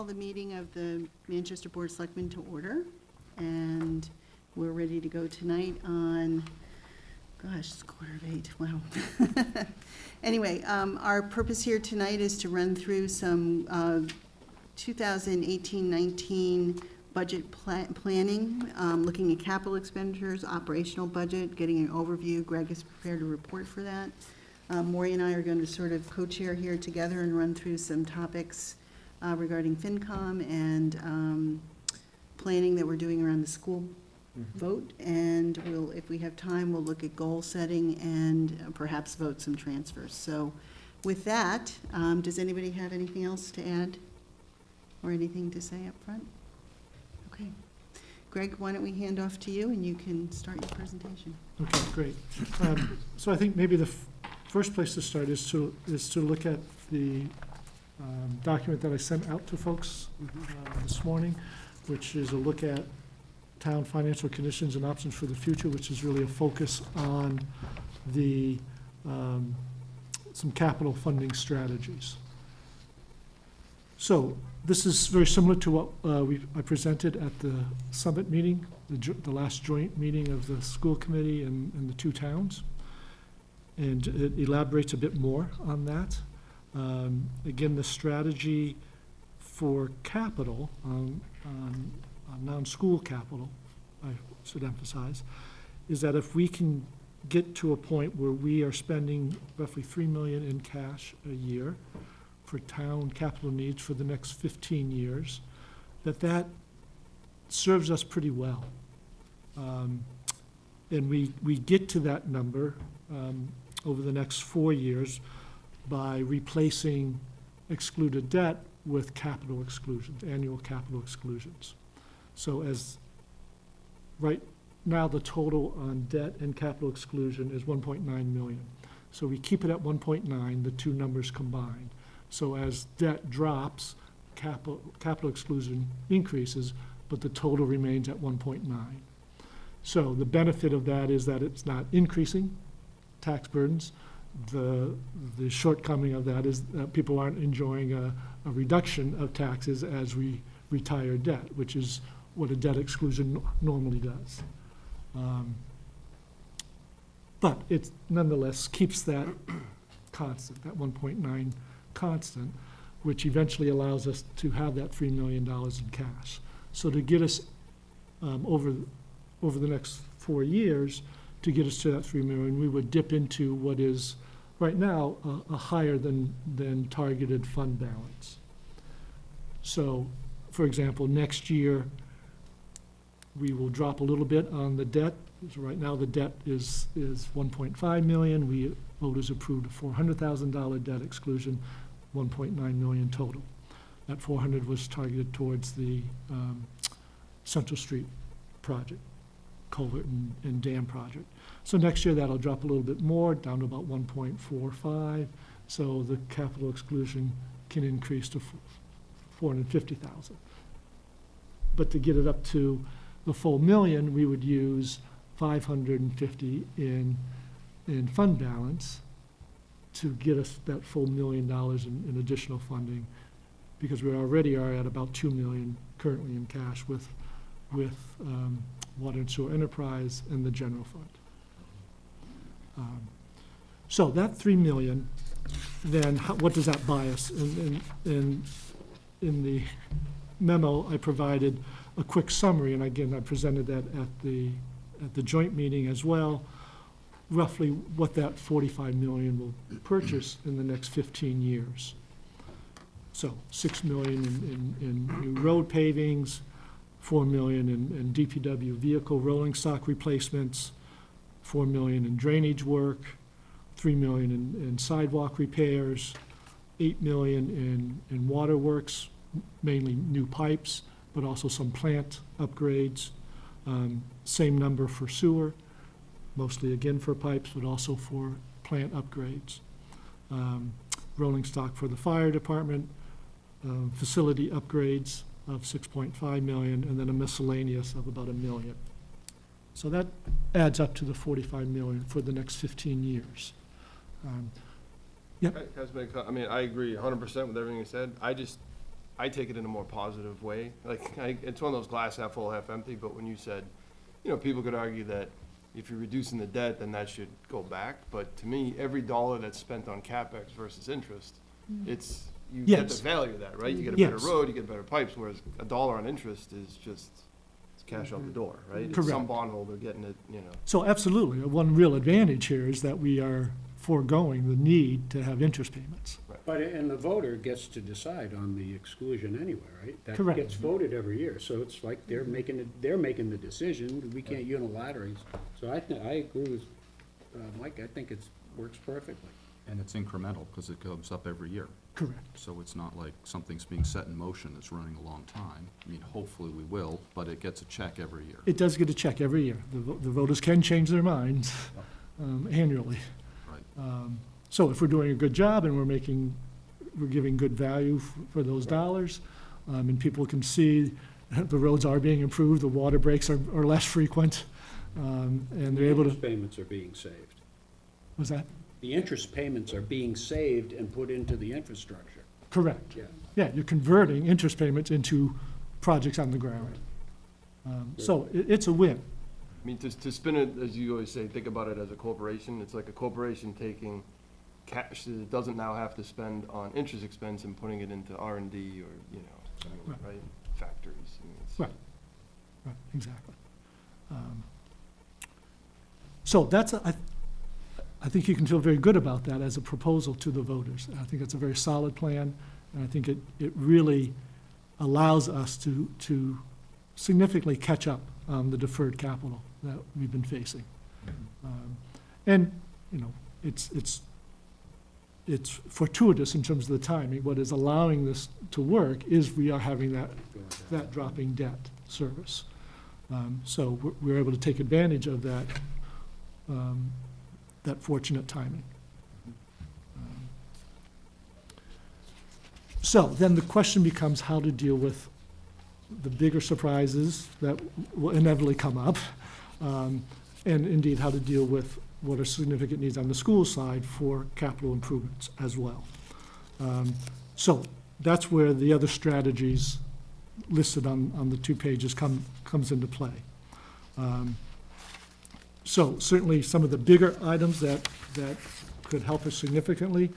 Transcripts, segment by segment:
call the meeting of the Manchester Board of Selectmen to order, and we're ready to go tonight on, gosh, it's 7:45, wow. Anyway, our purpose here tonight is to run through some 2018-19 budget planning, looking at capital expenditures, operational budget, getting an overview. Greg is prepared to report for that. Maury and I are going to sort of co-chair here together and run through some topics regarding FinCom and planning that we're doing around the school vote. And we'll, if we have time, we'll look at goal setting and perhaps vote some transfers. So with that, does anybody have anything else to add or anything to say up front? Okay. Greg, why don't we hand off to you and you can start your presentation. Okay, great. So I think maybe the first place to start is to look at the document that I sent out to folks this morning, which is a look at town financial conditions and options for the future, which is really a focus on the some capital funding strategies. So this is very similar to what I presented at the summit meeting, the last joint meeting of the school committee and the two towns. And it elaborates a bit more on that. Again, the strategy for capital, non-school capital, I should emphasize, is that if we can get to a point where we are spending roughly $3 million in cash a year for town capital needs for the next 15 years, that serves us pretty well. And we get to that number over the next 4 years by replacing excluded debt with capital exclusions, annual capital exclusions. So as right now the total on debt and capital exclusion is 1.9 million. So we keep it at 1.9, the two numbers combined. So as debt drops, capital exclusion increases, but the total remains at 1.9. So the benefit of that is that it's not increasing tax burdens. The shortcoming of that is that people aren't enjoying a reduction of taxes as we retire debt, which is what a debt exclusion normally does. But it nonetheless keeps that constant, that 1.9 constant, which eventually allows us to have that $3 million in cash. So to get us over the next 4 years, to get us to that $3 million, we would dip into what is right now a higher than targeted fund balance. So, for example, next year we will drop a little bit on the debt. So right now the debt is 1.5 million. Voters approved a $400,000 debt exclusion, 1.9 million total. That 400 was targeted towards the Central Street project, culvert and dam project. So next year that'll drop a little bit more, down to about 1.45. So the capital exclusion can increase to 450,000. But to get it up to the full million, we would use 550 in fund balance to get us that full $1 million in additional funding, because we already are at about 2 million currently in cash with Water and Sewer Enterprise and the general fund. So that 3 million, then what does that buy us? In the memo, I provided a quick summary, and again, I presented that at the joint meeting as well, roughly what that 45 million will purchase in the next 15 years. So 6 million in new road pavings, 4 million in DPW vehicle rolling stock replacements, 4 million in drainage work, 3 million in sidewalk repairs, 8 million in waterworks, mainly new pipes, but also some plant upgrades. Same number for sewer, mostly again for pipes, but also for plant upgrades. Rolling stock for the fire department, facility upgrades of 6.5 million, and then a miscellaneous of about $1 million. So that adds up to the 45 million for the next 15 years. Yep. I mean, I agree 100% with everything you said. I I take it in a more positive way. Like, it's one of those glass half full, half empty, but when you said, people could argue that if you're reducing the debt, then that should go back. But to me, every dollar that's spent on CapEx versus interest, you get the Yes. value of that, right? You get a better Yes. road, you get better pipes, whereas a dollar on interest is just, it's cash out the door, right? It's some Correct. bondholder getting it, So absolutely, one real advantage here is that we are foregoing the need to have interest payments. But, and the voter gets to decide on the exclusion anyway, right? That Correct. gets voted every year, so it's like they're making the decision, we can't unilaterally. So I agree with, Mike, I think works perfectly. And it's incremental, because it comes up every year. Correct. So it's not like something's being set in motion that's running a long time. I mean, hopefully we will, but it gets a check every year. It does get a check every year. The voters can change their minds annually. Right. So if we're doing a good job and we're giving good value for those dollars, and people can see the roads are being improved, the water breaks are less frequent, and they're able to, Interest payments are being saved. was that? The interest payments are being saved and put into the infrastructure. Correct. Yeah. Yeah, you're converting interest payments into projects on the ground. So it's a win. I mean, to spin it, as you always say, think about it as a corporation. It's like a corporation taking cash that it doesn't now have to spend on interest expense and putting it into R&D or, right, factories. I mean, it's- Right. Right, exactly. So that's, I think you can feel very good about that as a proposal to the voters. I think it's a very solid plan, and I think it really allows us to significantly catch up on the deferred capital that we've been facing. And, it's fortuitous in terms of the timing. What is allowing this to work is we are having that dropping debt service. So we're able to take advantage of that, that fortunate timing. So then the question becomes how to deal with the bigger surprises that will inevitably come up, and indeed how to deal with what are significant needs on the school side for capital improvements as well. So that's where the other strategies listed on the 2 pages comes into play. So certainly some of the bigger items that could help us significantly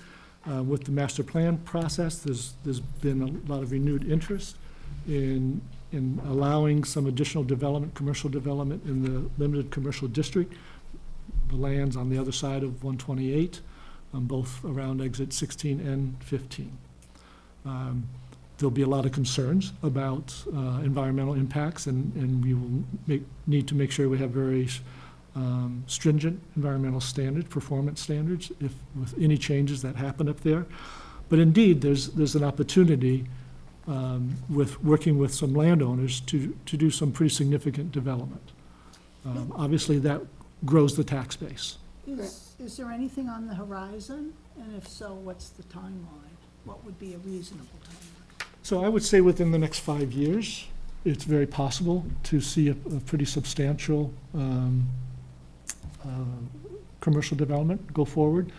with the master plan process, there's been a lot of renewed interest in allowing some additional development, commercial development in the limited commercial district, the lands on the other side of 128, both around exit 16 and 15. There'll be a lot of concerns about environmental impacts, and we will need to make sure we have very stringent environmental standards, performance standards, with any changes that happen up there. But indeed, there's an opportunity with working with some landowners to do some pretty significant development. Obviously, that grows the tax base. Is there anything on the horizon? And if so, what's the timeline? What would be a reasonable timeline? So I would say within the next 5 years, it's very possible to see a pretty substantial commercial development go forward.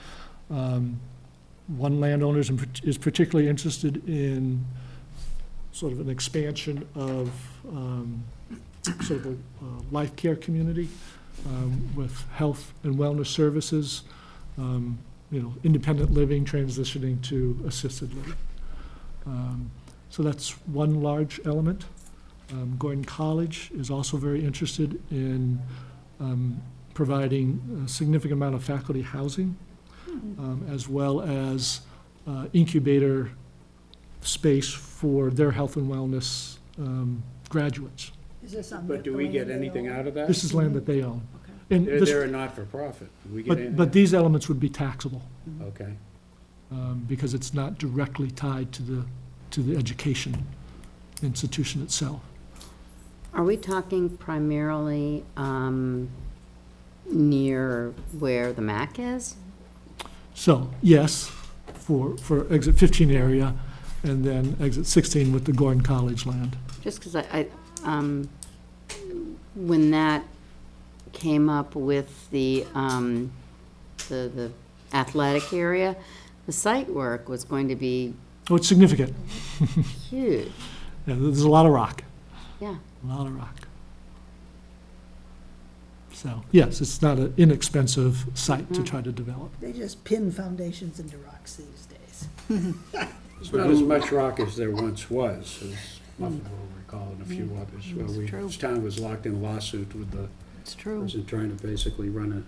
One landowner is particularly interested in sort of an expansion of sort of a life care community with health and wellness services, independent living transitioning to assisted living. So that's one large element. Gordon College is also very interested in providing a significant amount of faculty housing, as well as incubator space for their health and wellness graduates. Is this on But do we get anything out of that? This is land that they own. Okay. And this, They're a not-for-profit. Do we get anything? but these elements would be taxable, Okay. because it's not directly tied to the education institution itself. Are we talking primarily near where the MAC is? So, yes, for exit 15 area, and then exit 16 with the Gordon College land. Just because when that came up with the athletic area, the site work was going to be Oh, it's significant. Huge, Yeah, there's a lot of rock, yeah. a lot of rock. So, yes, it's not an inexpensive site to try to develop. They just pin foundations into rocks these days. It's not as much rock as there once was, as Buffalo will recall, and a few others. Well, It's true. this town was locked in a lawsuit with the It's true. person trying to basically run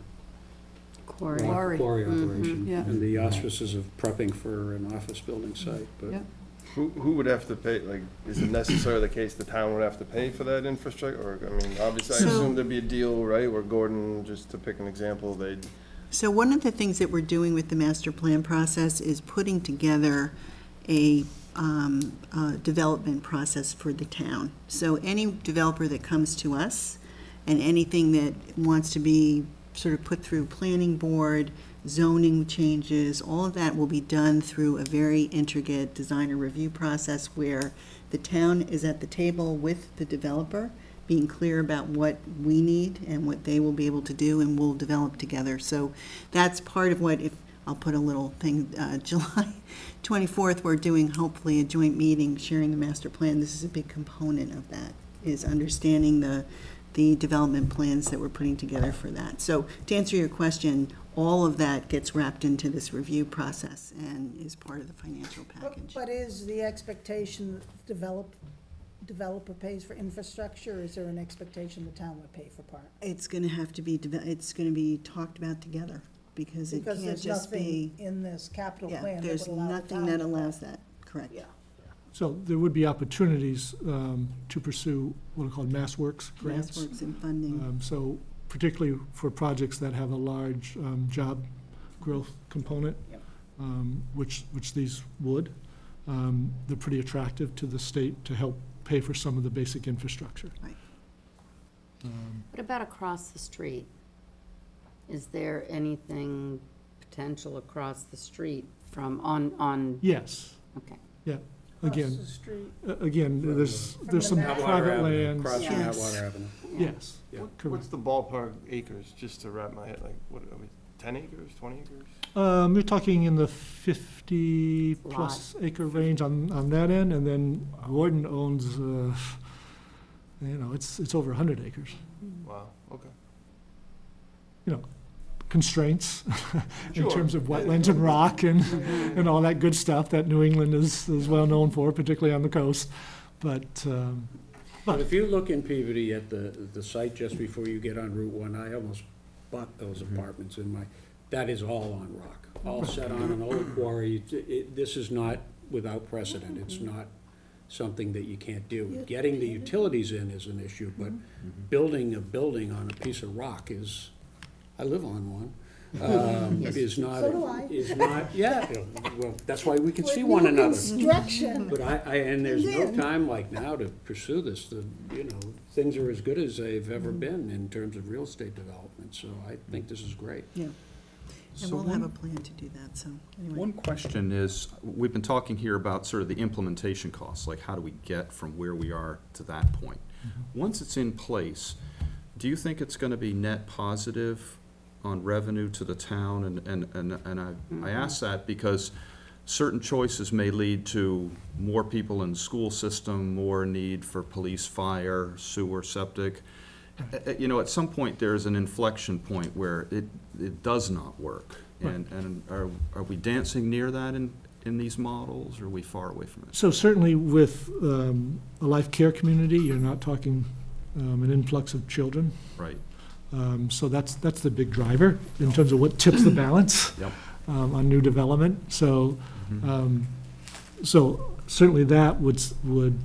Quarry. a rock quarry Mm-hmm. operation. yeah. And the auspices of prepping for an office building site, but. Yeah. Who would have to pay, like, is it necessarily the case the town would have to pay for that infrastructure? Or, I mean, obviously, I So- assume there'd be a deal, right, where Gordon, just to pick an example, they'd, So one of the things that we're doing with the master plan process is putting together a development process for the town. So any developer that comes to us and anything that wants to be sort of put through planning board, zoning changes, all of that will be done through a very intricate designer review process where the town is at the table with the developer, being clear about what we need and what they will be able to do, and we'll develop together. So that's part of what, if, I'll put a little thing, July 24th, we're doing hopefully a joint meeting, sharing the master plan. This is a big component of that, is understanding the development plans that we're putting together for that. So to answer your question, all of that gets wrapped into this review process and is part of the financial package. But is the expectation that developer pays for infrastructure, or is there an expectation the town would pay for part? It's gonna have to be, it's gonna be talked about together, because it Because can't there's just be, nothing in this capital yeah, plan that there's would allow the nothing town that to pay. allows that, correct. Yeah. So there would be opportunities to pursue what are called Mass Works grants. Mass Works and funding. So particularly for projects that have a large job growth component, Yep. which these would, they're pretty attractive to the state to help pay for some of the basic infrastructure. Right. What about across the street? Is there anything potential across the street from, on, Yes, okay. again, Across the street. again, there's some the Atwater private Avenue, land. Across from Yes. Atwater Avenue. Yes, Yeah. what's correct. the ballpark acres, just to wrap my head, like, what, are we, 10 acres, 20 acres? You're talking in the 50-plus acre range on that end, and then Gordon owns, it's over 100 acres. Wow, okay. Constraints in Sure. terms of wetlands and rock and all that good stuff that New England is well known for, particularly on the coast. But, But if you look in Peabody at the site just before you get on Route 1, I almost bought those apartments that is all on rock, all set on an old quarry. This is not without precedent. It's not something that you can't do. Getting the utilities in is an issue, but building a building on a piece of rock is, I live on one, is not, So do I. is not, yeah, well, that's why we can see With one new another. construction. But and there's no Then- time like now to pursue this. Things are as good as they've ever been in terms of real estate development, so I think this is great. Yeah, and So we'll have a one- plan to do that, so, anyway. One question is, we've been talking here about sort of the implementation costs, like how do we get from where we are to that point? Once it's in place, do you think it's gonna be net positive on revenue to the town? And I ask that because certain choices may lead to more people in the school system, more need for police, fire, sewer, septic. At some point, there's an inflection point where it does not work. And are we dancing near that in these models, or are we far away from it? so certainly with a life care community, you're not talking an influx of children. Right, So that's the big driver in terms of what tips the balance yep. on new development. So, so certainly that would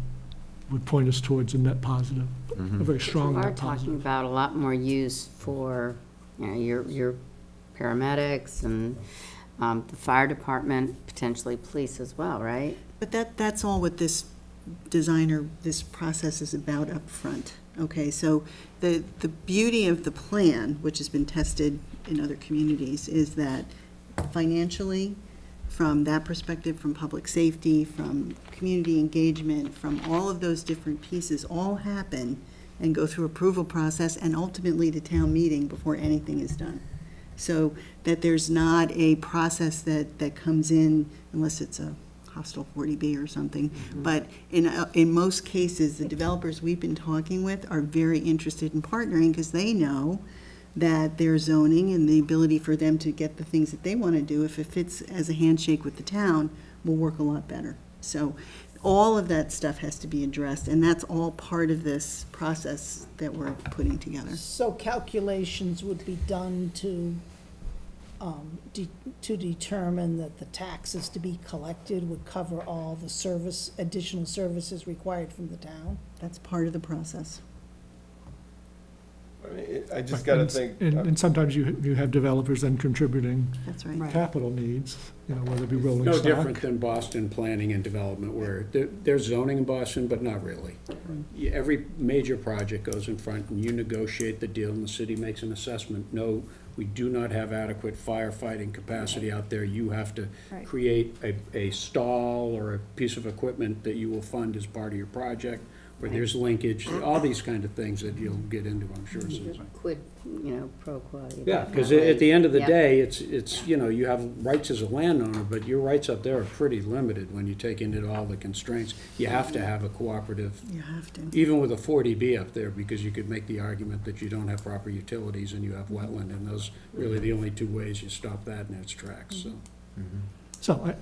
point us towards a net positive, a very strong You are net talking positive. about a lot more use for, your paramedics and the fire department, potentially police as well, right? But that's all what this process is about up front. Okay, so the beauty of the plan, which has been tested in other communities, is that financially, from that perspective, from public safety, from community engagement, from all of those different pieces, all happen and go through approval process and ultimately to town meeting before anything is done. So that there's not a process that comes in, unless it's a hostile 40B or something. But in most cases, the developers we've been talking with are very interested in partnering because they know that their zoning and the ability for them to get the things that they want to do, if it fits as a handshake with the town, will work a lot better. So all of that stuff has to be addressed, and that's all part of this process that we're putting together. So calculations would be done to determine that the taxes to be collected would cover all the additional services required from the town? That's part of the process. I mean, I just gotta think. And sometimes you have developers then contributing That's right. capital needs, whether it be rolling No stock. different than Boston planning and development, where there's zoning in Boston, but not really. Every major project goes in front, and you negotiate the deal, and the city makes an assessment. No, we do not have adequate firefighting capacity out there. You have to Right. create a stall or a piece of equipment that you will fund as part of your project, where there's linkage, all these kind of things that you'll get into, I'm sure. Susan. Quid, pro quo. Yeah, because at the end of the Yeah. day, it's, you have rights as a landowner, but your rights up there are pretty limited when you take into all the constraints. You have to have a cooperative, You have to. even with a 40B up there, because you could make the argument that you don't have proper utilities and you have wetland, and those really the only two ways you stop that in its tracks, so. So I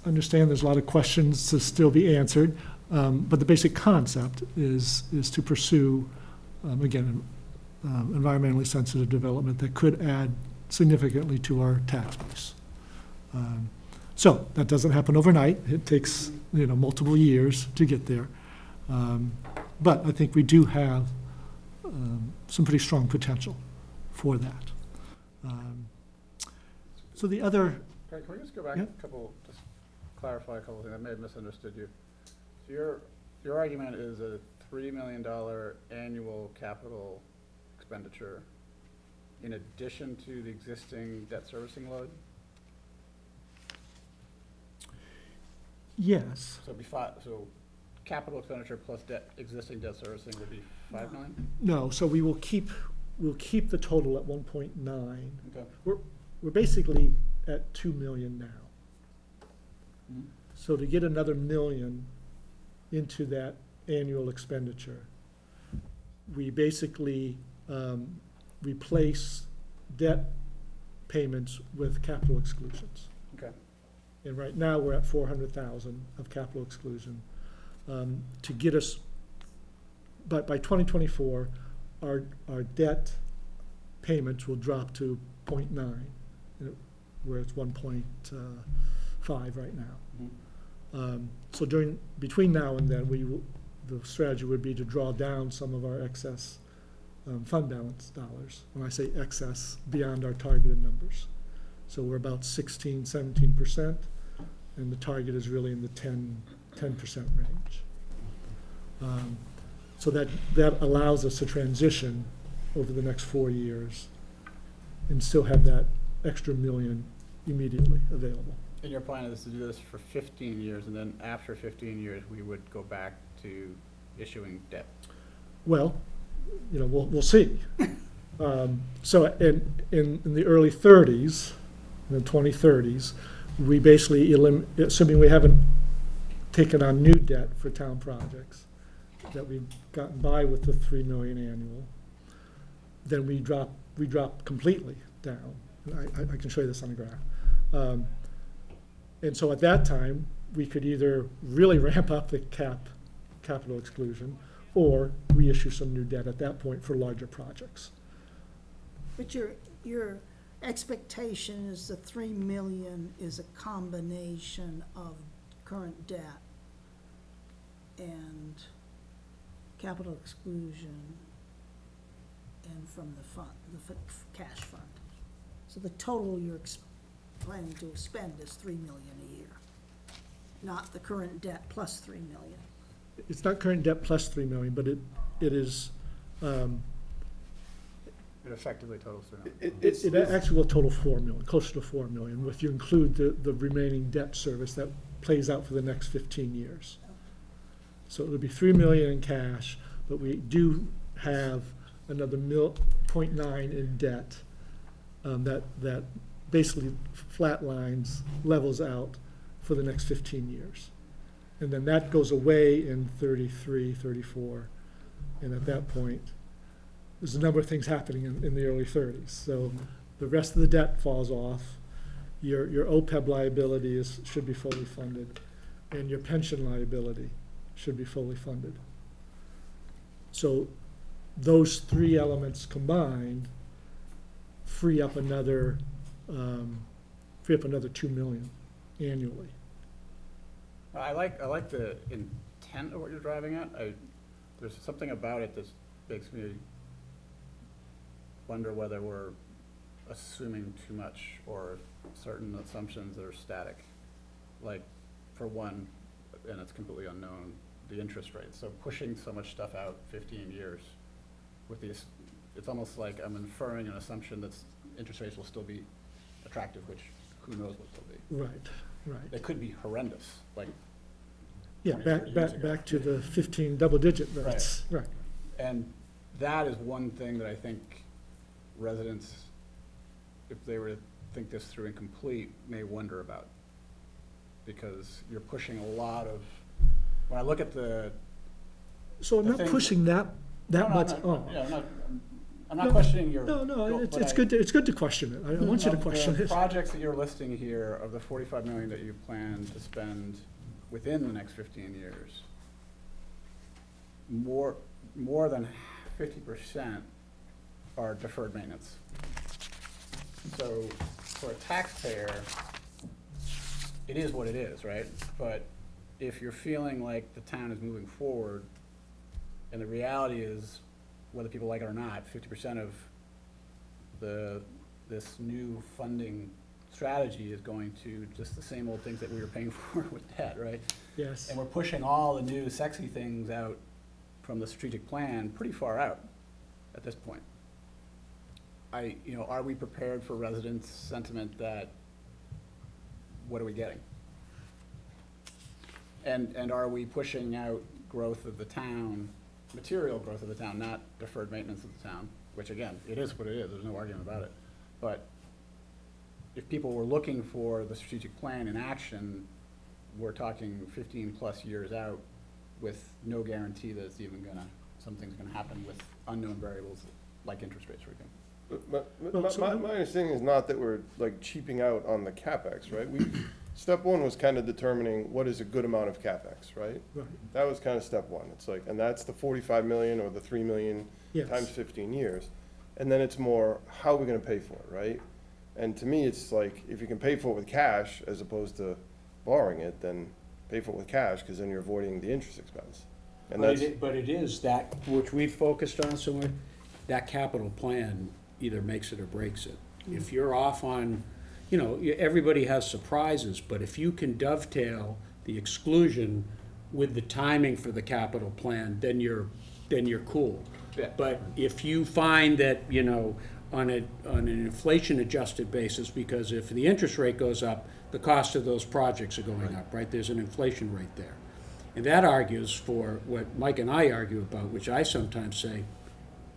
understand there's a lot of questions to still be answered, but the basic concept is to pursue, again, environmentally sensitive development that could add significantly to our tax base. So that doesn't happen overnight. It takes, multiple years to get there. But I think we do have some pretty strong potential for that. So the other, Can we just go back Yeah. a couple, just clarify a couple of things, I may have misunderstood you. So your argument is a $3 million annual capital expenditure in addition to the existing debt servicing load? yes, So it'd be so capital expenditure plus existing debt servicing would be 5 million? no, so we'll keep the total at 1.9. Okay. We're basically at 2 million now. Mhm. So to get another million into that annual expenditure, we basically replace debt payments with capital exclusions. Okay. And right now, we're at 400,000 of capital exclusion. To get us, but by 2024, our debt payments will drop to 0.9, where it's 1.5 right now. So between now and then, the strategy would be to draw down some of our excess fund balance dollars. When I say excess, beyond our targeted numbers. So we're about 16, 17%, and the target is really in the 10% range. So that allows us to transition over the next 4 years and still have that extra million immediately available. And your plan is to do this for 15 years, and then after 15 years, we would go back to issuing debt? Well, we'll see. So in the early 30s, in the 2030s, we basically assuming we haven't taken on new debt for town projects, that we've gotten by with the 3 million annual, then we drop completely down. I can show you this on the graph. And so at that time, we could either really ramp up the capital exclusion, or we issue some new debt at that point for larger projects. But your expectation is the 3 million is a combination of current debt and capital exclusion and from the fund, the cash fund. So the total you're planning to spend is 3 million a year, not the current debt plus 3 million. It's not current debt plus 3 million, but it is, It effectively totals to it actually will total 4 million, closer to 4 million, if you include the remaining debt service that plays out for the next 15 years. So it would be 3 million in cash, but we do have another 0.9 in debt that basically flatlines, levels out for the next 15 years. And then that goes away in 33, 34, and at that point, there's a number of things happening in the early 30s. So the rest of the debt falls off, your OPEB liability should be fully funded, and your pension liability should be fully funded. So those three elements combined free up another 2 million annually. I like the intent of what you're driving at. There's something about it that makes me wonder whether we're assuming too much or certain assumptions that are static. Like, for one, and it's completely unknown, the interest rate. So pushing so much stuff out 15 years with these, it's almost like I'm inferring an assumption that interest rates will still be attractive, which who knows what they'll be. Right. They could be horrendous, like, Yeah, 20, 30 years ago. back to the 15 double-digit rates. Right. And that is one thing that I think residents, if they were to think this through incomplete, may wonder about. Because you're pushing a lot of, when I look at So I'm the not thing- pushing that much on. Yeah, I'm not questioning your. No, but it's good to question it. I want you to question The it. projects that you're listing here, of the 45 million that you plan to spend within the next 15 years, more than 50% are deferred maintenance. So for a taxpayer, it is what it is, right? But if you're feeling like the town is moving forward, and the reality is, whether people like it or not, 50% of this new funding strategy is going to just the same old things that we were paying for with debt, right? Yes. And we're pushing all the new sexy things out from the strategic plan pretty far out at this point. Are we prepared for residents' sentiment that, what are we getting? And are we pushing out growth of the town, material growth of the town, not deferred maintenance of the town, which again, it is what it is, there's no argument about it. But if people were looking for the strategic plan in action, we're talking 15+ years out with no guarantee that it's even something's gonna happen with unknown variables like interest rates, for example. My understanding is not that we're like cheaping out on the CapEx, right? Step one was kind of determining what is a good amount of CapEx, right? Right. That was kind of step one. It's like, and that's the 45 million or the 3 million Yes. times 15 years. And then it's more, how are we gonna pay for it, right? And to me, it's like, if you can pay for it with cash as opposed to borrowing it, then pay for it with cash, because then you're avoiding the interest expense. And But it is that, which we've focused on somewhere, that capital plan either makes it or breaks it. If you're off on, everybody has surprises, but if you can dovetail the exclusion with the timing for the capital plan, then you're cool. Yeah. But if you find that, on an inflation-adjusted basis, because if the interest rate goes up, the cost of those projects are going up, right? There's an inflation rate there. And that argues for what Mike and I argue about, which I sometimes say,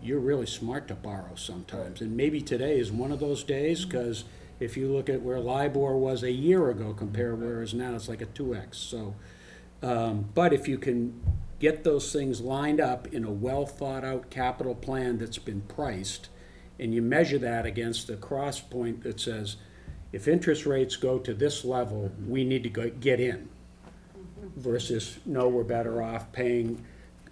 you're really smart to borrow sometimes. And maybe today is one of those days, because if you look at where LIBOR was a year ago compared where it is now, it's like a 2x. So, but if you can get those things lined up in a well-thought-out capital plan that's been priced, and you measure that against a cross point that says, if interest rates go to this level, we need to get in, versus, no, we're better off paying,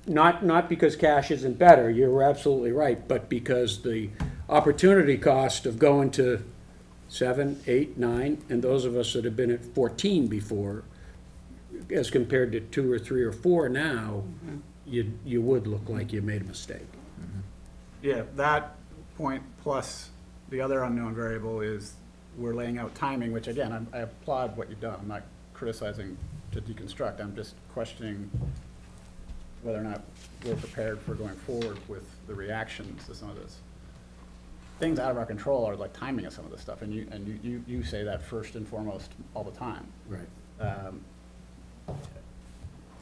not because cash isn't better, you're absolutely right, but because the opportunity cost of going to 7, 8, 9, and those of us that have been at 14 before, as compared to 2 or 3 or 4 now, you would look like you made a mistake. Yeah, that point plus the other unknown variable is we're laying out timing, which again, I applaud what you've done. I'm not criticizing to deconstruct. I'm just questioning whether or not we're prepared for going forward with the reactions to some of this. Things out of our control are like timing of some of this stuff, and you say that first and foremost all the time. Right.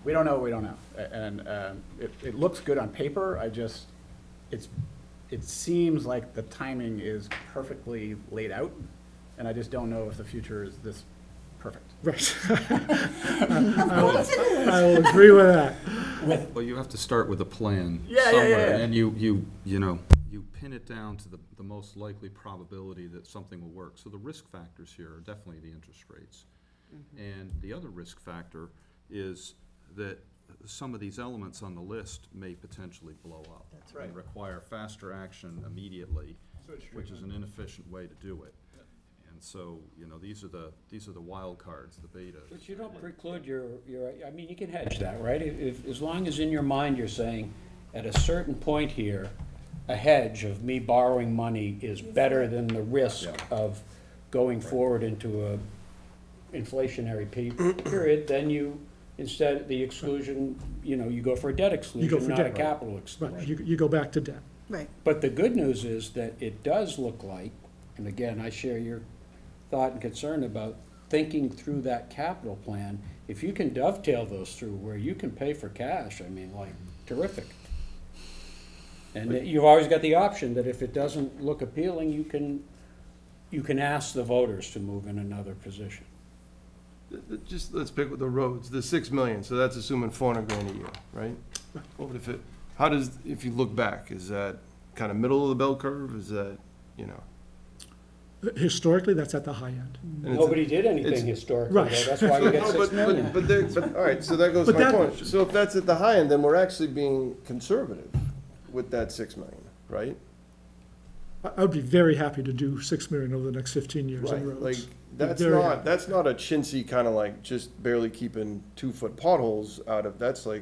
We don't know what we don't know, and it looks good on paper. It seems like the timing is perfectly laid out, and I just don't know if the future is this Perfect. Right. course it is. I will agree with that. Well, you have to start with a plan Yeah, yeah, somewhere, yeah. and you know, you pin it down to the most likely probability that something will work. So the risk factors here are definitely the interest rates. And the other risk factor is that some of these elements on the list may potentially blow up. That's right. And require faster action immediately, which is an inefficient way to do it. And so, you know, these are the wild cards, the betas. But you don't preclude I mean, you can hedge that, right? If, as long as in your mind you're saying, at a certain point here, a hedge of me borrowing money is better than the risk of going forward into a inflationary period, then you, instead, the exclusion, you know, you go for a debt exclusion, not a debt. capital Right, exclusion. you go back to debt. Right. But the good news is that it does look like, and again, I share your thought and concern about thinking through that capital plan. If you can dovetail those through where you can pay for cash, I mean, like, terrific. And that you've always got the option that if it doesn't look appealing, you can ask the voters to move in another position. Just, let's pick with the roads, the 6 million, so that's assuming 400 grand a year, right? What if if you look back, is that kind of middle of the bell curve, is that, you know? Historically, that's at the high end. and it's- Nobody did it's- anything historically, Right. though. That's why you get No, 6 million. but, all right, so that goes to But my that- point. So if that's at the high end, then we're actually being conservative with that 6 million, right? I would be very happy to do 6 million over the next 15 years on roads. Like, Very happy. that's not a chintzy kind of like just barely keeping 2-foot potholes out of, that's a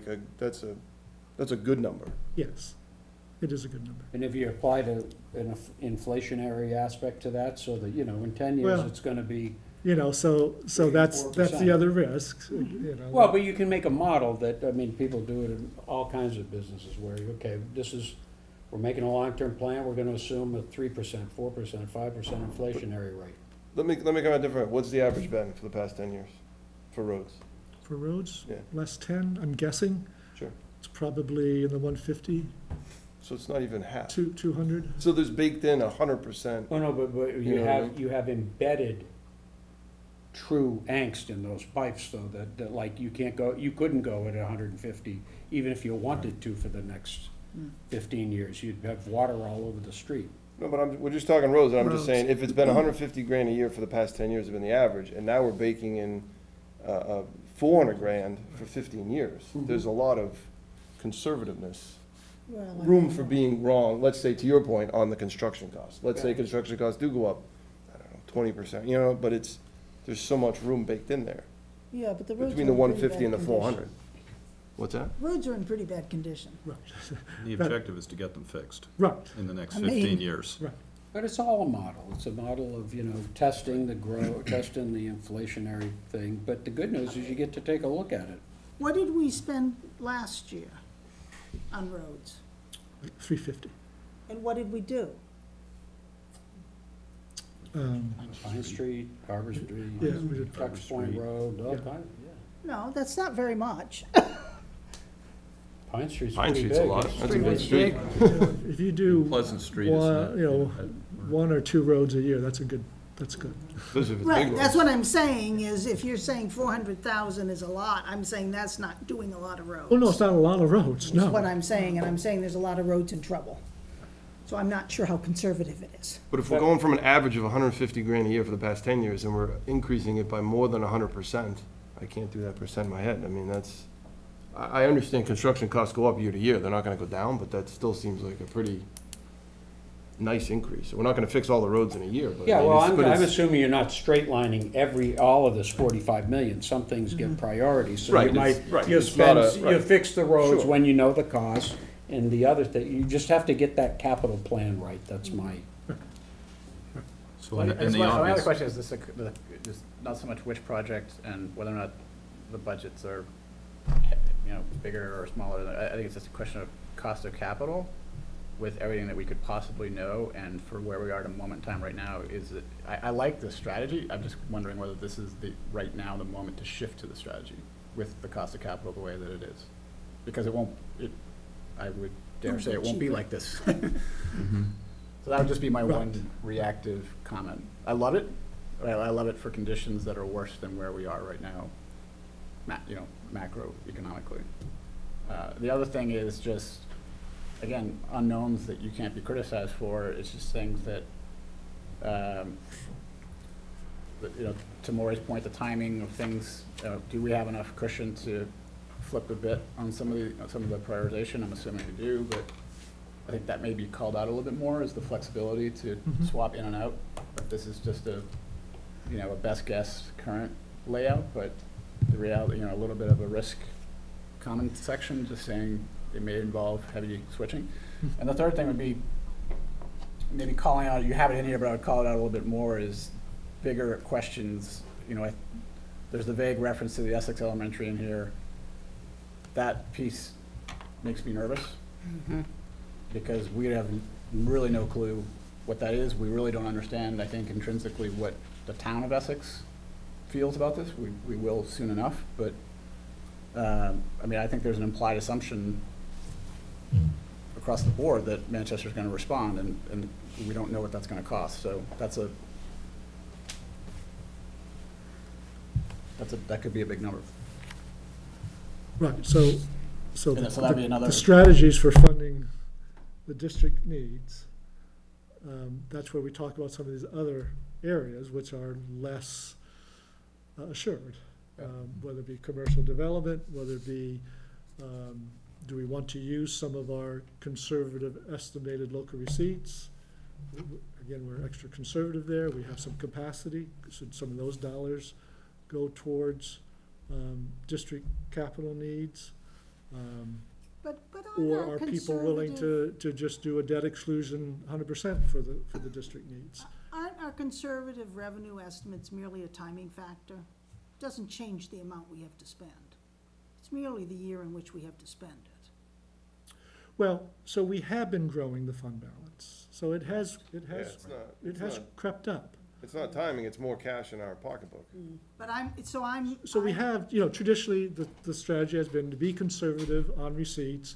good number. Yes, it is a good number. And if you apply an inflationary aspect to that, so that, you know, in 10 years, Well- it's gonna be, You know, so that's 4%. the other risk, you know. well, but you can make a model that, I mean, people do it in all kinds of businesses where, okay, we're making a long-term plan, we're gonna assume a 3%, 4%, 5% inflationary rate. Let me come at different, what's the average been for the past 10 years for roads? For roads, Yeah. less 10, I'm guessing. Sure. It's probably in the 150 So it's not even half. to 200. So there's baked in 100%. Oh, no, but You know what I mean? you have embedded true angst in those pipes, though, that like you couldn't go at 150, even if you wanted to for the next 15 years. You'd have water all over the street. No, but we're just talking roads, and I'm just Roads. saying, if it's been 150 grand a year for the past 10 years, have been the average, and now we're baking in 400 grand for 15 years, there's a lot of conservativeness, Well, I room mean, for being wrong, let's say, to your point, on the construction costs. Let's say construction costs do go up, I don't know, 20%, you know, but there's so much room baked in there, Yeah, but the roads are between the in pretty 150 and the bad 400. condition. What's that? Roads are in pretty bad condition. Right, The objective is to get them fixed right, in the next I mean- 15 years. right. But it's all a model. It's a model of, you know, testing the inflationary thing. But the good news is you get to take a look at it. What did we spend last year on roads? 350. And what did we do? Pine Street, Harbor Street, Yeah, we did Tux Point Road, all Yeah. kinds, yeah. No, that's not very much. Pine Street's Pine pretty big. Street's a lot. It's That's a pretty big street. If you do Pleasant Street is one, not. you know, 1 or 2 roads a year, that's good. Especially if it's Right, big that's roads. what I'm saying, is if you're saying 400,000 is a lot, I'm saying that's not doing a lot of roads. Oh, no, it's not a lot of roads, That's what no. I'm saying, and I'm saying there's a lot of roads in trouble. So I'm not sure how conservative it is. But if we're going from an average of 150 grand a year for the past 10 years, and we're increasing it by more than 100%, I can't do that percent in my head. I mean, I understand construction costs go up year to year, they're not gonna go down, but that still seems like a pretty nice increase. We're not gonna fix all the roads in a year, but. I Yeah, mean, well, it's- but I'm it's- assuming you're not straight lining all of this 45 million. Some things get priority, so Right, you it's- might, right, you it's not spend, a- you right. fix the roads Sure. when you know the cost. And the other thing, you just have to get that capital plan right. That's my, So in the My other obvious, question is this, just not so much which project and whether or not the budgets are, you know, bigger or smaller. I think it's just a question of cost of capital with everything that we could possibly know, and for where we are at a moment in time right now, is that, I like this strategy. I'm just wondering whether this is right now the moment to shift to the strategy with the cost of capital the way that it is. Because I would dare say it won't be like this. So that would just be my one reactive comment. I love it, well, I love it for conditions that are worse than where we are right now, macroeconomically. The other thing is just, again, unknowns that you can't be criticized for. It's just things that, to Maury's point, the timing of things, do we have enough cushion to flip a bit on some of the prioritization? I'm assuming we do, but I think that may be called out a little bit more, is the flexibility to swap in and out. But this is just a best guess current layout, but the reality, a little bit of a risk comment section, just saying it may involve heavy switching. And the third thing would be maybe calling out, you have it in here, but I would call it out a little bit more, is bigger questions. There's the vague reference to the Essex Elementary in here. That piece makes me nervous because we have really no clue what that is. We really don't understand, I think, intrinsically what the town of Essex feels about this. We will soon enough, but I think there's an implied assumption across the board that Manchester's going to respond, and we don't know what that's going to cost. So that could be a big number. Right, so And so that'd be another- the strategies for funding the district needs, that's where we talk about some of these other areas which are less assured. Whether it be commercial development, whether it be, do we want to use some of our conservative estimated local receipts? Again, we're extra conservative there, we have some capacity, should some of those dollars go towards district capital needs? But Or are people willing to just do a debt exclusion 100% for the district needs? Aren't our conservative revenue estimates merely a timing factor? Doesn't change the amount we have to spend. It's merely the year in which we have to spend it. Well, so we have been growing the fund balance, so it has it's not- crept up. It's not timing, it's more cash in our pocketbook. But So we have, traditionally, the strategy has been to be conservative on receipts,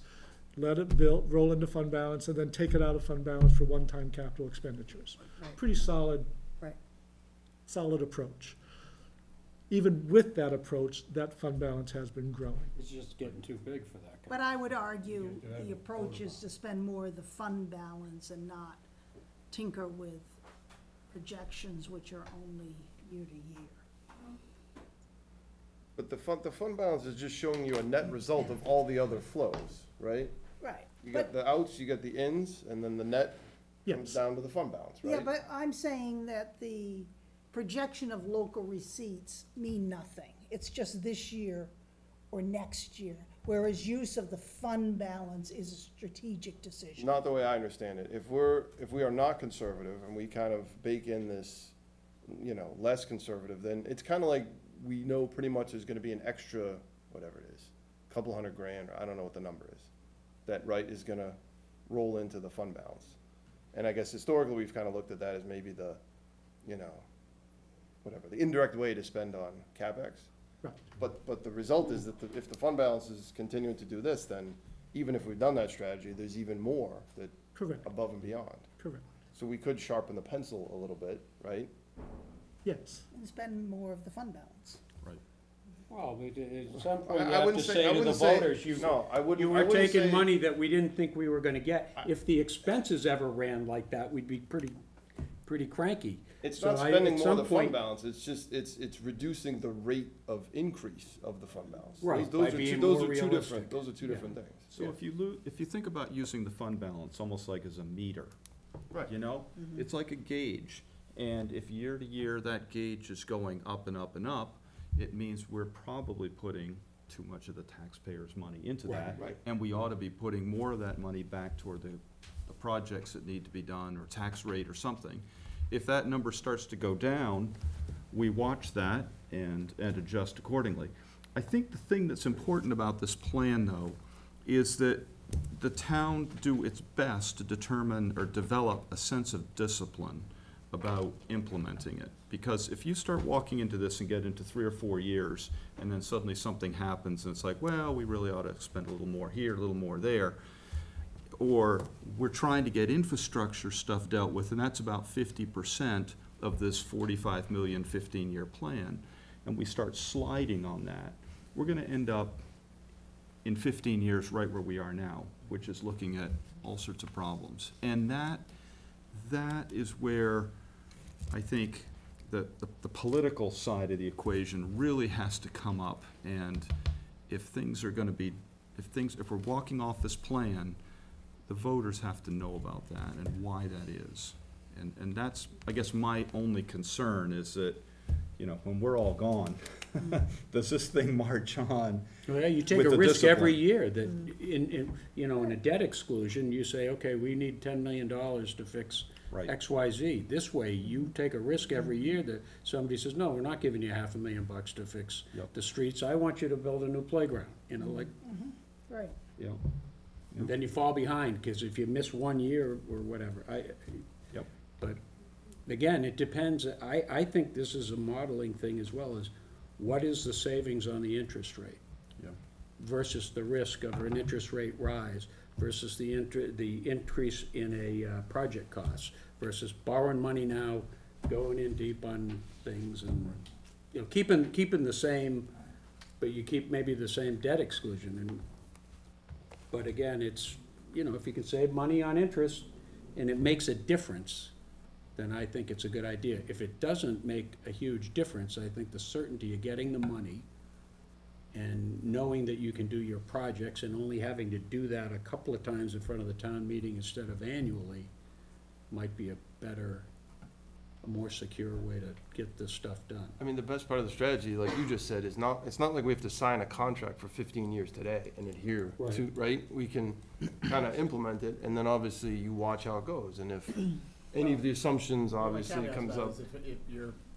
let it roll into fund balance, and then take it out of fund balance for one-time capital expenditures. Right. Pretty solid. Right. Solid approach. Even with that approach, that fund balance has been growing. It's just getting too big for that. But I would argue the approach is to spend more of the fund balance and not tinker with projections which are only year to year. But the fund balance is just showing you a net result of all the other flows, right? Right. You got the outs, you got the ins, and then the net comes Yes. down to the fund balance, right? Yeah, but I'm saying that the projection of local receipts mean nothing. It's just this year or next year, whereas use of the fund balance is a strategic decision. Not the way I understand it. If we are not conservative and we kind of bake in this, less conservative, then it's kind of like we know pretty much there's gonna be an extra, whatever it is, couple $100,000, or I don't know what the number is, that, right, is gonna roll into the fund balance. And I guess historically, we've kind of looked at that as maybe the, the indirect way to spend on CapEx. Right. But the result is that if the fund balance is continuing to do this, then even if we've done that strategy, there's even more that Correct, above and beyond. correct. So we could sharpen the pencil a little bit, right? Yes. And spend more of the fund balance. Well, at some point I you have to wouldn't say- say I to the wouldn't say- voters, no, I wouldn't- you I were wouldn't taking say- money that we didn't think we were gonna get. If the expenses ever ran like that, we'd be pretty cranky. It's So not I- spending at more some of the fund point- balance, it's just, it's reducing the rate of increase of the fund balance. Right, Those by are two- being those more are two realistic. different. Those are two Yeah. different things. So if you think about using the fund balance almost like as a meter, Right. it's like a gauge. And if year to year that gauge is going up and up and up, it means we're probably putting too much of the taxpayers' money into that. Right. And we ought to be putting more of that money back toward the projects that need to be done, or tax rate or something. If that number starts to go down, we watch that and adjust accordingly. I think the thing that's important about this plan, though, is that the town do its best to determine or develop a sense of discipline about implementing it. Because if you start walking into this and get into 3 or 4 years, and then suddenly something happens, and it's like, well, we really ought to spend a little more here, a little more there, or we're trying to get infrastructure stuff dealt with, and that's about 50%, of this 45 million 15-year plan, and we start sliding on that, we're gonna end up in 15 years right where we are now, which is looking at all sorts of problems. And that is where I think the political side of the equation really has to come up. And if things are gonna be, if we're walking off this plan, the voters have to know about that and why that is. And that's, I guess, my only concern is that, you know, when we're all gone, does this thing march on? Well, you take With a the risk every discipline. year that in a debt exclusion, you say, okay, we need $10 million to fix Right. X, Y, Z. This way, you take a risk every year that somebody says, no, we're not giving you $500,000 to fix Yep. the streets. I want you to build a new playground, like, Right. You know, and then you fall behind, because if you miss 1 year or whatever, Yep. But again, it depends. I think this is a modeling thing as well, as what is the savings on the interest rate Yeah. versus the risk of an interest rate rise versus the increase in a project cost versus borrowing money now, going in deep on things and, you know, keeping the same, but you keep maybe the same debt exclusion. And but again, it's, you know, if you can save money on interest and it makes a difference, then I think it's a good idea. If it doesn't make a huge difference, I think the certainty of getting the money and knowing that you can do your projects and only having to do that a couple of times in front of the town meeting instead of annually might be a better, a more secure way to get this stuff done. I mean, the best part of the strategy, like you just said, is not, it's not like we have to sign a contract for 15 years today and adhere to, right? We can kind of implement it, and then obviously you watch how it goes, and if any of the assumptions obviously caveat to comes that up. is if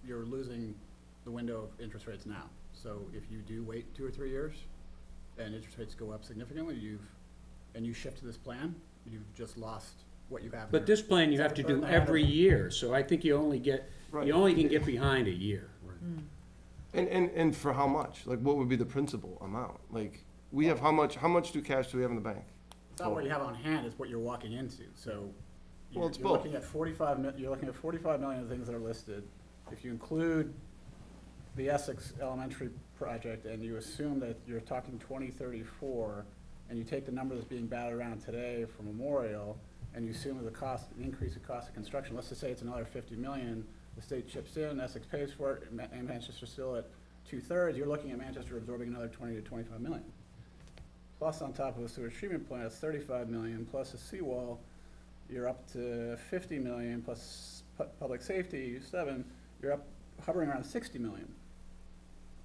you're losing the window of interest rates now. So if you do wait 2 or 3 years and interest rates go up significantly, you shift to this plan, you've just lost what you have. But this plan you have to do every year, so I think you only can get behind a year. And for how much? Like, what would be the principal amount? Like, we have how much cash do we have in the bank? It's not what you have on hand, it's what you're walking into, so. Well, it's you're both. looking at 45 million of things that are listed. If you include the Essex Elementary project and you assume that you're talking 2034, and you take the number that's being batted around today for Memorial, and you assume the cost, the increase in cost of construction, let's just say it's another 50 million, the state chips in, Essex pays for it, and Manchester's still at 2/3, you're looking at Manchester absorbing another 20 to 25 million. Plus on top of a sewage treatment plant, it's 35 million, plus a seawall, you're up to 50 million, plus public safety, 7, you're up hovering around 60 million.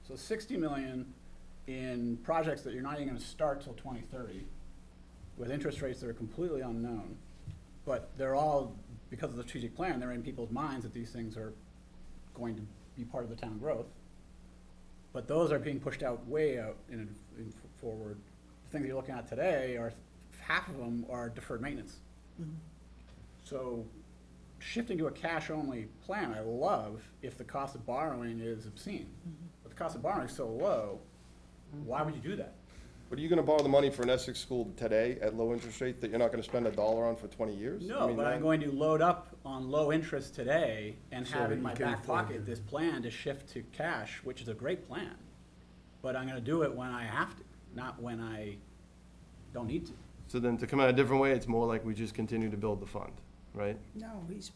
So 60 million in projects that you're not even gonna start till 2030, with interest rates that are completely unknown. But they're all, because of the strategic plan, they're in people's minds that these things are going to be part of the town growth. But those are being pushed out way out in forward. The things you're looking at today are, half of them are deferred maintenance. So shifting to a cash-only plan, I love if the cost of borrowing is obscene. But the cost of borrowing is so low, why would you do that? But are you gonna borrow the money for an Essex school today at low interest rate that you're not gonna spend $1 on for 20 years? I No, mean, but I'm that- going to load up on low interest today and So have that in you my can back afford pocket it. this plan to shift to cash, which is a great plan. But I'm gonna do it when I have to, not when I don't need to. So then to come out a different way, it's more like we just continue to build the fund, right? No, he's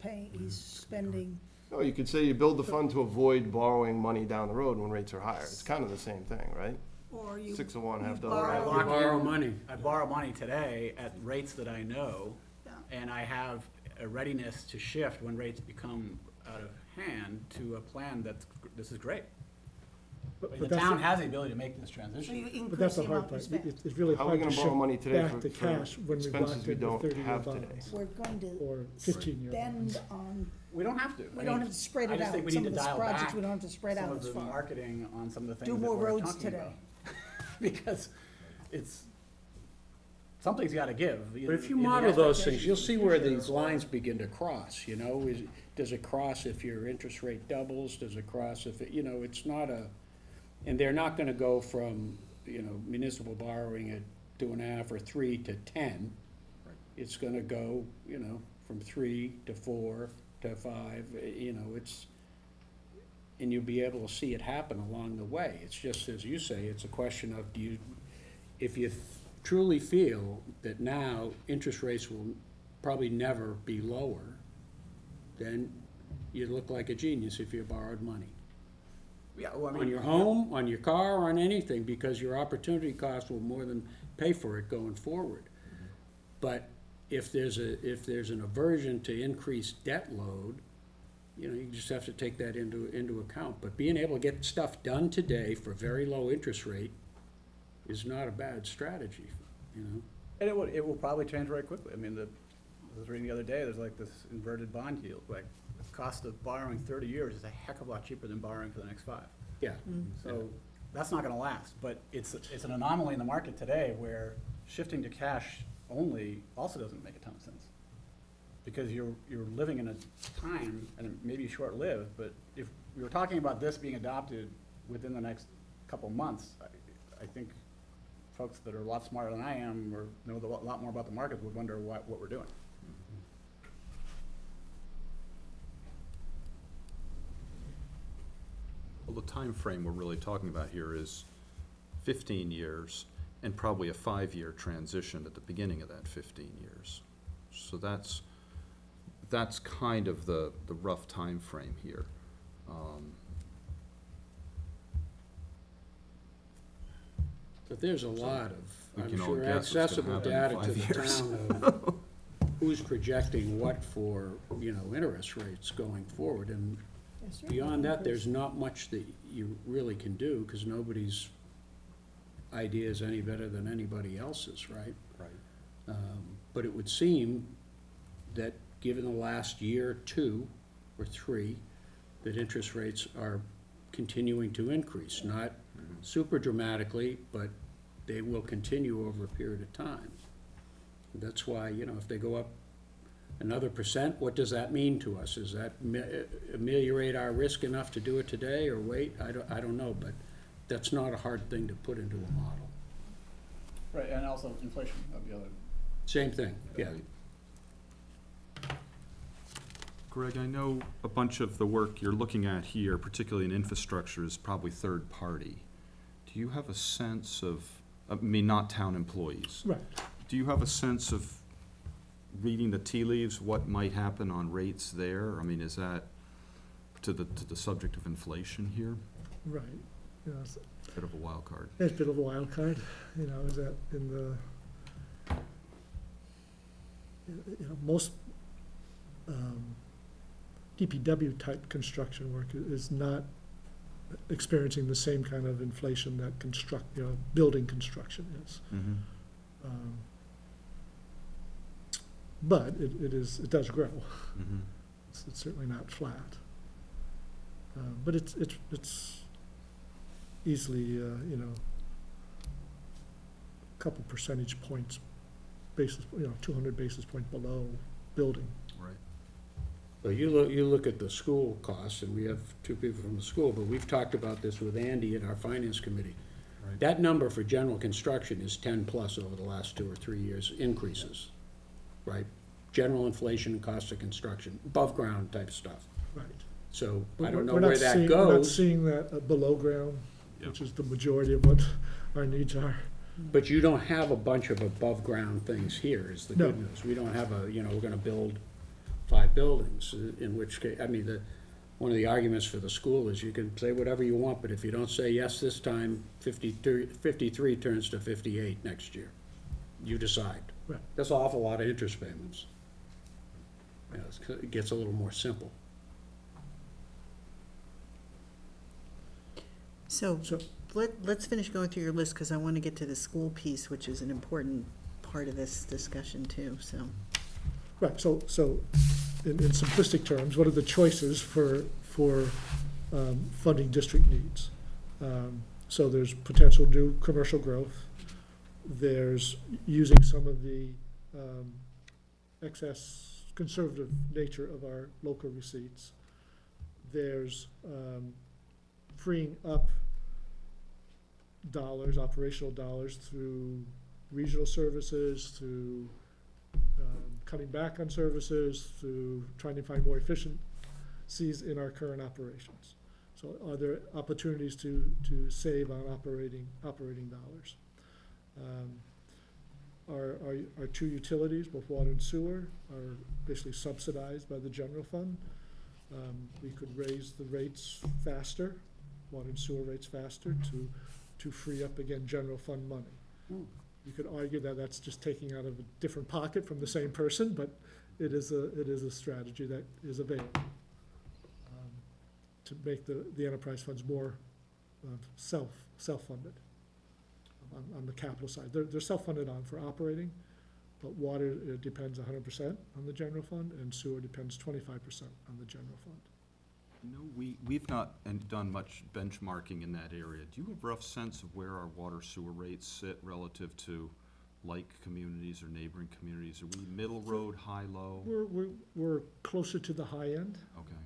spending, No, you could say you build the fund to avoid borrowing money down the road when rates are higher. It's kind of the same thing, right? or you. 6 of one, half the borrow- other. I You lock borrow in- money. I borrow money today at rates that I know, Yeah. and I have a readiness to shift when rates become out of hand to a plan this is great. But The that's town the- has the ability to make this So transition. you But increase that's the the hard amount you part. spend. It's really How are we hard to gonna borrow money shift today back for- to for cash when we've expenses locked we in the don't 30-year have bonds. today? We're going to Or 15-year bonds. spend on, We don't have to. we don't have to spread I it just out. think we Some need of to these dial projects, back we don't have to spread out as some of the far. marketing on some of the things Do that more we're roads talking today. about. Because something's gotta give. But if you In the model those expectations things, you'll for the see where future, these lines begin to cross, you know? Does it cross if your interest rate doubles? Does it cross if, it's not and they're not gonna go from, municipal borrowing at 2.5 or 3 to 10. It's gonna go, from 3 to 4 to to 5, you know, it's, and you'll be able to see it happen along the way. It's just, as you say, it's a question of, if you truly feel that now interest rates will probably never be lower, then you look like a genius if you borrowed money. Yeah, well, I mean. On your home, on your car, on anything, because your opportunity cost will more than pay for it going forward. But if there's an aversion to increased debt load, you know, you just have to take that into account. But being able to get stuff done today for very low interest rate is not a bad strategy, you know? And it will probably change very quickly. I mean, I was reading the other day, there's like this inverted bond yield, like the cost of borrowing 30 years is a heck of a lot cheaper than borrowing for the next 5. Yeah. So that's not gonna last, but it's an anomaly in the market today where shifting to cash only also doesn't make a ton of sense. Because you're living in a time, and it may be short-lived, but if we were talking about this being adopted within the next couple months, I think folks that are a lot smarter than I am or know a lot more about the market would wonder what we're doing. Well, the time frame we're really talking about here is 15 years and probably a 5-year transition at the beginning of that 15 years. So that's kind of the rough time frame here. But there's a lot of, we I'm can all sure, guess what's gonna accessible happen data in to 5 the years. town of who's projecting what for, you know, interest rates going forward. And beyond that, there's not much that you really can do, because nobody's idea is any better than anybody else's, right? Right. But it would seem that, given the last year, 2 or 3, that interest rates are continuing to increase, not super dramatically, but they will continue over a period of time. That's why, you know, if they go up another %, what does that mean to us? Does that ameliorate our risk enough to do it today, or wait? I don't know, but that's not a hard thing to put into a model. Right, and also inflation of the other. Same thing, yeah. Greg, I know a bunch of the work you're looking at here, particularly in infrastructure, is probably third party. Do you have a sense of, I mean, not town employees? Right. Do you have a sense of reading the tea leaves, what might happen on rates there? I mean, is that to the subject of inflation here? Right. You know, it's Bit of a wild card. a bit of a wild card, you know, is that in the, you know, most DPW type construction work is not experiencing the same kind of inflation that building construction is. Mm-hmm. But it does grow. Mm-hmm. It's certainly not flat. But it's easily, you know, a couple percentage points, 200 basis points below building. Right. So you look at the school costs, and we have 2 people from the school, but we've talked about this with Andy at our finance committee. Right. That number for general construction is 10+ over the last 2 or 3 years, increases, right? General inflation and cost of construction, above ground type stuff. Right. So But I don't know we're not where that seeing- We're not goes, seeing that below ground, Yep. which is the majority of what our needs are. but you don't have a bunch of above ground things here, is the good No. news. We don't have we're gonna build 5 buildings, in which case, I mean, one of the arguments for the school is you can say whatever you want, but if you don't say yes this time, 53 turns to 58 next year. You decide. Right. That's an awful lot of interest payments. You know, it gets a little more simple. So So- let's finish going through your list, because I want to get to the school piece, which is an important part of this discussion too, so. Right, so in simplistic terms, what are the choices for funding district needs? So there's potential new commercial growth. There's using some of the excess conservative nature of our local receipts. There's freeing up dollars, operational dollars, through regional services, through cutting back on services, to trying to find more efficiencies in our current operations. So are there opportunities to save on operating dollars? Our two utilities, both water and sewer, are basically subsidized by the general fund. We could raise the rates faster, water and sewer rates faster, to free up, again, general fund money. You could argue that that's just taking out of a different pocket from the same person, but it is a strategy that is available to make the enterprise funds more self-funded on the capital side. They're self-funded for operating, but water depends 100% on the general fund, and sewer depends 25% on the general fund. You know, we've not done much benchmarking in that area. Do you have a rough sense of where our water sewer rates sit relative to like communities or neighboring communities? Are we middle road, high, low? We're closer to the high end. Okay.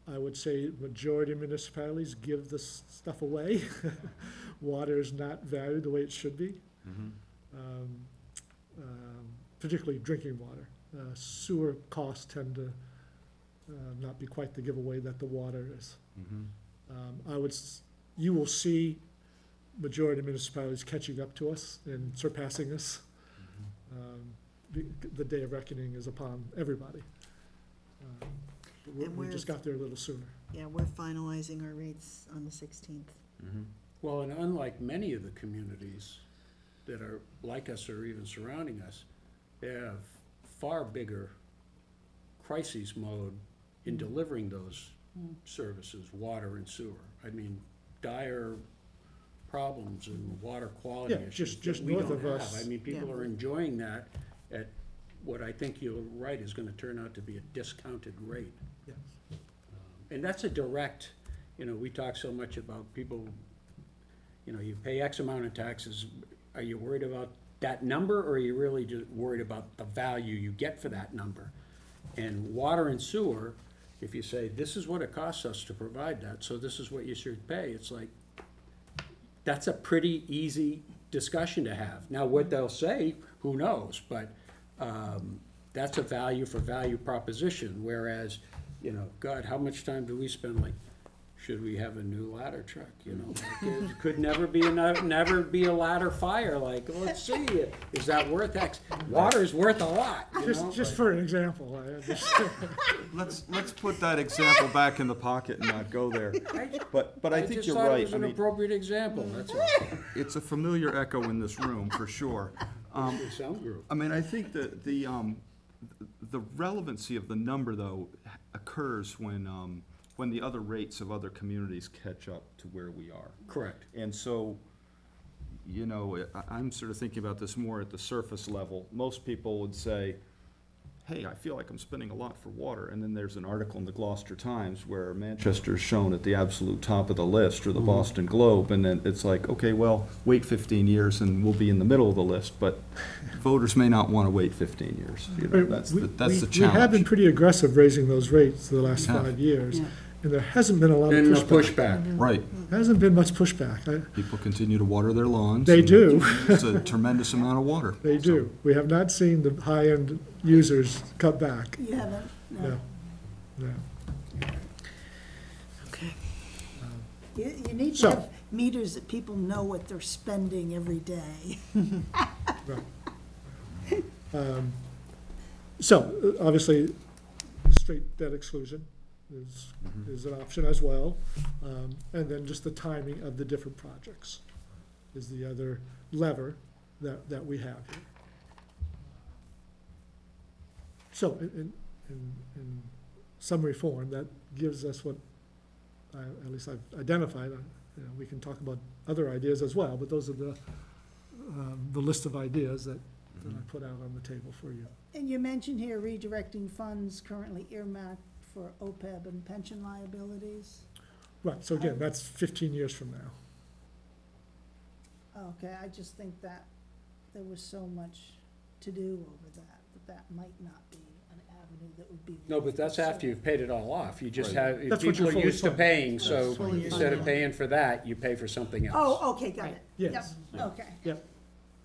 I would say majority of municipalities give this stuff away. Water is not valued the way it should be, particularly drinking water. Sewer costs tend to not be quite the giveaway that the water is. You will see majority of municipalities catching up to us and surpassing us. The day of reckoning is upon everybody. We just got there a little sooner. Yeah, we're finalizing our rates on the 16th. Well, and unlike many of the communities that are like us or even surrounding us, they have far bigger crises mode in delivering those services, water and sewer. I mean, dire problems and water quality Yeah, issues just that we north don't of have. us. I mean, people are enjoying that at what I think you're right is gonna turn out to be a discounted rate. Yes. And that's a direct, we talk so much about people, you pay X amount of taxes. Are you worried about that number, or are you really just worried about the value you get for that number? And water and sewer, if you say, this is what it costs us to provide that, so this is what you should pay, it's like, that's a pretty easy discussion to have. Now, what they'll say, who knows, but that's a value for value proposition, whereas, God, how much time do we spend, like, should we have a new ladder truck, Like, it could never be a ladder fire, like, let's see, is that worth X? Water's worth a lot, Just for an example, I understand. Let's put that example back in the pocket and not go there. But I think you're right. I just thought it was an appropriate example, that's all. It's a familiar echo in this room, for sure. Sound group. I mean, I think that the relevancy of the number, though, occurs when the other rates of other communities catch up to where we are. Correct. And so, I'm sort of thinking about this more at the surface level. Most people would say, hey, I feel like I'm spending a lot for water. And then there's an article in the Gloucester Times where Manchester's shown at the absolute top of the list, or the Boston Globe, and then it's like, okay, well, wait 15 years and we'll be in the middle of the list, but voters may not want to wait 15 years. That's the challenge. We have been pretty aggressive raising those rates the last 5 years, and there hasn't been a lot of And no pushback. pushback. Right. Hasn't been much pushback. People continue to water their lawns. They and do. It's a tremendous amount of water. They do. We have not seen the high-end users cut back. You haven't? No, no. Okay. You need to So- have meters that people know what they're spending every day. Right. So, obviously, straight debt exclusion is an option as well. And then just the timing of the different projects is the other lever that we have here. So, in summary form, that gives us what, at least I've identified. We can talk about other ideas as well, but those are the list of ideas that I put out on the table for you. And you mentioned here redirecting funds currently earmarked for OPEB and pension liabilities. Right, so again, that's 15 years from now. Okay, I just think that there was so much to do over that might not be an avenue that would be. No, but that's after you've paid it all off. You just Right. have, That's what people you're are fully used to funded. paying, so That's fully instead of funded. paying for that, you pay for something else. Oh, okay, got it. Yes. Yep, okay. Yep.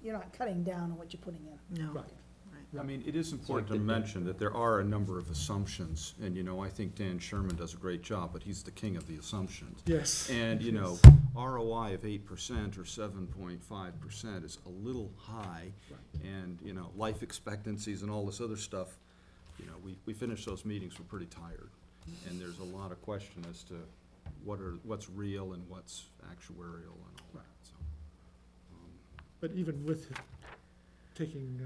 You're not cutting down on what you're putting in. No. Right. Right. I mean, it is important to mention that there are a number of assumptions, and, you know, I think Dan Sherman does a great job, but he's the king of the assumptions. Yes. And, you know, ROI of 8% or 7.5% is a little high, and, you know, life expectancies and all this other stuff, you know, we finished those meetings, we're pretty tired. And there's a lot of question as to what's real and what's actuarial and all that, so. But even with taking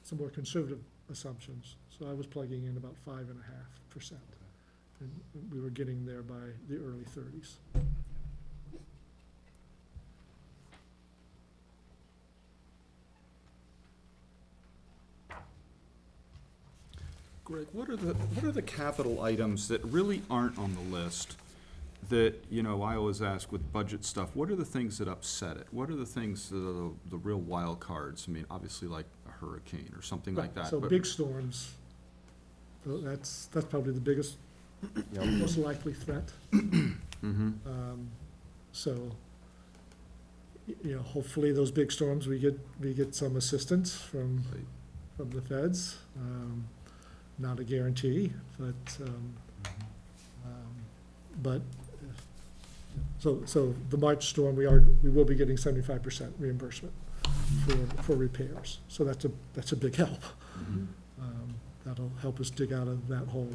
some more conservative assumptions, so I was plugging in about 5.5%. And we were getting there by the early 30s. Greg, what are the capital items that really aren't on the list that, you know, I always ask with budget stuff, what are the things that upset it? What are the things that are the real wild cards? I mean, obviously like a hurricane or something like that. So but- big storms, that's probably the biggest, most likely threat. Mhm. So, you know, hopefully those big storms, we get some assistance from the feds. Not a guarantee, but, so the March storm, we will be getting 75% reimbursement for repairs. So that's a big help. Mhm. That'll help us dig out of that hole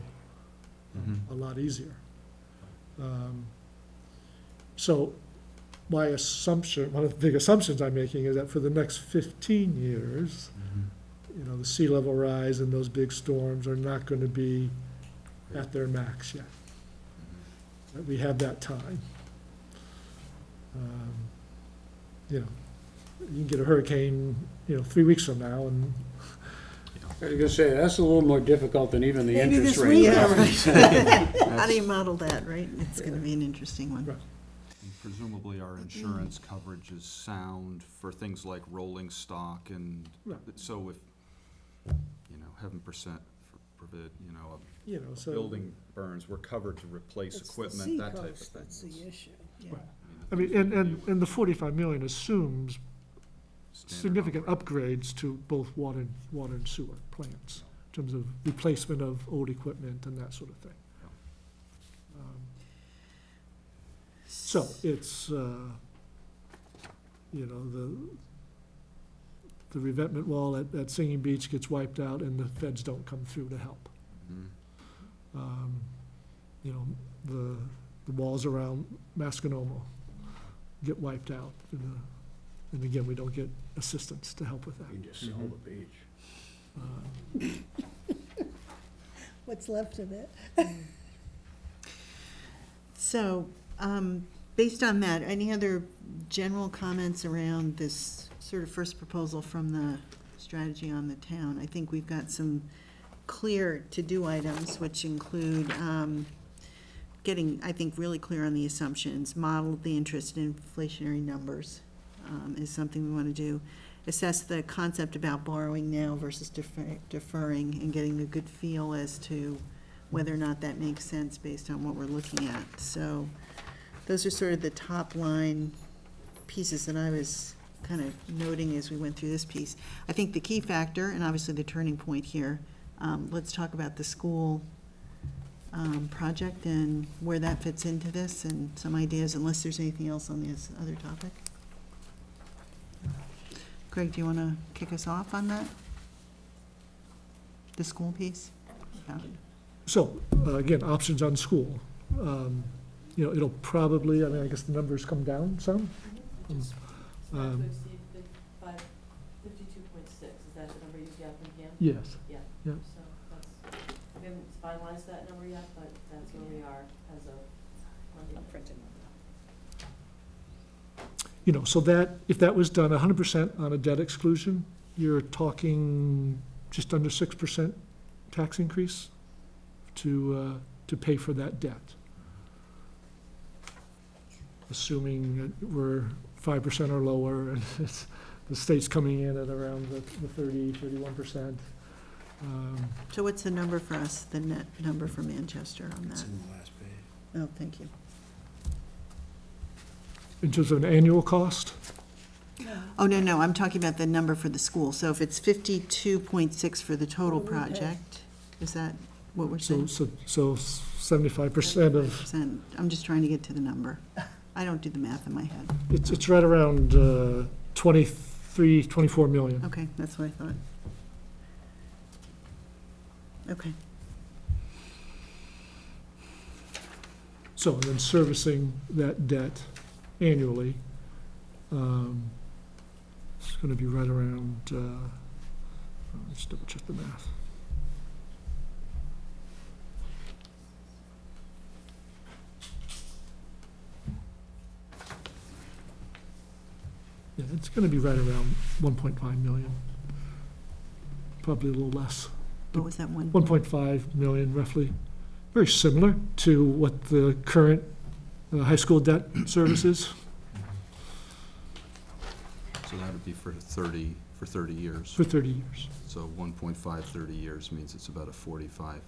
a lot easier. So my assumption, one of the big assumptions I'm making is that for the next 15 years, you know, the sea level rise and those big storms are not going to be at their max yet. That we have that time. You know, you can get a hurricane, you know, 3 weeks from now, and I was gonna say, that's a little more difficult than even the Maybe interest this rate. week. Yeah, right. How do you model that, right? It's gonna be an interesting one. Right. And presumably our insurance coverage is sound for things like rolling stock and, Right. so if, you know, heaven forbid, you know, you know, a so. building burns, we're covered to replace It's the equipment, that type of seacoast thing. that's the issue, yeah. Right. I mean, and the 45 million assumes Standard significant operating. upgrades to both water and sewer plants, in terms of replacement of old equipment and that sort of thing. So it's, you know, the revetment wall at Singing Beach gets wiped out and the feds don't come through to help. Mhm. You know, the walls around Masconomo get wiped out, and again, we don't get assistance to help with that. You can just sell the beach. What's left of it? So, based on that, any other general comments around this sort of first proposal from the strategy on the town? I think we've got some clear to-do items, which include getting, I think, really clear on the assumptions, model the interest in inflationary numbers is something we want to do. Assess the concept about borrowing now versus deferring, and getting a good feel as to whether or not that makes sense based on what we're looking at. So those are sort of the top line pieces that I was kind of noting as we went through this piece. I think the key factor, and obviously the turning point here, let's talk about the school project and where that fits into this, and some ideas, unless there's anything else on this other topic. Greg, do you want to kick us off on that? The school piece? Yeah. So, again, options on school. You know, it'll probably, I mean, I guess the numbers come down some. Not Um, to exceed 52.6, is that the number you got from Pam? Yes, Yeah. Yeah. So that's, we haven't finalized that number yet, but that's where we are as of Monday. you know, so that, if that was done 100% on a debt exclusion, you're talking just under 6% tax increase to pay for that debt. Assuming that we're 5% or lower, and the state's coming in at around the 31%. So what's the number for us, the net number for Manchester on It's that? in the last page. Oh, thank you. In terms of an annual cost, Oh, no, I'm talking about the number for the school. So if it's 52.6 for the total What do we pay? project, is that what we're So, saying? so 75% of, 75%. I'm just trying to get to the number. I don't do the math in my head. it's right around 23, 24 million. Okay, that's what I thought. Okay. So, and then servicing that debt annually, it's gonna be right around, let's double check the math. Yeah, it's gonna be right around 1.5 million, probably a little less. What was that one? 1.5 million roughly, very similar to what the current high school debt service is. So that would be for 30 years. For 30 years. So 1.5, 30 years means it's about a 45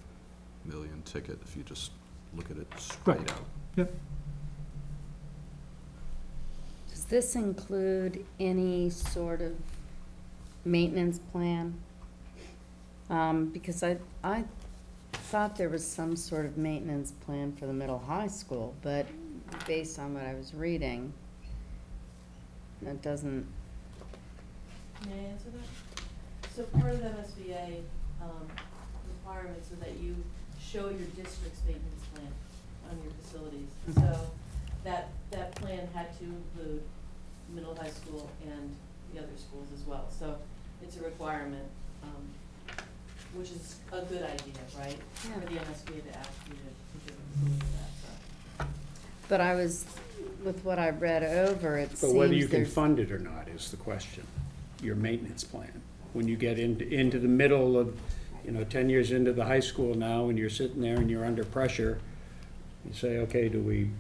million ticket if you just look at it straight Right. out. Yep. Does this include any sort of maintenance plan? Because I thought there was some sort of maintenance plan for the middle high school, but based on what I was reading, it doesn't, May I answer that? So part of the MSBA requirements is that you show your district's maintenance plan on your facilities. So that plan had to include middle high school and the other schools as well. So it's a requirement, which is a good idea, right? For the MSBA to ask you to give a facility that, so. but I was, with what I read over, it But whether you seems can there's, fund it or not is the question, your maintenance plan. When you get into the middle of, 10 years into the high school now, and you're sitting there and you're under pressure, you say, okay, do we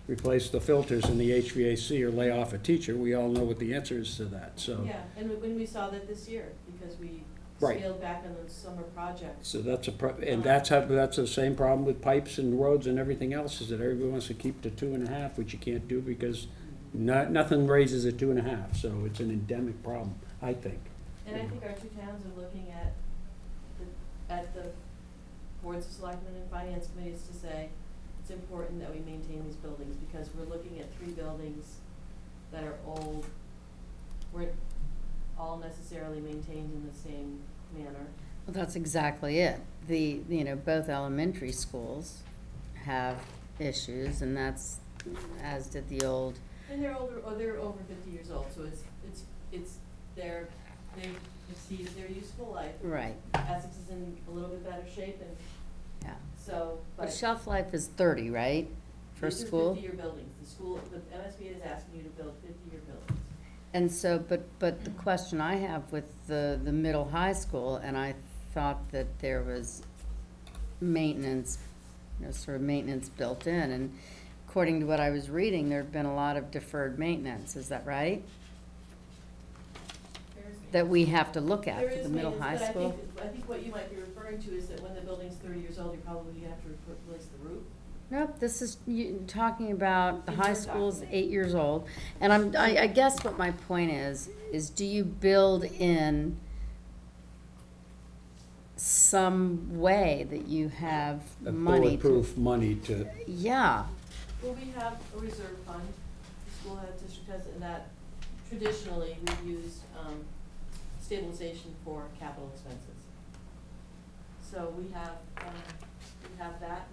replace the filters in the HVAC or lay off a teacher? We all know what the answer is to that, so. Yeah, and when we saw that this year, because we Right. scaled back on those summer projects. So that's and that's the same problem with pipes and roads and everything else, is that everybody wants to keep to 2.5, which you can't do because nothing raises at 2.5, so it's an endemic problem, I think. And I think our two towns are looking at the boards of selectmen and finance committees to say, it's important that we maintain these buildings, because we're looking at 3 buildings that are old, weren't all necessarily maintained in the same manner. well, that's exactly it. Both elementary schools have issues, and that's, as did the old, And they're older, or they're over 50 years old, so they've received their useful life. right, Essex is in a little bit better shape, and yeah. so, But but. shelf life is 30, right, for These are school? 50-year buildings. The MSBA is asking you to build 50-year buildings. And so, but the question I have with the middle high school, and I thought that there was maintenance, sort of maintenance built in, and according to what I was reading, there'd been a lot of deferred maintenance, is that right? That we have to look at There for is the middle high maintenance, school? but I think what you might be referring to is that when the building's 30 years old, you probably have to replace the roof. Nope, this is, talking about the In high your school's document. 8 years old. And I guess what my point is do you build in some way that you have A money to? bulletproof money to, Yeah, Well, we have a reserve fund, the school district has, and that traditionally we've used stabilization for capital expenses. So we have that,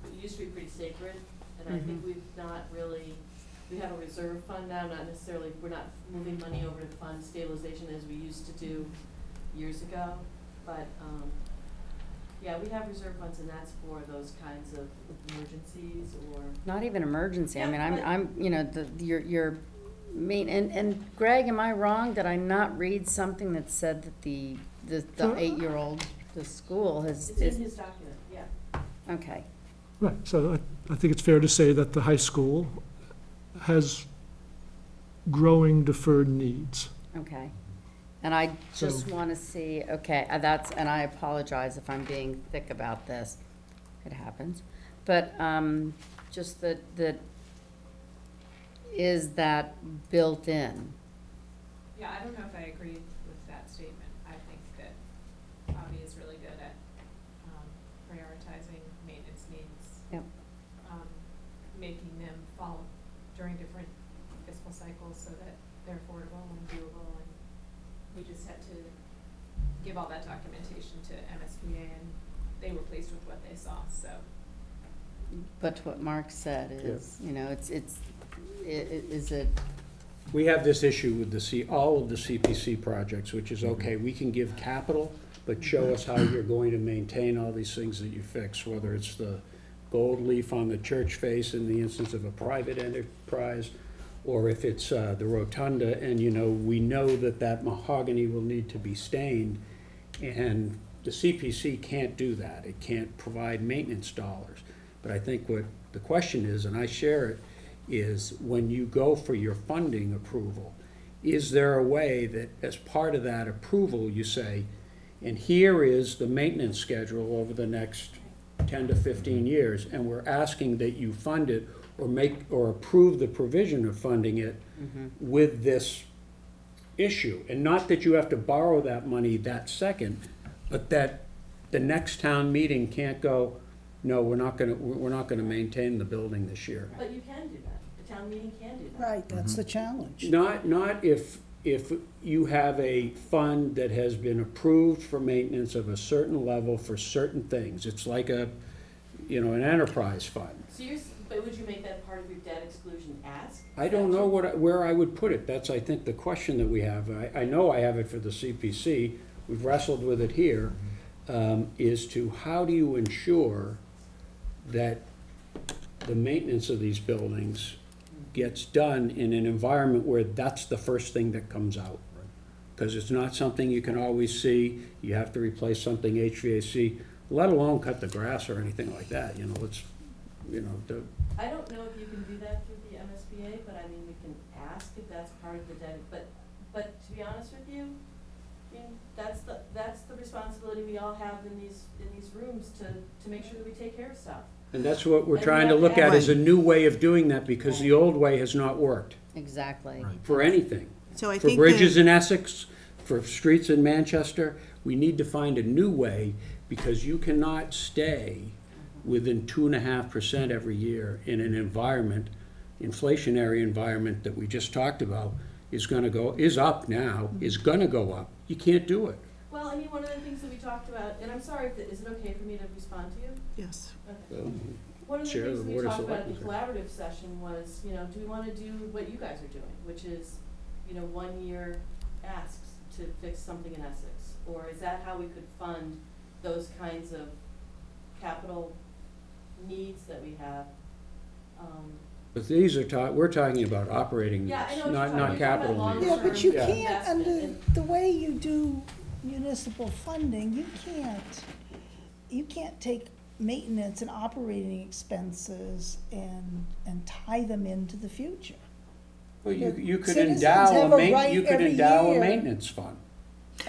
it used to be pretty sacred, and I think we've not really, we have a reserve fund now, not necessarily, we're not moving money over to fund stabilization as we used to do years ago, but, yeah, we have reserve funds, and that's for those kinds of emergencies or. not even emergency. I mean, Yeah, but- I'm your and Greg, am I wrong? Did I not read something that said that the 8-year-old, the school has, It's in his document, yeah. okay. Right, so I think it's fair to say that the high school has growing deferred needs. Okay. And I just So- want to see, okay, and I apologize if I'm being thick about this. It happens. But just that is that built in? Yeah, I don't know if I agree with that statement. I think that Bobby is really good at prioritizing maintenance needs. Yep. Making them fall during different fiscal cycles so that they're affordable and doable, and we just had to give all that documentation to MSBA, and they were pleased with what they saw, so. But what Mark said is, you know, is it, We have this issue with all of the CPC projects, which is, okay, we can give capital, but show us how you're going to maintain all these things that you fix, whether it's the gold leaf on the church face in the instance of a private enterprise, or if it's the rotunda, and, you know, we know that that mahogany will need to be stained, and the CPC can't do that. It can't provide maintenance dollars. But I think what the question is, and I share it, is when you go for your funding approval, is there a way that as part of that approval, you say, and here is the maintenance schedule over the next 10 to 15 years, and we're asking that you fund it or approve the provision of funding it with this issue. And not that you have to borrow that money that second, but that the next town meeting can't go, no, we're not gonna maintain the building this year. But you can do that. The town meeting can do that. Right, that's the challenge. Not if you have a fund that has been approved for maintenance of a certain level for certain things. It's like an enterprise fund. So but would you make that part of your debt exclusion ask? I don't know where I would put it. That's, I think, the question that we have. I know I have it for the CPC. We've wrestled with it here, is to how do you ensure that the maintenance of these buildings gets done in an environment where that's the first thing that comes out. Because it's not something you can always see. You have to replace something HVAC, let alone cut the grass or anything like that. I don't know if you can do that through the MSBA, but I mean, we can ask if that's part of the debt, but to be honest with you, I mean, that's the responsibility we all have in these rooms to make sure that we take care of stuff. And that's what we're And trying we to have look to at have- is a new way of doing that, because the old way has not worked exactly? for anything. So I For think bridges that- in Essex, for streets in Manchester, we need to find a new way, because you cannot stay within 2.5% every year in an environment, inflationary environment that we just talked about, is up now, is gonna go up. You can't do it. Well, I mean, one of the things that we talked about, and I'm sorry, is it okay for me to respond to you? Yes. Okay. One of the Chair of things the that we Board of talked about at the Selectmen. collaborative session was, do we want to do what you guys are doing, which is, 1-year asks to fix something in Essex? Or is that how we could fund those kinds of capital needs that we have? But these are, we're talking about operating Yeah, I needs, know what you're not talking about. capital Long needs. Yeah, but you term can't, investment under in- the way you do municipal funding, you can't take maintenance and operating expenses and tie them into the future. Well, you could Citizens endow have a right every a year. maintenance fund.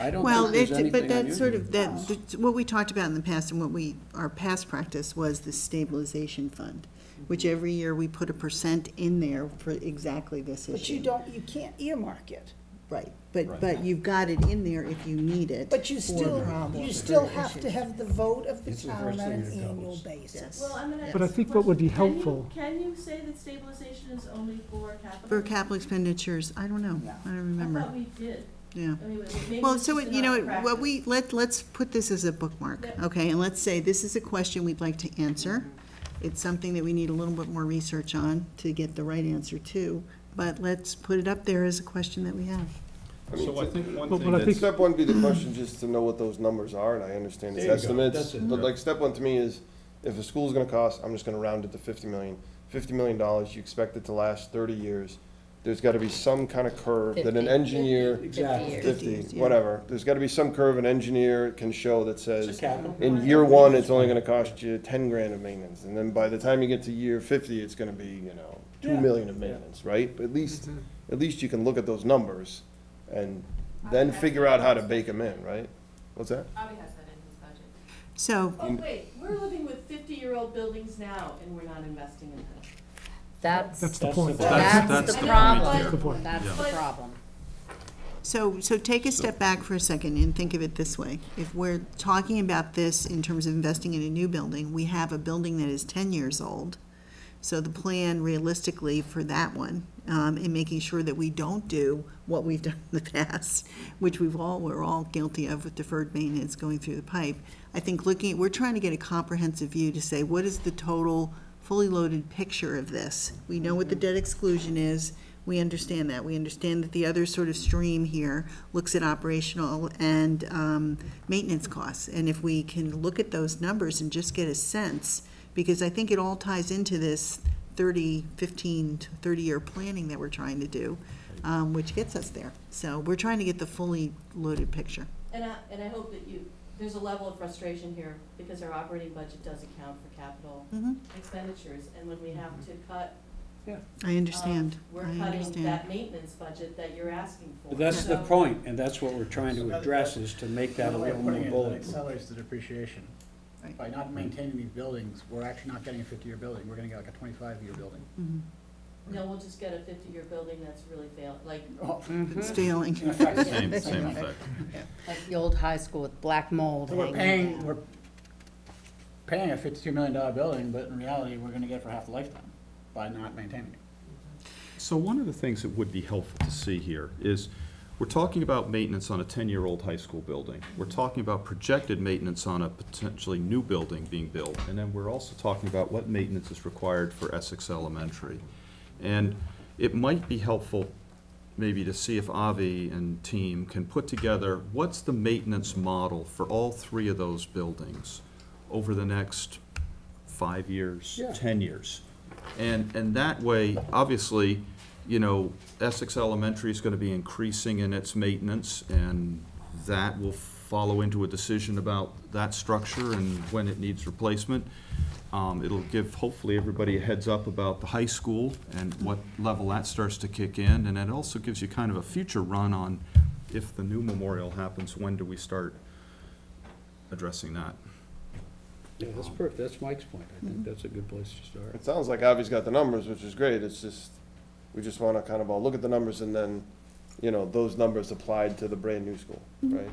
I don't Well, think there's anything but that's sort unusual. of, what we talked about in the past and our past practice was the stabilization fund, which every year we put a % in there for exactly this issue. But you can't earmark it. Right, but you've got it in there if you need it. But you for still problems, have for to issues. have the vote of the It's the town first on an thing that annual goes. basis. Well, I'm gonna But I ask a think what would be question. helpful- Can you say that stabilization is only for capital? For capital expenditures, I don't know, No. I don't I remember, thought we did. yeah. I mean, maybe Well, it's so, just you in know, our what practice. let's put this as a bookmark, Yep. okay? And let's say this is a question we'd like to answer. It's something that we need a little bit more research on to get the right answer to, but let's put it up there as a question that we have. So I think one But thing I that's, think- Step one would be the question, just to know what those numbers are, and I understand it's There you go. estimates. That's it. But like, step one to me is, if a school's gonna cost, I'm just gonna round it to $50 million. $50 million, you expect it to last 30 years. There's gotta be some kind of curve that an 50. engineer, Exactly. 50 50, years, yeah. whatever. There's gotta be some curve an engineer can show that It's says, a capital. in year one, it's only gonna cost you 10 grand of maintenance. And then by the time you get to year 50, it's gonna be, $2 Yeah. million of maintenance, right? But at least you can look at those numbers and then figure out how to bake them in, right? What's that? Bobby has that in his budget. So, Oh, wait, we're living with 50-year-old buildings now, and we're not investing in them. That's, That's the That's point. the- that's that's the the problem. point That's the point. That's the Yeah. problem. So take a step back for a second and think of it this way. If we're talking about this in terms of investing in a new building, we have a building that is 10 years old. So the plan realistically for that one, and making sure that we don't do what we've done in the past, which we're all guilty of with deferred maintenance going through the pipe. I think we're trying to get a comprehensive view to say, what is the total fully loaded picture of this? We know what the debt exclusion is. We understand that. We understand that the other sort of stream here looks at operational and maintenance costs. And if we can look at those numbers and just get a sense, because I think it all ties into this 15 to 30-year planning that we're trying to do, which gets us there. So we're trying to get the fully loaded picture. And I hope that there's a level of frustration here, because our operating budget does account for capital expenditures, and when we have to cut. I understand. We're I cutting understand. that maintenance budget that you're asking for. That's the So- point, and that's what we're trying to address, is to make that a Another way little of more putting it, bullet. it accelerates the depreciation. Right. By not maintaining these buildings, we're actually not getting a 50-year building, we're gonna get like a 25-year building. Mhm. No, we'll just get a 50-year building that's really failed, like, Oh, It's failing. in effect, Same effect. Like the old high school with black mold So we're hanging paying, down. we're paying a $52 million building, but in reality, we're gonna get for half the lifetime by not maintaining it. So one of the things that would be helpful to see here is, we're talking about maintenance on a 10-year-old high school building. We're talking about projected maintenance on a potentially new building being built. And then we're also talking about what maintenance is required for Essex Elementary. And it might be helpful maybe to see if Avi and team can put together, what's the maintenance model for all three of those buildings over the next 5 years, Yeah. 10 years? And that way, obviously, you know, Essex Elementary is gonna be increasing in its maintenance, and that will follow into a decision about that structure and when it needs replacement. It'll give, hopefully, everybody a heads up about the high school and what level that starts to kick in, and it also gives you kind of a future run on, if the new memorial happens, when do we start addressing that? Yeah, that's perfect, that's Mike's point, I think that's a good place to start. It sounds like Avi's got the numbers, which is great, it's just, we just wanna kind of all look at the numbers and then, you know, those numbers applied to the brand-new school, right?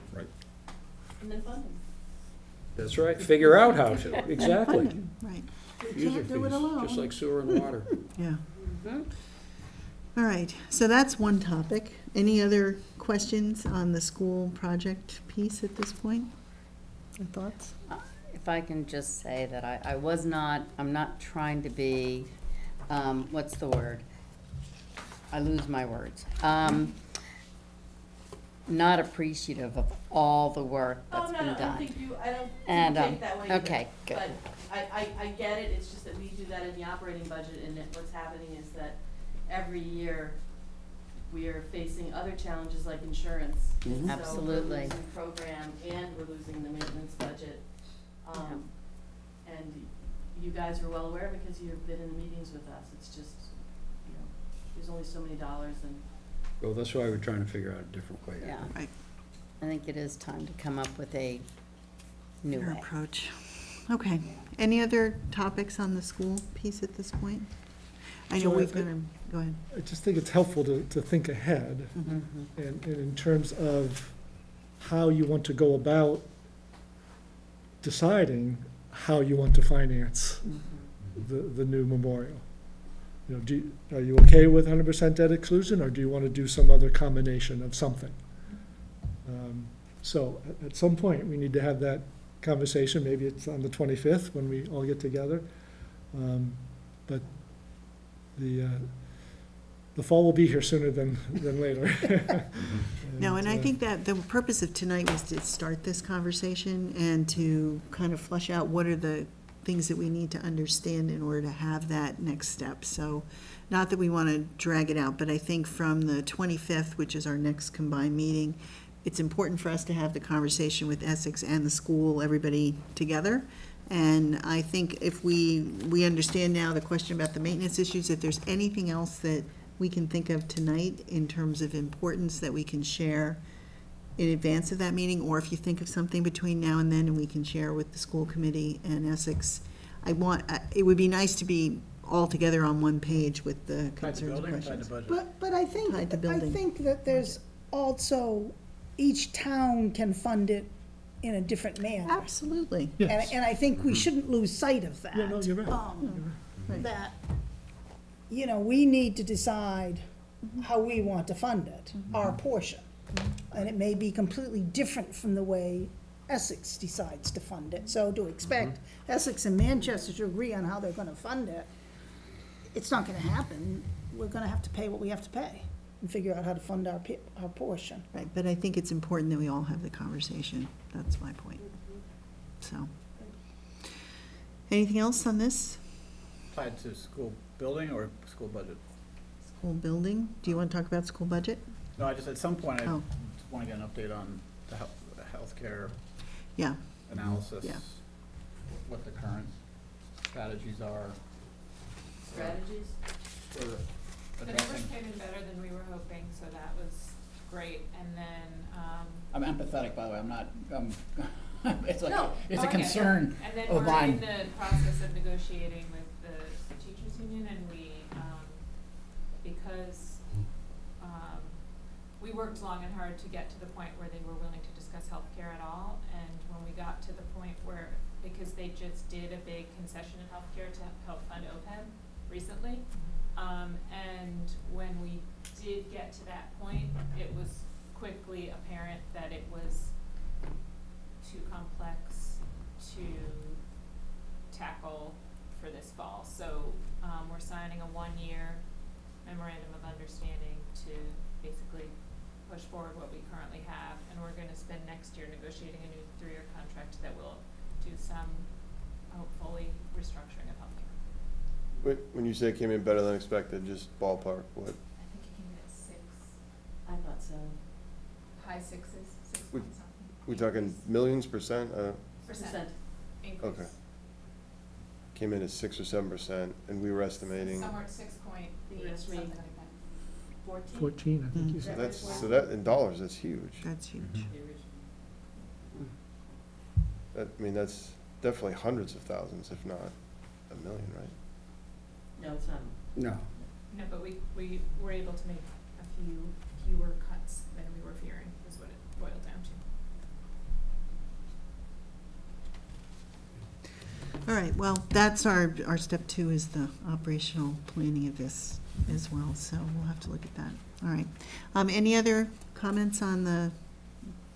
and then funding. That's right, figure out how to, exactly. Right, User can't do it fees, alone. just like sewer and water. yeah. All right, so that's one topic. Any other questions on the school project piece at this point? Or thoughts? If I can just say that I'm not trying to be, what's the word? I lose my words. Not appreciative of all the work Oh, that's no, been no, I don't done. think you, I don't And, think you take that way either. okay, good. But I get it, it's just that we do that in the operating budget, and what's happening is that every year, we are facing other challenges like insurance. And so Absolutely. we're losing program, and we're losing the maintenance budget. And you guys are well aware because you've been in meetings with us, it's just, you know, there's only so many dollars, and Well, that's why we're trying to figure out a different way. Yeah. Right. I think it is time to come up with a new Your way. approach. Okay, any other topics on the school piece at this point? I know So we've got to, go ahead. I just think it's helpful to think ahead, Mhm. and in terms of how you want to go about deciding how you want to finance the new memorial. You know, are you okay with 100% debt exclusion, or do you want to do some other combination of something? So at some point, we need to have that conversation. Maybe it's on the 25th when we all get together. But the fall will be here sooner than later. No, and I think that the purpose of tonight was to start this conversation and to kind of flesh out what are the things that we need to understand in order to have that next step. So, not that we want to drag it out, but I think from the 25th, which is our next combined meeting, it's important for us to have the conversation with Essex and the school, everybody together. And I think if we understand now the question about the maintenance issues, if there's anything else that we can think of tonight in terms of importance that we can share in advance of that meeting, or if you think of something between now and then and we can share with the school committee and Essex. It would be nice to be all together on one page with the Tied to concerns and building or tied questions. to budget? But I think, Tied to I building. think that there's also, each town can fund it in a different manner. Absolutely. Yes. And I think we shouldn't lose sight of that. Yeah, no, you're right. Right. That, you know, we need to decide how we want to fund it, our portion. And it may be completely different from the way Essex decides to fund it. So to expect Essex and Manchester to agree on how they're gonna fund it, it's not gonna happen. We're gonna have to pay what we have to pay and figure out how to fund our portion. Right, but I think it's important that we all have the conversation. That's my point. So. Anything else on this? Tied to school building or school budget? School building? Do you want to talk about school budget? No, I just, at some point, I Oh. just want to get an update on the healthcare Yeah, analysis. Yeah. What the current strategies are Strategies? for The addressing. numbers came in better than we were hoping, so that was great, and then, I'm empathetic, by the way, I'm not, it's like, No, it's oh, a I get it. concern and then of we're in mine. the process of negotiating with the teachers union, and we, because, we worked long and hard to get to the point where they were willing to discuss healthcare at all, and when we got to the point where, because they just did a big concession in healthcare to help fund OPEB recently, and when we did get to that point, it was quickly apparent that it was too complex to tackle for this fall. So, we're signing a 1-year memorandum of understanding to basically push forward what we currently have, and we're gonna spend next year negotiating a new 3-year contract that will do some, hopefully, restructuring of healthcare. When you say it came in better than expected, just ballpark, what? I think it came in at 6, I thought so. high 6s, 6 We- point something. We talking millions, percent? Percent increase. Okay. Came in at 6 or 7%, and we were estimating, Somewhere at 6.3, That's something right. like that. 14, I think you Mm. said. so that, in dollars, that's huge. that's huge. I mean, that's definitely hundreds of thousands, if not a million, right? No, it's not. No. No, but we were able to make a fewer cuts than we were fearing, is what it boiled down to. All right, well, that's our step 2 is the operational planning of this as well, so we'll have to look at that. All right. Any other comments on the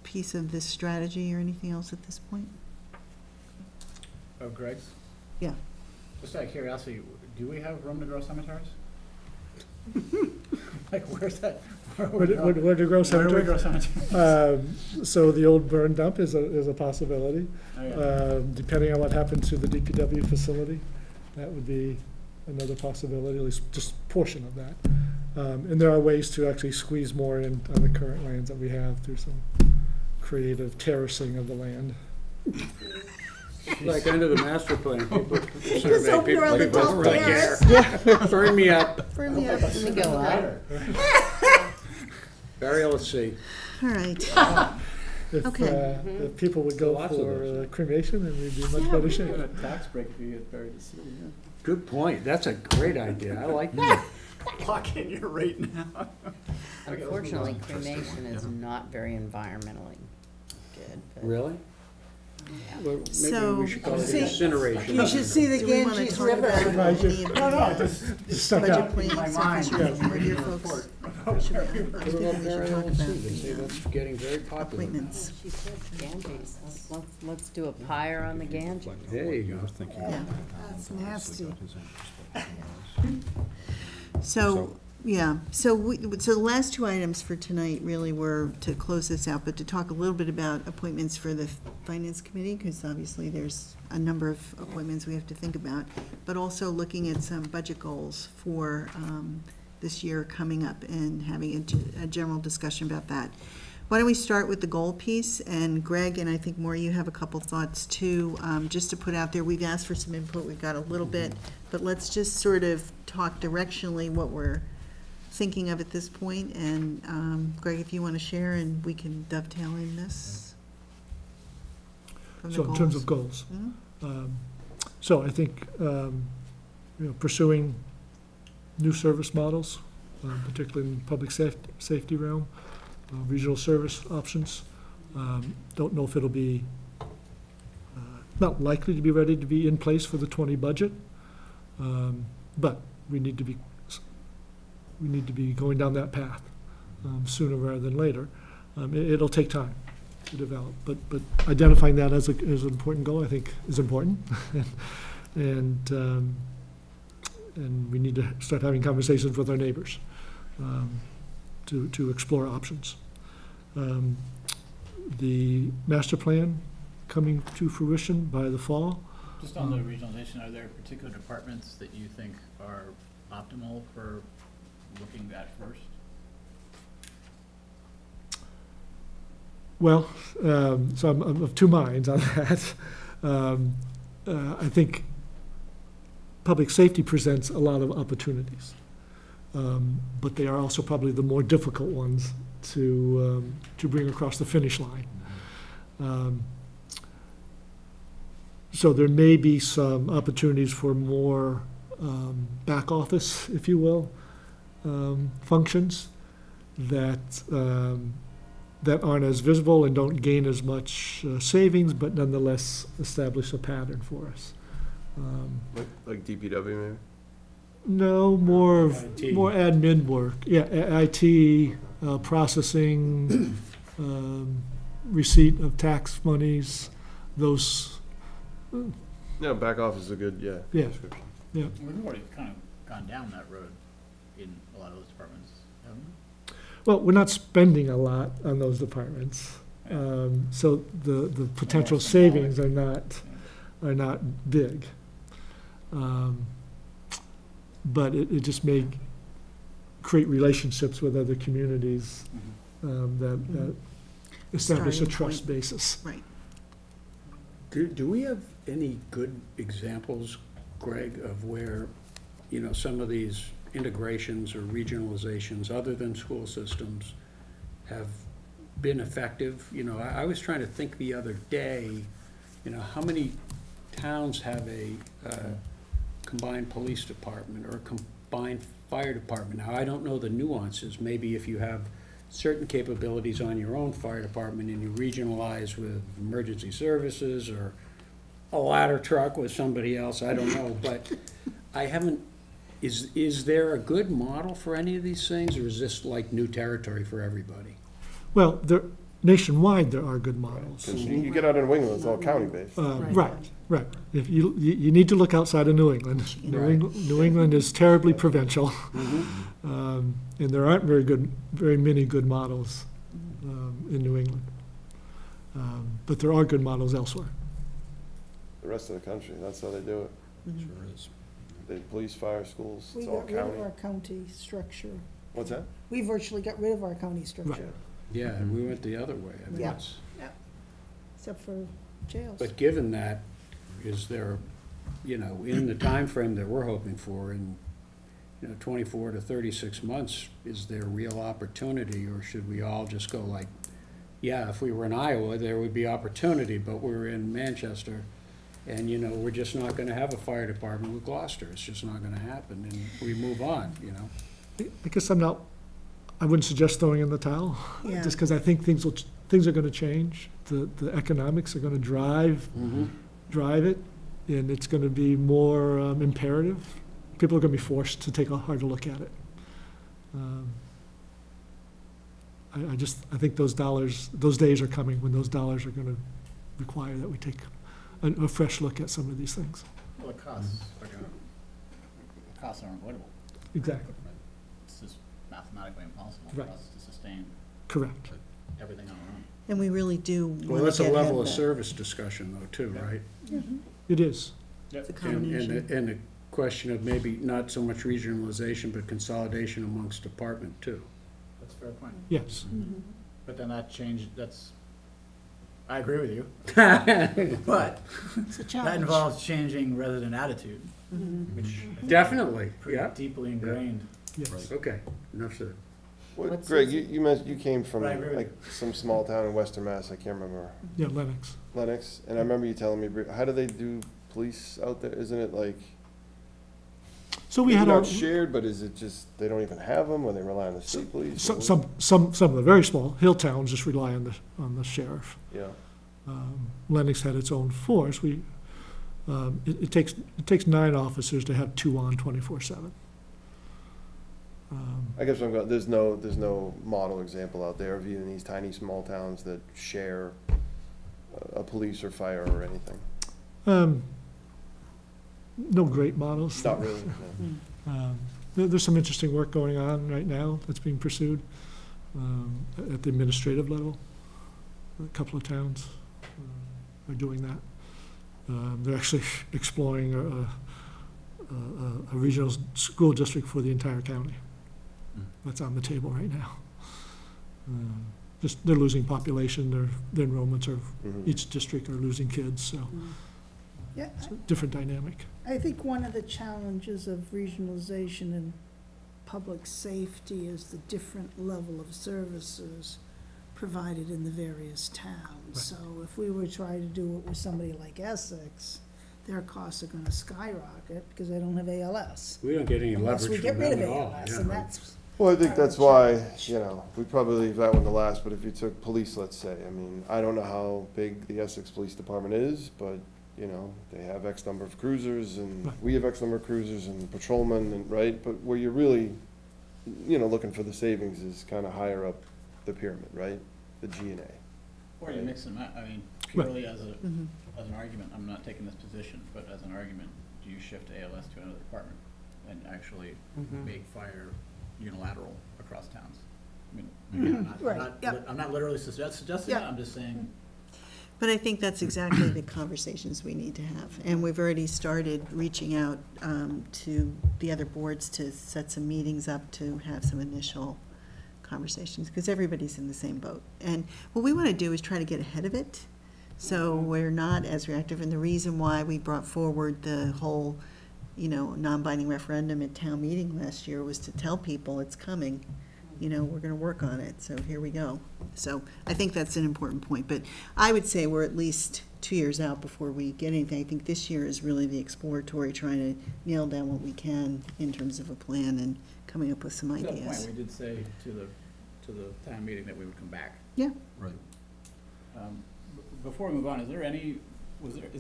piece of this strategy or anything else at this point? Oh, Greg's? Yeah. Just out of curiosity, do we have room to grow cemeteries? Like, where's that? Where to grow Where do we grow cemetery? cemeteries? So the old burn dump is a possibility. Oh, yeah. Depending on what happens to the DPW facility, that would be another possibility, at least just a portion of that. And there are ways to actually squeeze more in on the current lands that we have through some creative terracing of the land. Like under the master plan, people Just survey, open people around the people top really terrace. care. Burn me up. Burn me up. Let me go up. Burial at sea. All right. Okay. If people would go Lots of for those. cremation, then we'd be in much better shape. Tax break if you get buried at sea, yeah. Good point. That's a great idea. I like that. Lock in your rate now. Unfortunately, cremation is not very environmentally good, but. Really? Well, maybe So- we should call it See, incineration. You should see the Do we want to Ganges talk River. about any of Just stuck budget out. planning my stuff? mind. What do your folks? I was thinking we should Burial talk at about sea. They say the that's getting very popular. appointments. She said Ganges, let's do a pyre on the Ganges. There you go. Yeah. That's nasty. So, yeah, so the last 2 items for tonight really were to close this out, but to talk a little bit about appointments for the Finance Committee, because obviously there's a number of appointments we have to think about, but also looking at some budget goals for this year coming up and having a general discussion about that. Why don't we start with the goal piece, and Greg, and I think Maura, you have a couple thoughts too, just to put out there. We've asked for some input, we've got a little bit, but let's just sort of talk directionally what we're thinking of at this point, and Greg, if you want to share, and we can dovetail in this. From the So in terms of goals. goals. Mhm. So I think pursuing new service models, particularly in the public safety realm, regional service options. Don't know if it'll be, not likely to be ready to be in place for the 20 budget, but we need to be going down that path sooner rather than later. It'll take time to develop, but identifying that as an important goal, I think, is important. And we need to start having conversations with our neighbors to explore options. The master plan coming to fruition by the fall. Just on the regionalization, are there particular departments that you think are optimal for looking at first? Well, so I'm of two minds on that. I think public safety presents a lot of opportunities, but they are also probably the more difficult ones to bring across the finish line. So there may be some opportunities for more back office, if you will, functions that aren't as visible and don't gain as much savings, but nonetheless establish a pattern for us. Like DPW maybe? No, more IT. more admin work. Yeah, IT, processing, receipt of tax monies, those. Yeah, back office is a good, yeah. Yeah. description. We've already kind of gone down that road in a lot of those departments, haven't we? Well, we're not spending a lot on those departments, so the potential savings are not big. But it just may create relationships with other communities that establish a Starting trust point. basis. Right. Do we have any good examples, Greg, of where, some of these integrations or regionalizations, other than school systems, have been effective? I was trying to think the other day, how many towns have a combined police department or a combined fire department? Now, I don't know the nuances. Maybe if you have certain capabilities on your own fire department and you regionalize with emergency services or a ladder truck with somebody else, I don't know, but I haven't, is there a good model for any of these things, or is this like new territory for everybody? Well, nationwide, there are good models. 'Cause you get out in New England, it's all county-based. Right. If you need to look outside of New England. New England is terribly provincial, and there aren't very many good models in New England. But there are good models elsewhere. The rest of the country, that's how they do it. Sure is. The police, fire, schools, We it's all got rid of county. our county structure. What's that? We virtually got rid of our county structure, Yeah, we went the other way. I mean, Yeah. it's- except for jails. But given that, is there, in the time frame that we're hoping for, in 24 to 36 months, is there real opportunity, or should we all just go like, yeah, if we were in Iowa, there would be opportunity, but we're in Manchester, and, we're just not gonna have a fire department with Gloucester, it's just not gonna happen, and we move on, I guess I wouldn't suggest throwing in the towel, Yeah. just because I think things are going to change. The economics are going to drive it, and it's going to be more imperative. People are going to be forced to take a harder look at it. I think those days are coming when those dollars are going to require that we take a fresh look at some of these things. Well, the costs are unavoidable. Exactly, It's just mathematically impossible for Right. us to sustain correct. everything on our own. And we really do Well, want that's to a get ahead level of of that. service discussion though, too, right? It is. It's a And combination. the question of maybe not so much regionalization, but consolidation amongst department too. That's a fair point. Yes. But then I agree with you. But It's a that challenge. involves changing resident attitude, which I think Definitely, is pretty yeah. deeply ingrained. Yes. Okay, enough said. What's Greg, this? you mentioned, you came from But I agree with like some small town in Western Mass, I can't remember, Yeah, Lennox. Lennox, and I remember you telling me, how do they do police out there? Isn't it like, So we Maybe had our, not shared, but is it just, they don't even have them, or they rely on the state police? or some of the very small hill towns just rely on the sheriff. what? Yeah, Lennox had its own force. It takes 9 officers to have 2 on 24/7. I guess I'm going, there's no model example out there of even these tiny, small towns that share a police or fire or anything. No great models. Not really, no. There's some interesting work going on right now that's being pursued at the administrative level. A couple of towns are doing that. They're actually exploring a regional school district for the entire county. That's on the table right now. Just, they're losing population, their enrollments are, Mhm. each district are losing kids, so Yeah, it's a different dynamic. I think one of the challenges of regionalization and public safety is the different level of services provided in the various towns. Right. So if we were trying to do it with somebody like Essex, their costs are gonna skyrocket because they don't have ALS. We don't get any Unless leverage we get from rid them of at all. ALS, yeah, and right. that's, Well, I think part of that's the why, challenge. we probably leave that one to last, but if you took police, let's say, I mean, I don't know how big the Essex Police Department is, but, they have X number of cruisers, and Right. we have X number of cruisers and patrolmen, and, right? But where you're really, looking for the savings is kind of higher up the pyramid, right? The G&A. Or you mix them up, I mean, Right. purely as an argument, I'm not taking this position, but as an argument, do you shift ALS to another department and actually make fire unilateral across towns? I mean, again, Right, yep. I'm not literally suggesting that, Yeah. I'm just saying, But I think that's exactly the conversations we need to have. And we've already started reaching out to the other boards to set some meetings up to have some initial conversations, because everybody's in the same boat. And what we want to do is try to get ahead of it, so we're not as reactive. And the reason why we brought forward the whole, non-binding referendum at town meeting last year was to tell people it's coming. We're going to work on it, so here we go. So I think that's an important point, but I would say we're at least 2 years out before we get anything. I think this year is really the exploratory, trying to nail down what we can in terms of a plan and coming up with some to that point, ideas. we did say to the town meeting that we would come back. Yeah. Right. Before we move on, is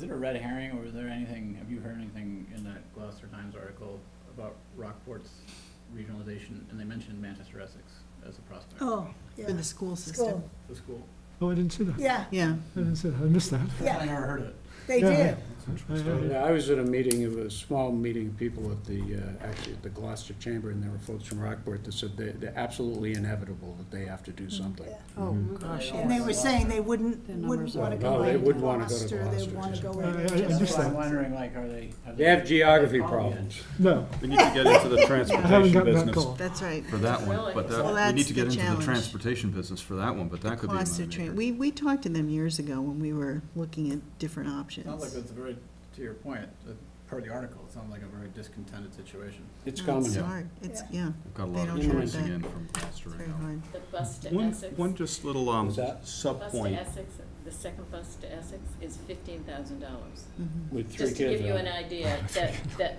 it a red herring, or is there anything, have you heard anything in that Gloucester Times article about Rockport's regionalization, and they mentioned Manchester Essex as a prospect? oh, yeah. For the school system. School. The school? Oh, I didn't see that. Yeah, Yeah. I didn't see that. I missed that. Yeah. I never heard of it. they Yeah. did. Yeah, I was at a meeting, it was a small meeting of people at actually at the Gloucester Chamber, and there were folks from Rockport that said they're absolutely inevitable that they have to do something. Yeah. Oh, gosh, And they were saying they wouldn't want to go they into wouldn't wanna go to Gloucester, they Gloucester, want to go I- I- I into just Manchester. I'm wondering, like, are they? They have geography called yet? problems. No, We need to get into the I haven't transportation gotten that business call. That's right. for that one, but Well, we that's need to get the into the challenge. transportation business for that one, but that could be a Cost of moneymaker. we talked to them years ago when we were looking at different Sounds options. like it's a very, to your point, per the article, it sounds like a very discontented situation. It's No, common. It's Yeah. hard. It's, Yeah. yeah, We've got a They lot of don't choice have that. again from Gloucester it's right very now. hard. The bus to One, Essex. one just little, What's that? Bus sub-point. to Essex, the second bus to Essex is $15,000. Mhm. With 3 Just to kids give you on an it. idea that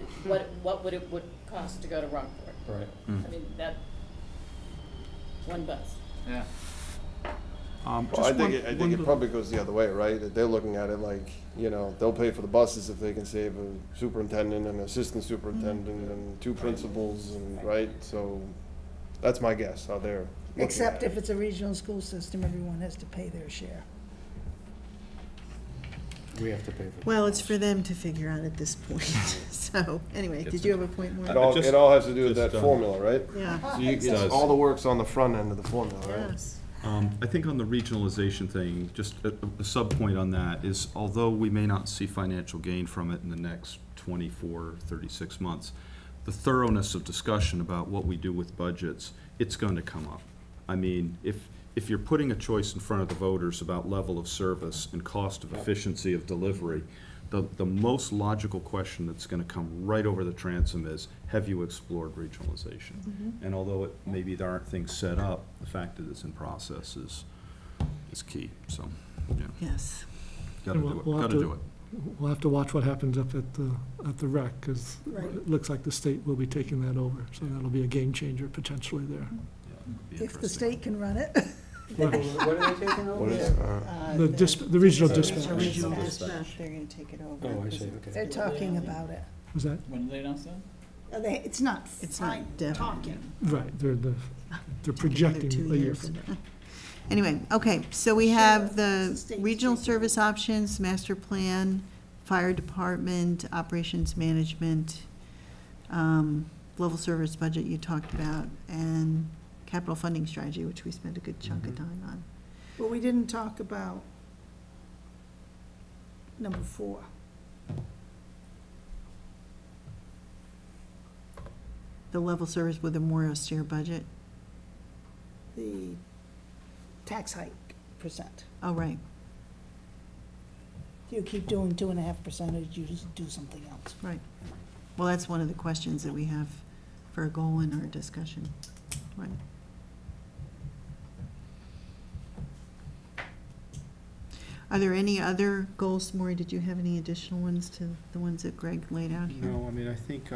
what would it would cost to go to Rockport. Right. I mean, that, one bus. Yeah. Well, Just I one- think one it little- probably goes the other way, right? That they're looking at it like, they'll pay for the buses if they can save a superintendent and assistant superintendent and 2 principals and, right? So that's my guess, how they're looking Except at if it. it's a regional school system, everyone has to pay their share. We have to pay for it. Well, it's for them to figure out at this point. So, anyway, did you have a point more? It all has to do with just, that formula, right? Yeah, So you, does. all the work's on the front end of the formula, right? yes. I think on the regionalization thing, just a sub-point on that is, although we may not see financial gain from it in the next 24, 36 months, the thoroughness of discussion about what we do with budgets, it's going to come up. I mean, if you're putting a choice in front of the voters about level of service and cost of efficiency of delivery, the most logical question that's going to come right over the transom is, have you explored regionalization? And although maybe there aren't things set up, the fact that it's in process is key. So, yeah, Yes. gotta And do it, we'll have gotta to- do it. we'll have to watch what happens up at the rec, because Right. it looks like the state will be taking that over, so that'll be a game changer potentially there. Yeah, it'd be If the interesting. state can run it. What are they taking over? The regional dispatch. Regional Dispatch. dispatch, they're gonna take it over. Oh, I see, okay. They're talking about it. Was that, When did they announce that? It's not It's not fine definite. talking. right, they're Another projecting 2 a year years. from now. Anyway, okay, so we have the State regional taking service options, master plan, fire department, operations management, level service budget you talked about, and capital funding strategy, which we spent a good chunk of time on. But we didn't talk about number 4. The level service with a more austere budget. The tax hike percent. Oh, right, You keep doing 2.5%, you just do something else. right. Well, that's one of the questions that we have for a goal in our discussion, right? Are there any other goals, Maureen? Did you have any additional ones to the ones that Greg laid out here? No, I mean, I think,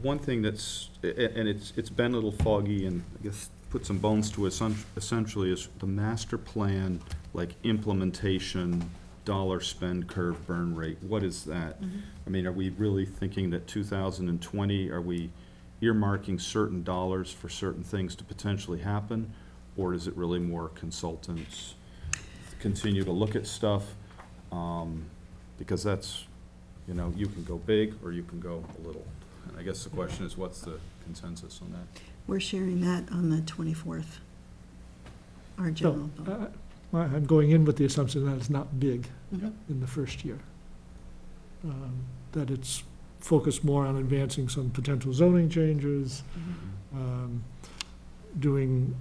one thing that's, and it's been a little foggy and I guess put some bones to it, essentially is the master plan, like implementation, dollar spend curve, burn rate. What is that? I mean, are we really thinking that 2020, are we earmarking certain dollars for certain things to potentially happen? Or is it really more consultants continue to look at stuff? Because that's, you know, you can go big or you can go a little. And I guess the question is, what's the consensus on that? We're sharing that on the 24th, our So, general vote. I'm going in with the assumption that it's not big Mhm. in the first year. That it's focused more on advancing some potential zoning changes, doing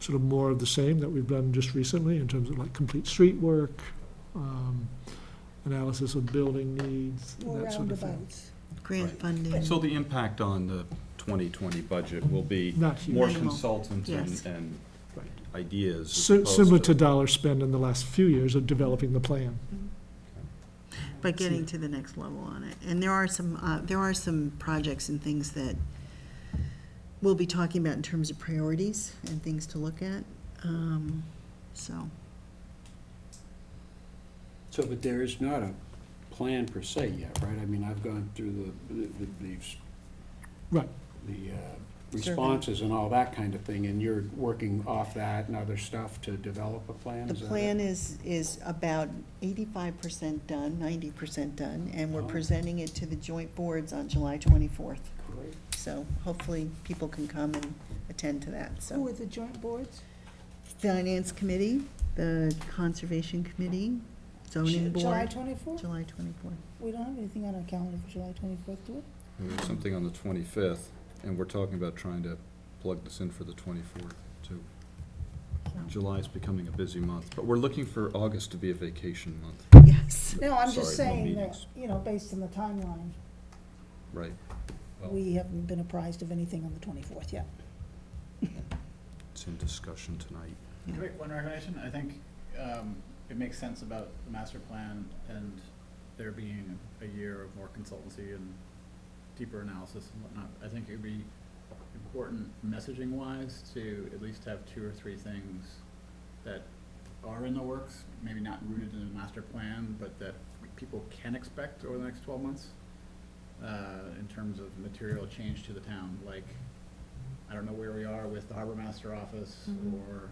sort of more of the same that we've done just recently in terms of like complete street work, analysis of building needs, More and that sort of thing. roundabouts. Grant Right. funding. So the impact on the 2020 budget will be Not huge. more Minimal. consultants Yes. and Right. ideas. as Similar opposed to dollar spend in the last few years of developing the plan. But getting to the next level on it. And there are some projects and things that we'll be talking about in terms of priorities and things to look at. So, So, but there is not a plan per se yet, right? I mean, I've gone through these Right. the responses and all that kind of thing, and you're working off that and other stuff to develop a plan? the is that it? plan is about 85% done, 90% done, and we're Oh. presenting it to the joint boards on July 24th. Great. So hopefully people can come and attend to that, so. Who are the joint boards? Finance Committee, the Conservation Committee, Zoning July Board, 24th? July 24th. We don't have anything on our calendar for July 24th, do we? There's something on the 25th, and we're talking about trying to plug this in for the 24th, too. July's becoming a busy month, but we're looking for August to be a vacation month. Yes. No, I'm just Sorry, no saying that, meetings. you know, based on the timeline, Right. Well, we haven't been apprised of anything on the 24th yet. it's in discussion tonight. Can I make one recommendation? I think it makes sense about the master plan and there being a year of more consultancy and deeper analysis and whatnot. I think it'd be important messaging-wise to at least have 2 or 3 things that are in the works, maybe not rooted in the master plan, but that people can expect over the next 12 months in terms of material change to the town. Like, I don't know where we are with the harbor master office, or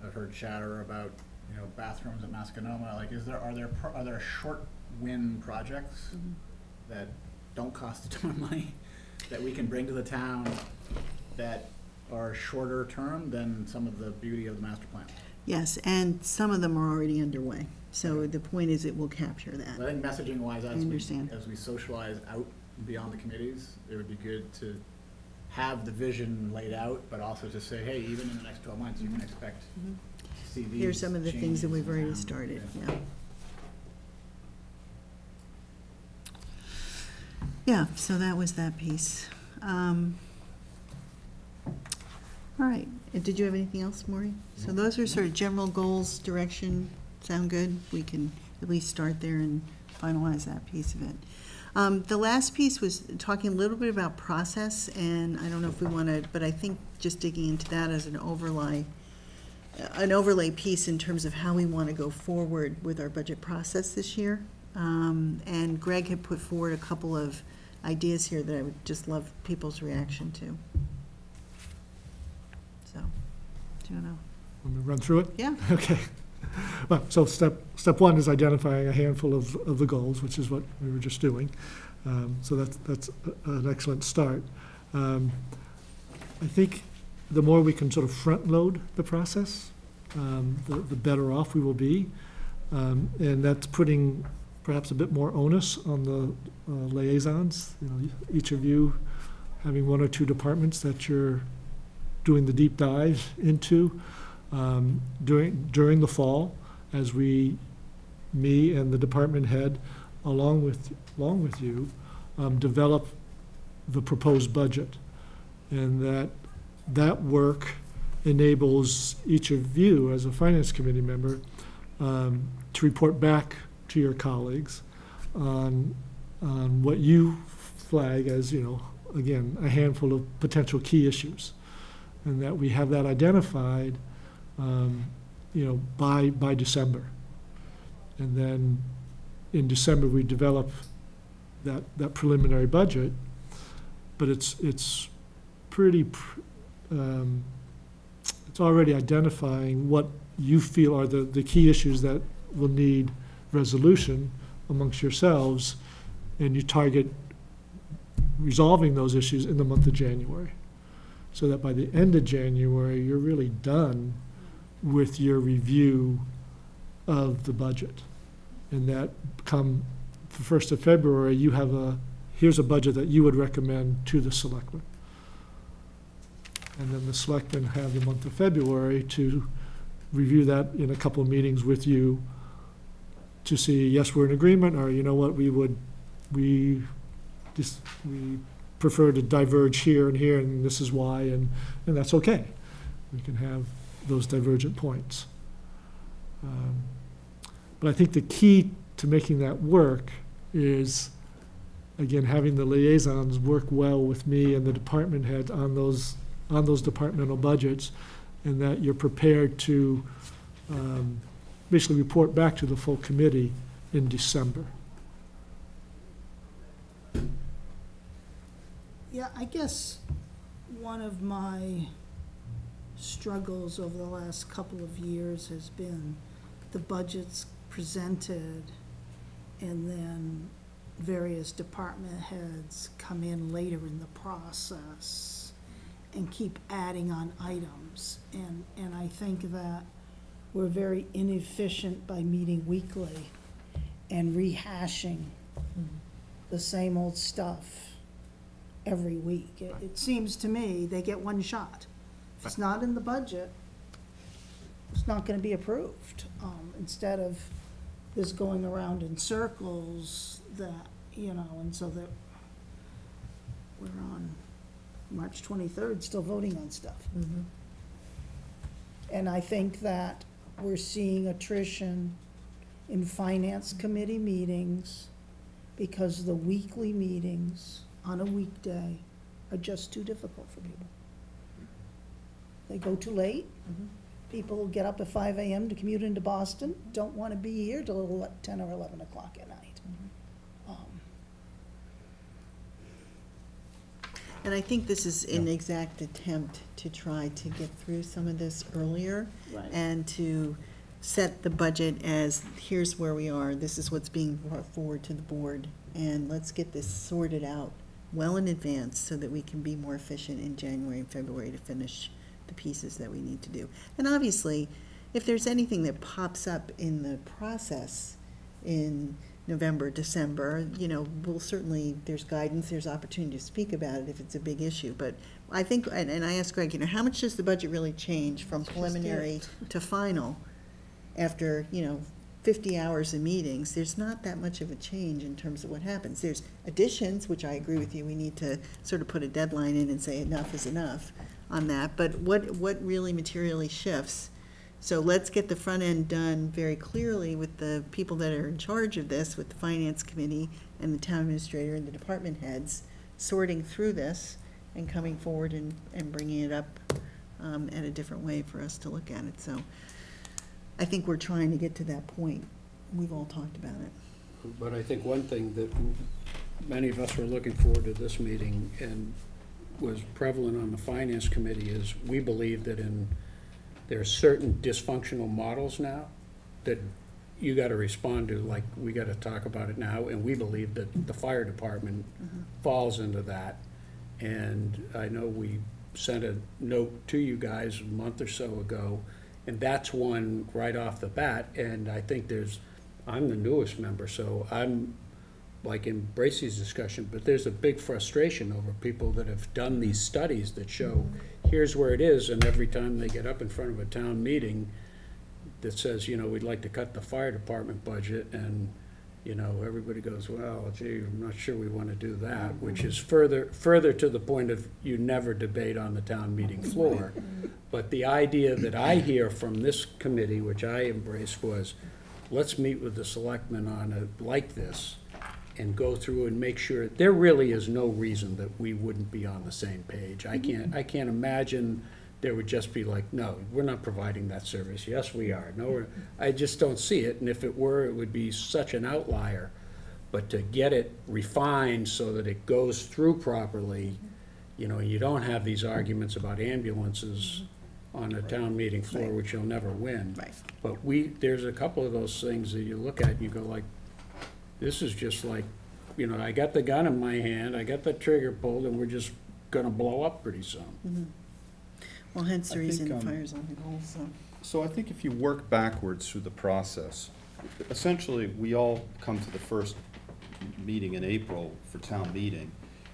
I've heard chatter about, you know, bathrooms at Mascanoma. Like, are there short win projects that don't cost a ton of money that we can bring to the town that are shorter term than some of the beauty of the master plan? Yes, and some of them are already underway. So the point is it will capture I that. think messaging wise, understand. as we socialize out beyond the committees, it would be good to have the vision laid out, but also to say, hey, even in the next 12 months, you can expect to see these Here's some of the things that changes we've in already town. started, Yeah. yeah. Yeah, so that was that piece. All right, did you have anything else, Maureen? So those are sort of general goals, direction, sound good? We can at least start there and finalize that piece of it. The last piece was talking a little bit about process, and I don't know if we want to, but I think just digging into that as an overlay piece in terms of how we want to go forward with our budget process this year. And Greg had put forward a couple of ideas here that I would just love people's reaction to. So, do you know? Want me to run through it? Yeah. Okay. Well, so step one is identifying a handful of the goals, which is what we were just doing. So that's an excellent start. I think the more we can sort of front load the process, the better off we will be. And that's putting perhaps a bit more onus on the liaisons. You know, each of you having one or two departments that you're doing the deep dive into during the fall, as me and the department head, along with you, develop the proposed budget, and that work enables each of you as a finance committee member to report back to your colleagues on what you flag as, you know, again, a handful of potential key issues, and that we have that identified, you know, by December. And then in December, we develop that preliminary budget, but it's pretty, it's already identifying what you feel are the key issues that will need resolution amongst yourselves, and you target resolving those issues in the month of January, so that by the end of January, you're really done with your review of the budget. And that come the 1st of February, you have here's a budget that you would recommend to the selectmen. And then the selectmen have the month of February to review that in a couple of meetings with you to see, yes, we're in agreement, or you know what, we prefer to diverge here and here, and this is why, and that's okay. We can have those divergent points. But I think the key to making that work is, again, having the liaisons work well with me and the department heads on those departmental budgets, and that you're prepared to basically report back to the full committee in December. Yeah, I guess one of my struggles over the last couple of years has been the budgets presented, and then various department heads come in later in the process and keep adding on items. And I think that we're very inefficient by meeting weekly and rehashing the same old stuff every week. It seems to me they get one shot. If it's not in the budget, it's not gonna be approved. Instead of this going around in circles that, you know, and so that we're on March 23rd, still voting on stuff. And I think that we're seeing attrition in finance committee meetings because the weekly meetings on a weekday are just too difficult for people. They go too late. People get up at 5 a.m. to commute into Boston, don't want to be here till 10 or 11 o'clock at night. And I think this is an exact attempt to try to get through some of this earlier, Right. and to set the budget as, here's where we are, this is what's being brought forward to the board, and let's get this sorted out well in advance so that we can be more efficient in January and February to finish the pieces that we need to do. And obviously, if there's anything that pops up in the process in November, December, you know, we'll certainly, there's guidance, there's opportunity to speak about it if it's a big issue. But I think, and I asked Greg, you know, how much does the budget really change from preliminary to final after, you know, 50 hours of meetings? There's not that much of a change in terms of what happens. There's additions, which I agree with you, we need to sort of put a deadline in and say enough is enough on that. But what really materially shifts? So let's get the front end done very clearly with the people that are in charge of this, with the finance committee and the town administrator and the department heads, sorting through this and coming forward and bringing it up at a different way for us to look at it. So I think we're trying to get to that point. We've all talked about it. But I think one thing that many of us were looking forward to this meeting and was prevalent on the finance committee is we believe that there are certain dysfunctional models now that you gotta respond to, like, we gotta talk about it now, and we believe that the fire department falls into that. And I know we sent a note to you guys a month or so ago, and that's one right off the bat, and I think I'm the newest member, so I'm like in Bracy's discussion, but there's a big frustration over people that have done these studies that show here's where it is, and every time they get up in front of a town meeting that says, we'd like to cut the fire department budget, and, everybody goes, well, gee, I'm not sure we want to do that, which is further to the point of you never debate on the town meeting floor. But the idea that I hear from this committee, which I embraced, was let's meet with the selectmen on like this and go through and make sure, there really is no reason that we wouldn't be on the same page. I can't imagine there would just be like, no, we're not providing that service. Yes, we are. No, I just don't see it, and if it were, it would be such an outlier. But to get it refined so that it goes through properly, you don't have these arguments about ambulances on a town meeting floor, which you'll never win. Right. But there's a couple of those things that you look at and you go like, this is just like, I got the gun in my hand, I got the trigger pulled, and we're just gonna blow up pretty soon. Well, hence the I reason think, fire's on the goal, so. So I think if you work backwards through the process, essentially, we all come to the first meeting in April for town meeting,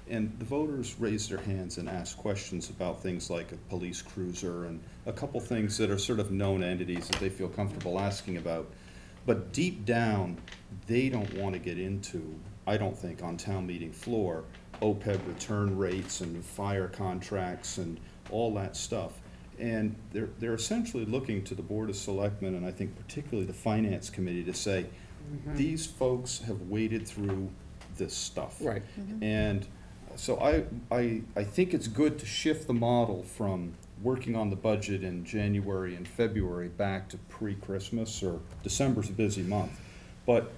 and the voters raise their hands and ask questions about things like a police cruiser and a couple things that are sort of known entities that they feel comfortable asking about. But deep down, they don't want to get into, I don't think, on town meeting floor, OPEB return rates and fire contracts and all that stuff. And they're essentially looking to the Board of Selectmen, and I think particularly the Finance Committee, to say, these folks have waded through this stuff. Right. And so I think it's good to shift the model from working on the budget in January and February back to pre-Christmas, or December's a busy month. But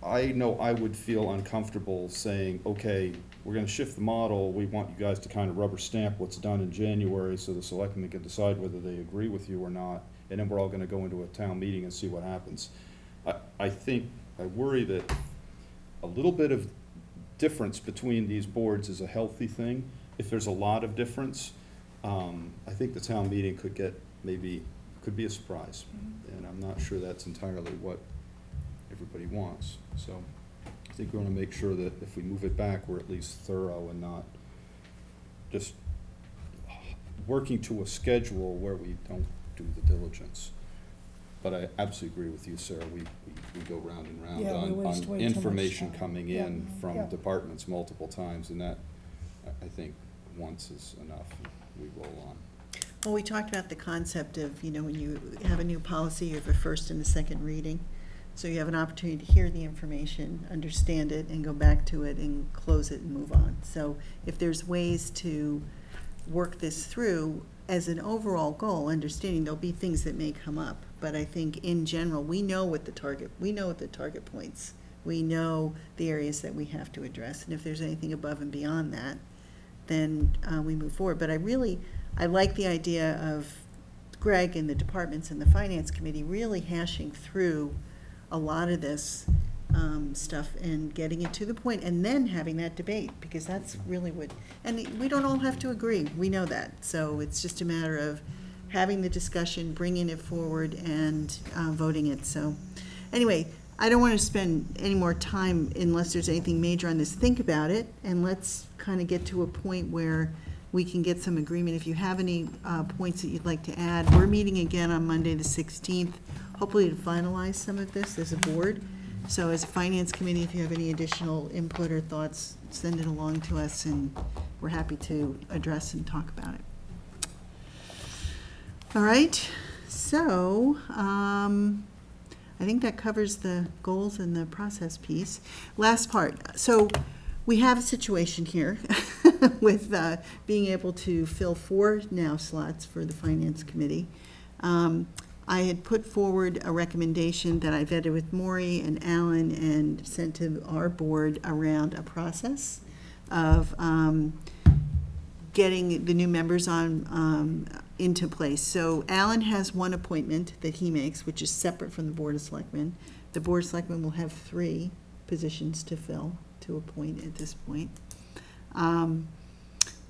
I know I would feel uncomfortable saying, okay, we're gonna shift the model, we want you guys to kind of rubber stamp what's done in January so the selectmen can decide whether they agree with you or not, and then we're all gonna go into a town meeting and see what happens. I worry that a little bit of difference between these boards is a healthy thing. If there's a lot of difference, I think the town meeting could be a surprise, and I'm not sure that's entirely what everybody wants. So I think we want to make sure that if we move it back, we're at least thorough and not just working to a schedule where we don't do the diligence. But I absolutely agree with you, Sarah. We go round and round Yeah, we waste on way too much information time. coming Yeah, in from yeah. departments multiple times, and that, I think, once is enough. We roll on. Well, we talked about the concept of, when you have a new policy, you have a first and a second reading. So you have an opportunity to hear the information, understand it, and go back to it and close it and move on. So if there's ways to work this through as an overall goal, understanding there'll be things that may come up. But I think in general, we know what the target points. We know the areas that we have to address. And if there's anything above and beyond that, then we move forward. But I like the idea of Greg and the departments and the finance committee really hashing through a lot of this stuff and getting it to the point, and then having that debate, because that's really what, and we don't all have to agree, we know that. So it's just a matter of having the discussion, bringing it forward, and voting it. So anyway, I don't want to spend any more time unless there's anything major on this. Think about it, and let's kind of get to a point where we can get some agreement. If you have any points that you'd like to add, we're meeting again on Monday the 16th, hopefully to finalize some of this as a board. So as a finance committee, if you have any additional input or thoughts, send it along to us, and we're happy to address and talk about it. All right, So, I think that covers the goals and the process piece. Last part, so we have a situation here with being able to fill 4 now slots for the Finance Committee. I had put forward a recommendation that I vetted with Maury and Alan and sent to our board around a process of getting the new members on into place. So Alan has 1 appointment that he makes, which is separate from the Board of Selectmen. The Board of Selectmen will have 3 positions to fill, to appoint at this point.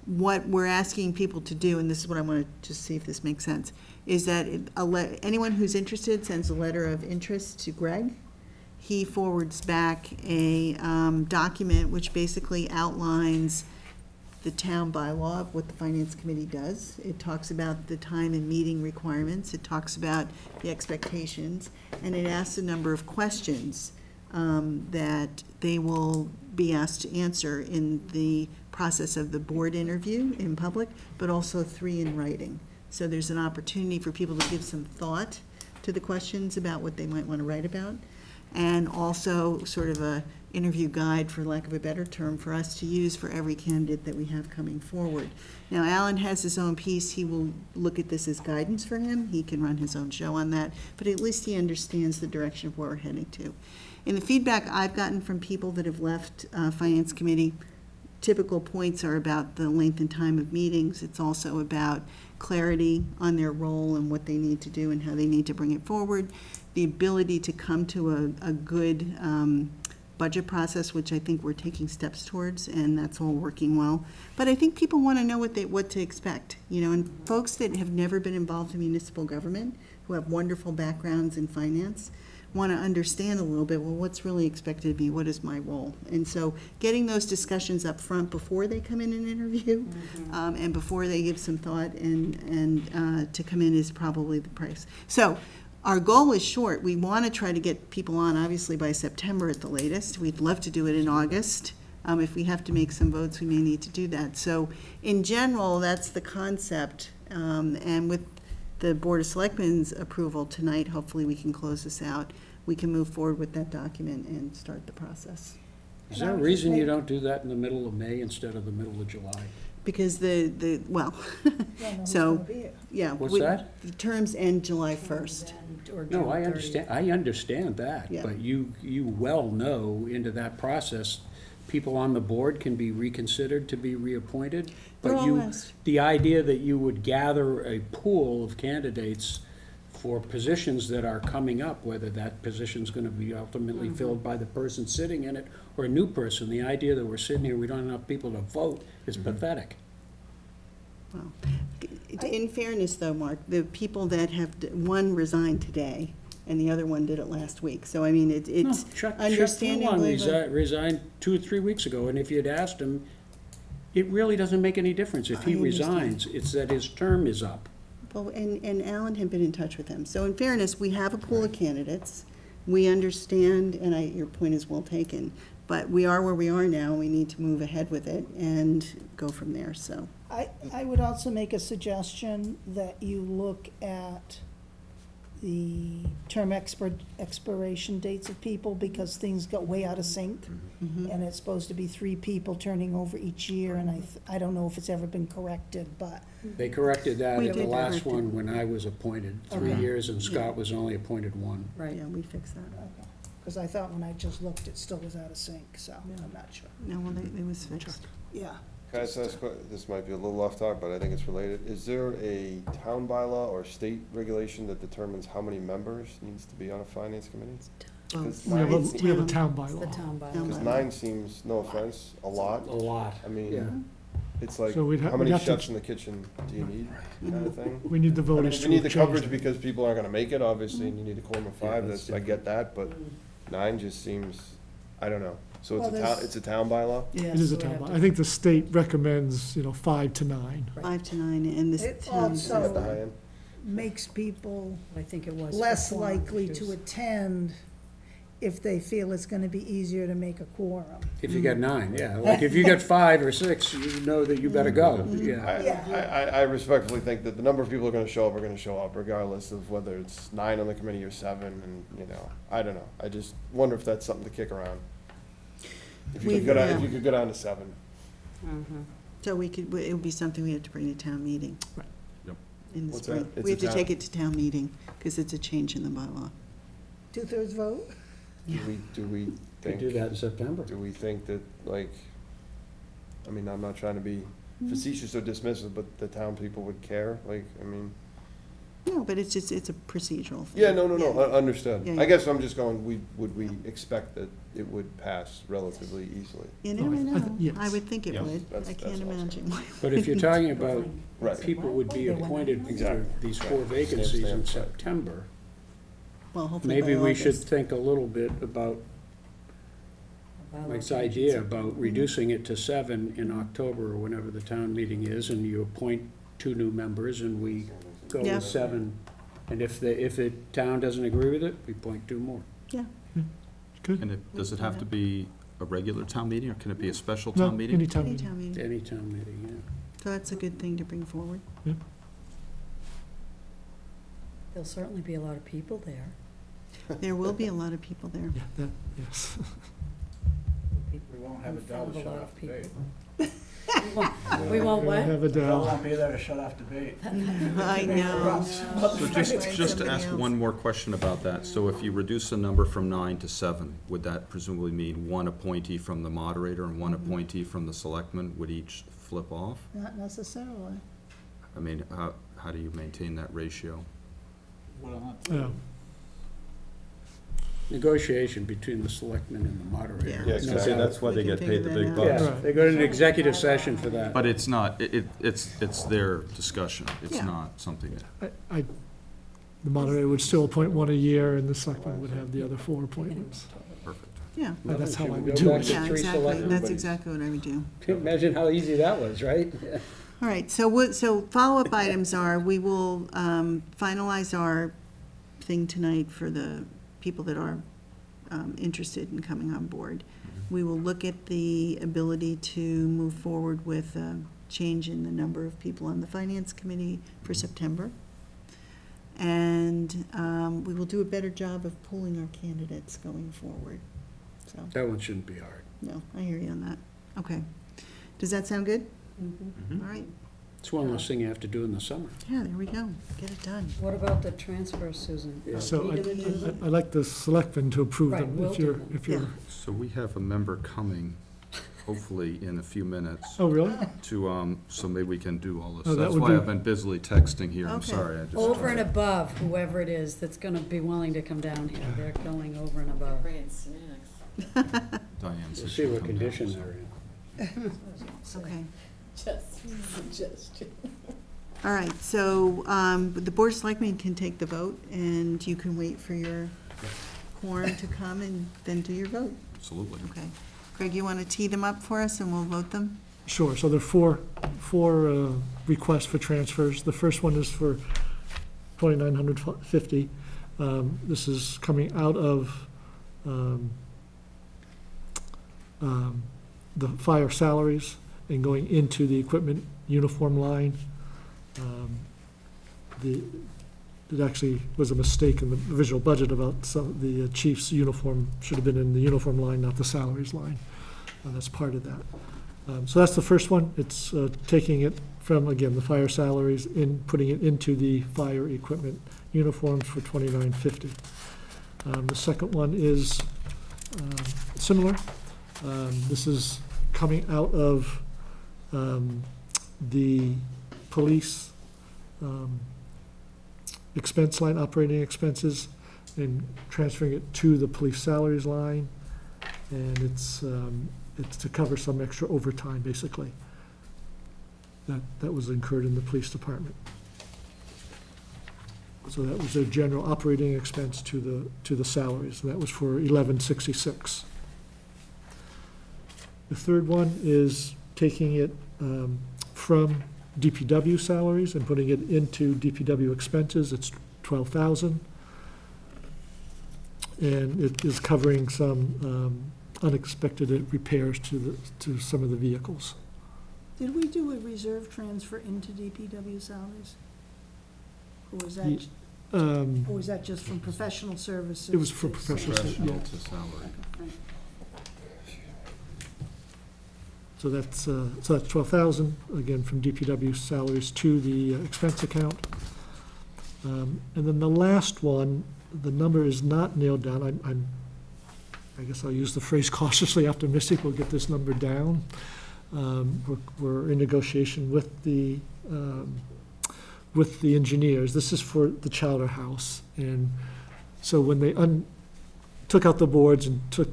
What we're asking people to do, and this is what I want to just see if this makes sense, is that anyone who's interested sends a letter of interest to Greg. He forwards back a document which basically outlines the town bylaw of what the Finance Committee does. It talks about the time and meeting requirements. It talks about the expectations, and it asks a number of questions that they will be asked to answer in the process of the board interview in public, but also 3 in writing. So there's an opportunity for people to give some thought to the questions about what they might want to write about, and also sort of a interview guide, for lack of a better term, for us to use for every candidate that we have coming forward. Now, Alan has his own piece. He will look at this as guidance for him. He can run his own show on that, but at least he understands the direction of where we're heading to. In the feedback I've gotten from people that have left Finance Committee, typical points are about the length and time of meetings. It's also about clarity on their role and what they need to do and how they need to bring it forward. The ability to come to a good budget process, which I think we're taking steps towards, and that's all working well. But I think people want to know what to expect, you know, and folks that have never been involved in municipal government, who have wonderful backgrounds in finance, want to understand a little bit, well, what's really expected of me? What is my role? And so getting those discussions up front before they come in an interview, and before they give some thought and to come in is probably the price. So our goal is short. We want to try to get people on, obviously, by September at the latest. We'd love to do it in August. If we have to make some votes, we may need to do that. So in general, that's the concept. And with the Board of Selectmen's approval tonight, hopefully we can close this out. We can move forward with that document and start the process. Is there a reason you don't do that in the middle of May instead of the middle of July? Because well, so, yeah. What's that? The terms end July 1st. No, I understand that, Yeah. but you well know into that process, people on the board can be reconsidered to be reappointed. They're But all asked. the idea that you would gather a pool of candidates for positions that are coming up, whether that position's gonna be ultimately filled by the person sitting in it or a new person, the idea that we're sitting here, we don't have enough people to vote is pathetic. Well, in fairness, though, Mark, the people that one resigned today, and the other one did it last week. So, I mean, it's Chuck understandably. Furlong resigned 2 or 3 weeks ago, and if you'd asked him, it really doesn't make any difference. If he I understand. resigns, it's that his term is up. Well, and Alan had been in touch with him. So in fairness, we have a pool of candidates. We understand, and your point is well taken, but we are where we are now. We need to move ahead with it and go from there, so. I would also make a suggestion that you look at the term expiration dates of people, because things got way out of sync. And it's supposed to be 3 people turning over each year, and I don't know if it's ever been corrected, but. They corrected that We at the did last correct it. one when I was appointed, 3 Okay. years, and Scott was only appointed 1. Right, yeah, we fixed that. Because I thought when I just looked, it still was out of sync, so I'm not sure. No, well, it was fixed. Yeah. Can I just ask, this might be a little off topic, but I think it's related. Is there a town bylaw or state regulation that determines how many members needs to be on a finance committee? Because We have It's we have a town. town It's the bylaw. town Town bylaw. bylaw. 9 seems, no offense, a lot. A lot. I mean, Yeah. it's like, So we'd how we'd many have to- chefs in the kitchen do you need, kind of thing? We need the I mean, voters if to you need the change coverage it. because people aren't gonna make it, obviously, and you need a quorum of 5, that's I get that, but 9 just seems, I don't know. So Well, it's a town bylaw? It is a town bylaw. I think the state recommends, 5 to 9. 5 to 9, and this It town. Is that the high also end? makes people I think it was. less likely to attend if they feel it's gonna be easier to make a quorum. If you got 9, yeah, like if you got 5 or 6, you know that you better go, yeah. I respectfully think that the number of people who are gonna show up regardless of whether it's 9 on the committee or 7, and, you know, I don't know. I just wonder if that's something to kick around. If you could go down, if you could go down to 7. So it would be something we have to bring to town meeting. Right. Yep. In the What's spring. that? It's We a have to town- take it to town meeting, because it's a change in the bylaw. 2/3 vote? Do we Could think? do that in September. Do we think that, like, I mean, I'm not trying to be facetious or dismissive, but the town people would care? Like, I mean, No, but it's just, it's a procedural thing. yeah, no, understood. Yeah, I guess I'm just going, would we expect that it would pass relatively easily? You never Oh, I know. yes. I would think it Yeah, would. that's I can't all I was imagine. But if you're talking about Right. people would be appointed for Exactly. these 4 Right. vacancies in Stamp, stamp. September, Well, hopefully by maybe we should August. think a little bit about Mike's idea about reducing it to 7 in October or whenever the town meeting is, and you appoint 2 new members and we go Yeah. with 7. And if the town doesn't agree with it, we appoint 2 more. Yeah. Good. And does it have to be a regular town meeting, or can it be a special No, town meeting? any town Any meeting. town meeting. Any town meeting, yeah. So that's a good thing to bring forward. There'll certainly be a lot of people there. There will be a lot of people there. Yeah, that, yes. We won't have a Dell to shut off debate. We won't what? Have a Dell Dell. won't be there to shut off debate. I know. So just to ask one more question about that, so if you reduce the number from 9 to 7, would that presumably mean 1 appointee from the moderator and 1 appointee from the selectmen would each flip off? Not necessarily. I mean, how do you maintain that ratio? Well, Yeah. Negotiation between the selectmen and the moderator. Yeah. Yeah, No exactly. doubt. That's why We they can get paid the figure big that out. bucks. Yeah, they go to an executive session for that. But it's not, it's their discussion, it's Yeah. not something that, The moderator would still appoint 1 a year, and the selectman would have the other 4 appointments. perfect. Yeah. Well, that's how Should I we would go do back it. to Yeah, 3 exactly. selectmen? That's exactly what I would do. Imagine how easy that was, right? All right, so follow-up items are, we will finalize our thing tonight for the people that are interested in coming on board. We will look at the ability to move forward with a change in the number of people on the Finance Committee for September. And we will do a better job of pulling our candidates going forward. So, That one shouldn't be hard. no, I hear you on that. Okay. Does that sound good? Mhm. All right. It's one less thing you have to do in the summer. Yeah, there we go. Get it done. What about the transfers, Susan? Yeah. So I'd like the selectmen to approve Right, them we'll if do you're, them. if you're, Yeah. So we have a member coming, hopefully in a few minutes, oh, really? to, so maybe we can do all this. Oh, that That's would why be- I've been busily texting here, I'm Okay. sorry. I just- Over and above, whoever it is that's gonna be willing to come down here, they're going over and above. Bringing snacks. Diane We'll said see she'll what come down. condition they're in. Okay. Just suggestion. All right, so the Board of Selectmen can take the vote, and you can wait for your quorum to come and then do your vote. Absolutely. Okay. Greg, you want to tee them up for us, and we'll vote them? Sure, so there are four requests for transfers. The first one is for $2,950. This is coming out of the fire salaries and going into the equipment uniform line. It actually was a mistake in the original budget about the chief's uniform should have been in the uniform line, not the salaries line. That's part of that. So that's the first one. It's taking it from, again, the fire salaries and putting it into the fire equipment uniforms for $2,950. The second one is similar. This is coming out of the police expense line, operating expenses, and transferring it to the police salaries line. And it's to cover some extra overtime, basically, that was incurred in the police department. So that was a general operating expense to the salaries, and that was for $1,166. The third one is taking it from DPW salaries and putting it into DPW expenses. It's $12,000. and it is covering some unexpected repairs to some of the vehicles. Did we do a reserve transfer into DPW salaries? Or was Ye- that just from professional services? It was for to professional salary? services. Professional to salary. Okay. So that's 12,000, again, from DPW salaries to the expense account. And then the last one, the number is not nailed down. I guess I'll use the phrase cautiously optimistic, we'll get this number down. We're in negotiation with the engineers. This is for the Chowder House. And so when they took out the boards and took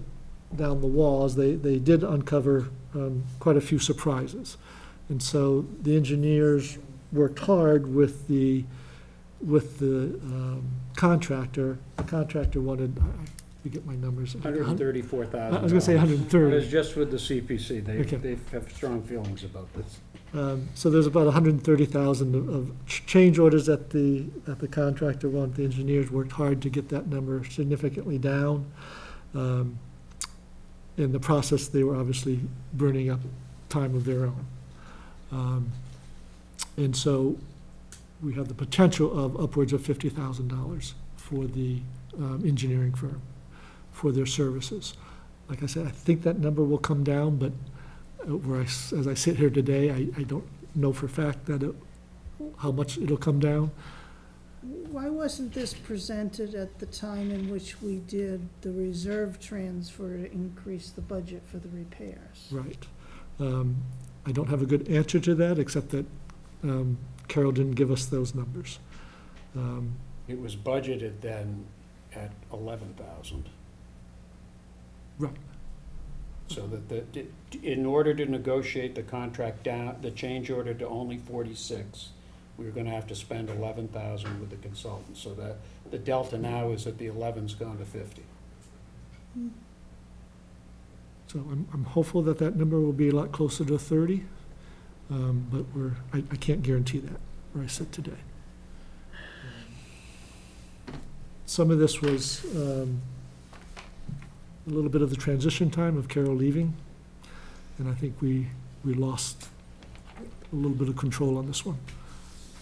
down the walls, they did uncover quite a few surprises. And so the engineers worked hard with the contractor. The contractor wanted, I forget my numbers. 134,000. I was gonna say 130. It was just with the CPC. Okay. They have strong feelings about this. So there's about 130,000 of change orders that the contractor wanted. The engineers worked hard to get that number significantly down. In the process, they were obviously burning up time of their own. And so we have the potential of upwards of $50,000 for the engineering firm, for their services. Like I said, I think that number will come down, but as I sit here today, I don't know for a fact that how much it'll come down. Why wasn't this presented at the time in which we did the reserve transfer to increase the budget for the repairs? Right. I don't have a good answer to that, except that Carol didn't give us those numbers. It was budgeted then at 11,000. Right. So that in order to negotiate the contract down, the change order to only 46, we were gonna have to spend 11,000 with the consultant, so that the delta now is that the 11's gone to 50. So I'm hopeful that that number will be a lot closer to 30, but I can't guarantee that where I sit today. Some of this was a little bit of the transition time of Carol leaving, and I think we lost a little bit of control on this one,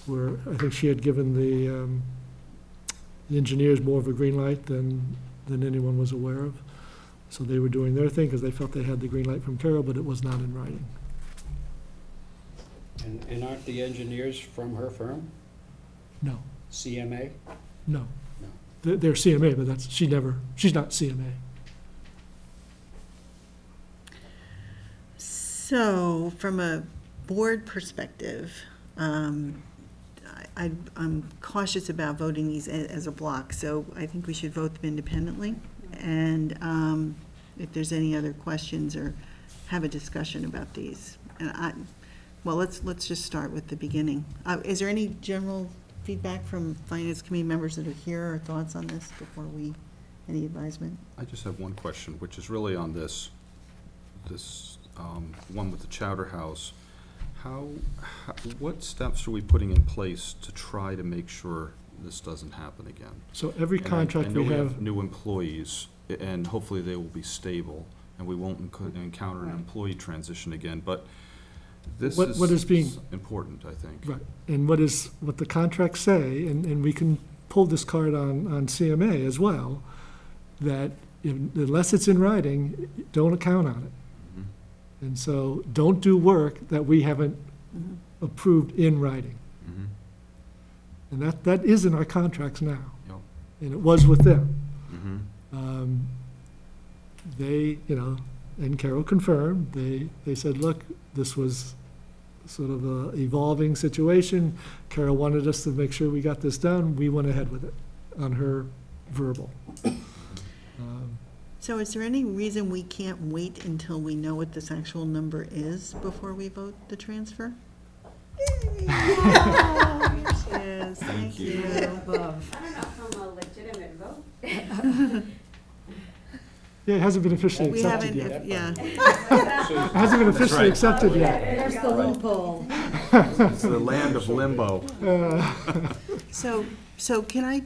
where I think she had given the engineers more of a green light than anyone was aware of. So they were doing their thing because they felt they had the green light from Carol, but it was not in writing. And aren't the engineers from her firm, No, CMA? no. No. They're CMA, but she's not CMA. So, from a board perspective, I'm cautious about voting these as a block, so I think we should vote them independently. And if there's any other questions or have a discussion about these. And well, let's just start with the beginning. Is there any general feedback from Finance Committee members that are here or thoughts on this before any advisement? I just have one question, which is really on this one with the Chowder House. What steps are we putting in place to try to make sure this doesn't happen again? So every And contract I know we have, new employees, and hopefully they will be stable, and we won't encounter an employee transition again, but this What is being- is important, I think. right, and what the contracts say, and we can pull this card on CMA as well, that unless it's in writing, don't count on it. Mhm. And so don't do work that we haven't approved in writing. Mhm. And that is in our contracts now, Yep. and it was with them. Mhm. They, and Carol confirmed, they said, look, this was sort of a evolving situation. Carol wanted us to make sure we got this done. We went ahead with it on her verbal. So is there any reason we can't wait until we know what this actual number is before we vote the transfer? Yeah, here she is. Thank you. I don't know, from a legitimate vote. Yeah, it hasn't been officially We accepted haven't, yet. yeah. It hasn't been officially accepted yet. There's the loophole. It's the land of limbo. So can I,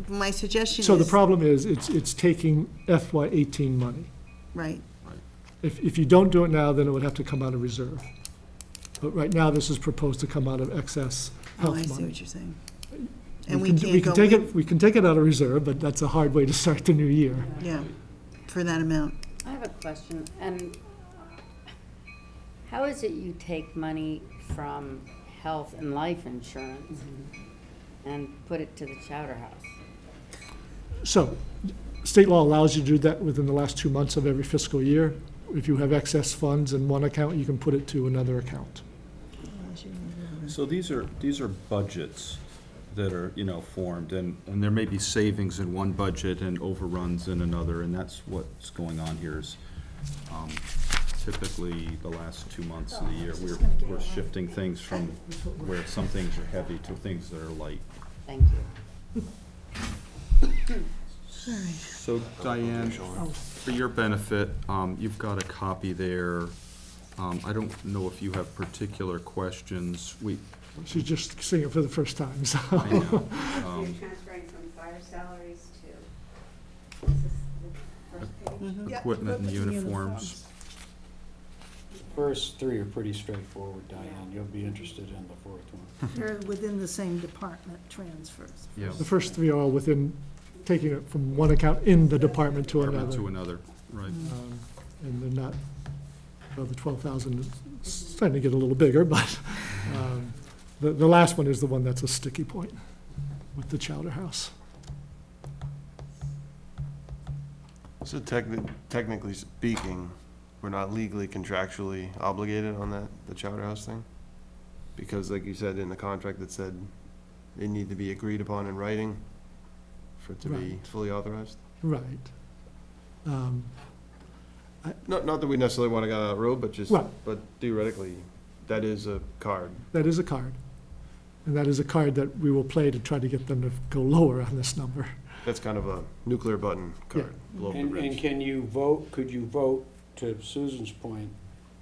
my suggestion is. So the problem is, it's taking FY '18 money. Right, If you don't do it now, then it would have to come out of reserve. But right now, this is proposed to come out of excess oh, health I money. see what you're saying. And we can can't go. take it. We can take it out of reserve, but that's a hard way to start the new year. Yeah, for that amount. I have a question, and how is it you take money from health and life insurance and put it to the Chowder House? So, state law allows you to do that within the last 2 months of every fiscal year. If you have excess funds in one account, you can put it to another account. So these are budgets that are, formed, and there may be savings in one budget and overruns in another, and that's what's going on here is, typically, the last 2 months of the year, we're shifting things from where some things are heavy to things that are light. Thank you. So Diane, for your benefit, you've got a copy there. I don't know if you have particular questions. She's just seeing it for the first time, so. I know. So you're transferring from fire salaries to, is this the first page? Yeah, Equipment and equipment and uniforms. First three are pretty straightforward, Diane. You'll be interested in the fourth one. They're within the same department transfers. Yeah. The first three are all within, taking it from one account in the department to Department another. to another, right. And they're not, well, the 12,000 is starting to get a little bigger, but the last one is the one that's a sticky point with the Chowder House. So technically speaking, we're not legally contractually obligated on that, the Chowder House thing? Because like you said in the contract, that said it need to be agreed upon in writing for it to be Right. fully authorized? Right. Not that we necessarily want to go down that road, but just, Right. but theoretically, that is a card. That is a card. And that is a card that we will play to try to get them to go lower on this number. That's kind of a nuclear button card, blow up the And bridge. can you vote, could you vote, to Susan's point,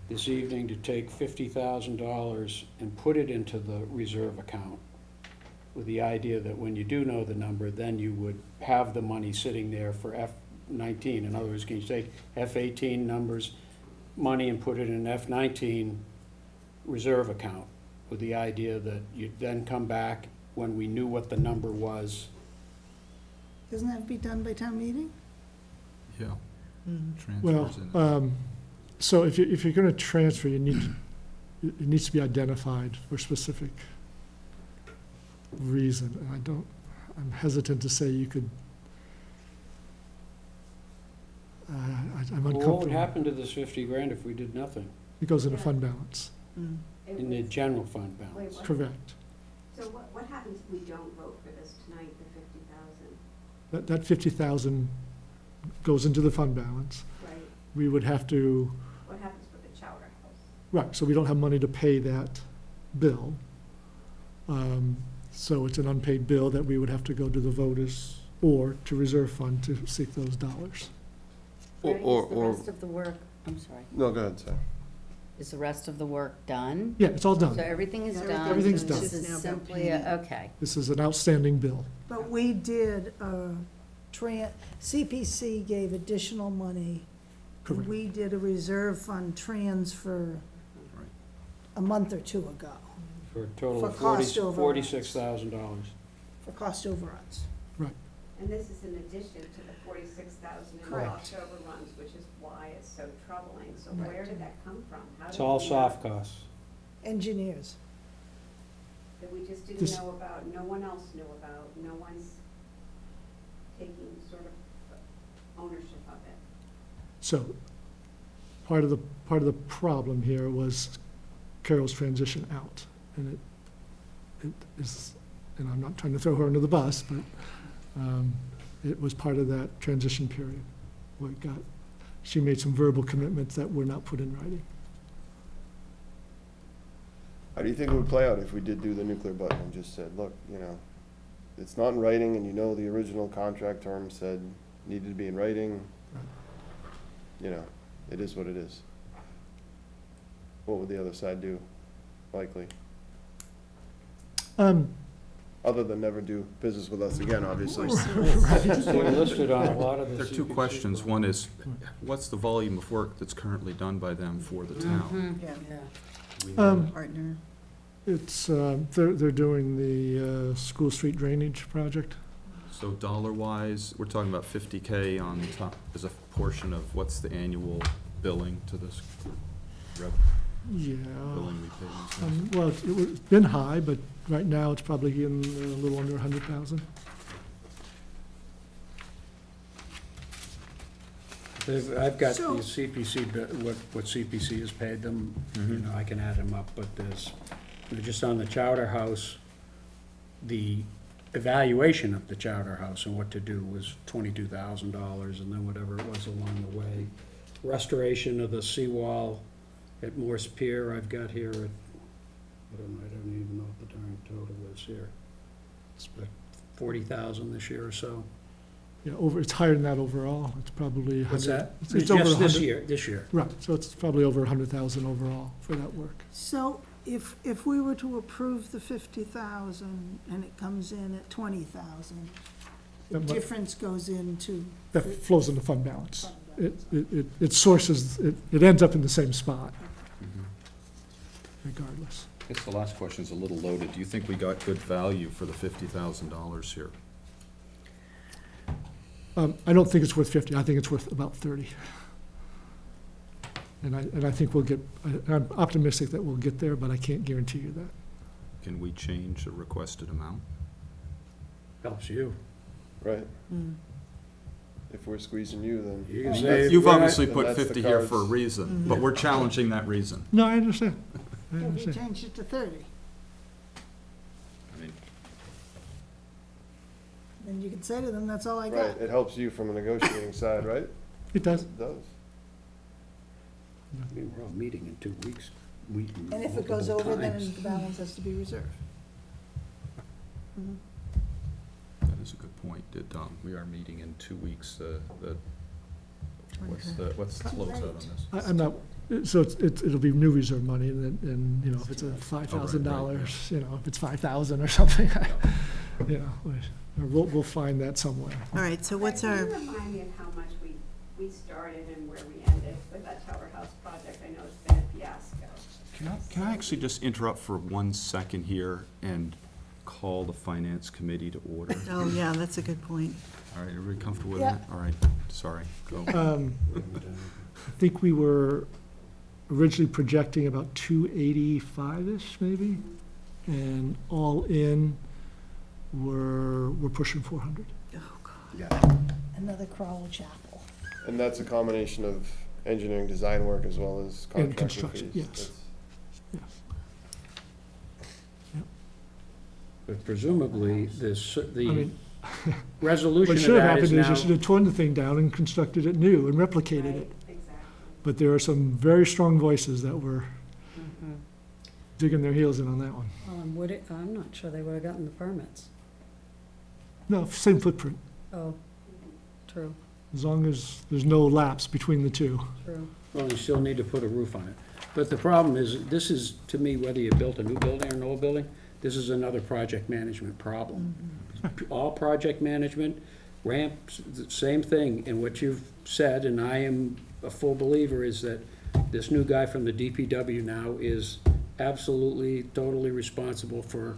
this evening to take $50,000 and put it into the reserve account with the idea that when you do know the number, then you would have the money sitting there for F-19? In other words, can you take F-18 numbers, money, and put it in an F-19 reserve account with the idea that you'd then come back when we knew what the number was? Doesn't that have to be done by town meeting? Yeah. Well, Transfers in. so if you're going to transfer, it needs to be identified for a specific reason. And I'm hesitant to say you could, I'm uncomfortable. Well, what would happen to this 50 grand if we did nothing It goes into fund balance, It in the was- general fund Wait, balance? what? correct. So what happens if we don't vote for this tonight, the 50,000, That 50,000 goes into the fund balance. right? We would have to, What happens with the Chowder House? right, so we don't have money to pay that bill. So it's an unpaid bill that we would have to go to the voters or to reserve fund to seek those dollars. Freddie, Or- is the or- rest of the work, I'm sorry, No, go ahead, Sam. is the rest of the work done? Yeah, it's all So done. everything is done? Everything's and done. This It's now is about simply, paying it. okay. This is an outstanding bill. But we did, CPC gave additional money. And Correct. we did a reserve fund transfer Right. a month or two ago For a total of For cost overruns. $46,000. for cost overruns. And this is in addition to the 46,000 in Correct. October runs, which is why it's so troubling. So Right. where did that come from? How It's did all we know soft costs. Engineers. That we just didn't This- know about, no one else knew about, no one's taking sort of ownership of it? So part of the problem here was Carol's transition out. And it is, and I'm not trying to throw her under the bus, but it was part of that transition period where she made some verbal commitments that were not put in writing. How do you think it would play out if we did do the nuclear button and just said, look, it's not in writing, and the original contract term said needed to be in writing? It is what it is. What would the other side do, likely? other than never do business with us again, obviously. They're listed on a lot of the There are two CPC questions. plans. One is, what's the volume of work that's currently done by them for the town? Yeah, We know. partner. It's, they're doing the School Street drainage project. So dollar-wise, we're talking about 50K on top as a portion of what's the annual billing to this Yeah. billing we pay these days? Well, it's been high, but right now it's probably in a little under 100,000. I've got So- the CPC, what CPC has paid them, you know, I can add them up, but there's, you know, just on the Chowder House, the evaluation of the Chowder House and what to do was $22,000, and then whatever it was along the way. Restoration of the seawall at Morse Pier, I've got here at, I don't even know what the darn total is here. It's like 40,000 this year or so. Yeah, it's higher than that overall. It's probably 100. What's that? It's over Just this 100. this year. Right, so it's probably over 100,000 overall for that work. So if we were to approve the 50,000 and it comes in at 20,000, the That mu- difference goes into. That flows into fund balance. fund balance. It sources, it ends up in the same spot regardless. I guess the last question's a little loaded. Do you think we got good value for the $50,000 here? I don't think it's worth 50, I think it's worth about 30. And I think we'll get, I'm optimistic that we'll get there, but I can't guarantee you that. Can we change the requested amount? Helps you. Right. If we're squeezing you, then. You can say, You've we're not- obviously then put that's the 50 here for a cards. reason, but we're challenging that reason. No, I understand. I If we understand. changed it to 30, I mean, then you could say to them, that's all I Right, got. it helps you from a negotiating side, right? It does. It does. I mean, we're all meeting in 2 weeks. And if it goes over, then the balance has to be reserved. that is a good point. We are meeting in 2 weeks, what's the closeout on this? I'm not, so it'll be new reserve money, and you know, if it's a $5,000, you know, if it's 5,000 or something, you know, we'll find that somewhere. All right, so what's our, Can you remind me of how much we started and where we ended with that Tower House project? I know it's been a fiasco. Can I actually just interrupt for 1 second here and call the finance committee to order? oh, yeah, that's a good point. All right, everybody comfortable with Yeah. that? All right, sorry, go. I think we were originally projecting about 285-ish, maybe, and all in, we're pushing 400. Oh, God. Another Crowell Chapel. And that's a combination of engineering design work as well as And contractor construction, fees. yes. Yes. But presumably, this, I the mean, resolution what of should have that happened is is you should now. have torn the thing down and constructed it new and replicated Right, it. exactly. But there are some very strong voices that were digging their heels in on that one. I'm not sure they would have gotten the permits. No, same footprint, Oh, true, as long as there's no lapse between the two. true. Well, you still need to put a roof on it. But the problem is, this is, to me, whether you built a new building or an old building, this is another project management problem. All project management, ramps, the same thing, and what you've said, and I am a full believer, is that this new guy from the DPW now is absolutely, totally responsible for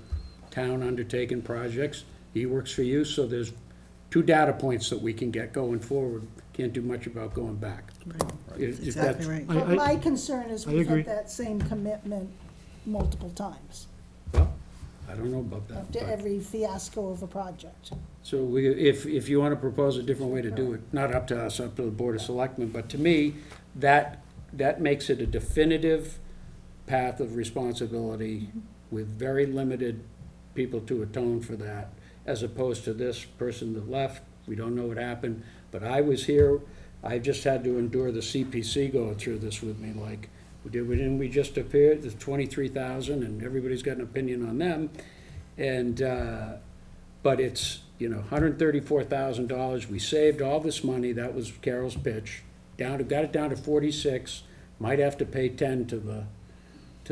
town undertaken projects. He works for you, so there's 2 data points that we can get going forward. Can't do much about going back. If Exactly that's- right. But my concern is I we've agree. had that same commitment multiple times, Well, I don't know about that. after but- every fiasco of a project. So we, if you want to propose a different way to do it, not up to us, up to the Board of Selectmen, but to me, that makes it a definitive path of responsibility with very limited people to atone for that, as opposed to this person that left, we don't know what happened, but I was here, I just had to endure the CPC going through this with me, like, didn't we just appear, there's 23,000, and everybody's got an opinion on them, and, but it's, you know, $134,000, we saved all this money, that was Carol's pitch, got it down to 46, might have to pay 10 to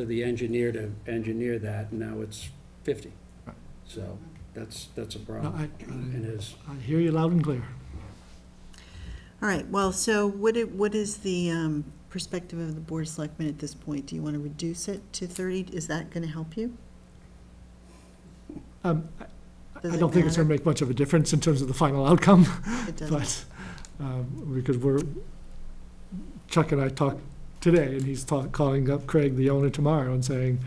the engineer to engineer that, and now it's 50. So, That's a No, problem. And is, I hear you loud and clear. All right, well, so what is the perspective of the Board of Selectmen at this point? Do you want to reduce it to 30? Is that going to help you? I Does it don't think it's matter? gonna make much of a difference in terms of the final outcome, It doesn't. but, because Chuck and I talked today, and he's calling up Craig, the owner, tomorrow, and saying,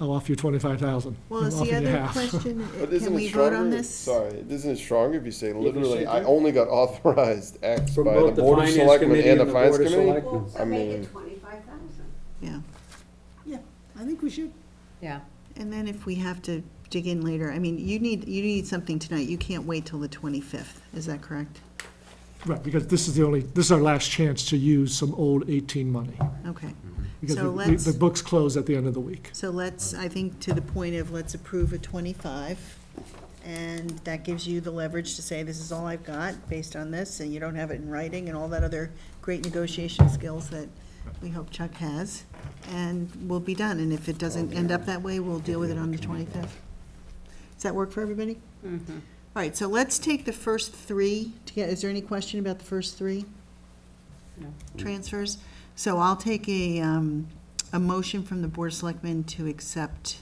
I'll offer you 25,000. Well, is I'm the offering you other half. question, But can isn't we it vote on stronger? this? Sorry, isn't it stronger if you say you literally, say I that? only got authorized X from by the both the Board of finance Selectmen committee and and the the Finance Board of Committee? Selectmen. I So make mean- it 25,000. Yeah, Yeah, I think we should. Yeah. and then if we have to dig in later, I mean, you need something tonight. You can't wait till the 25th, is that correct? Right, because this is our last chance to use some old 18 money. Okay. Because So the let's- books close at the end of the week. So let's, I think, to the point of, let's approve a 25, and that gives you the leverage to say, this is all I've got based on this, and you don't have it in writing, and all that other great negotiation skills that we hope Chuck has, and we'll be done. And if it doesn't end up that way, we'll deal with it on the 25th. Does that work for everybody? Mm-hmm. All right, so let's take the first three. Is there any question about the first three No. transfers? So I'll take a motion from the Board of Selectmen to accept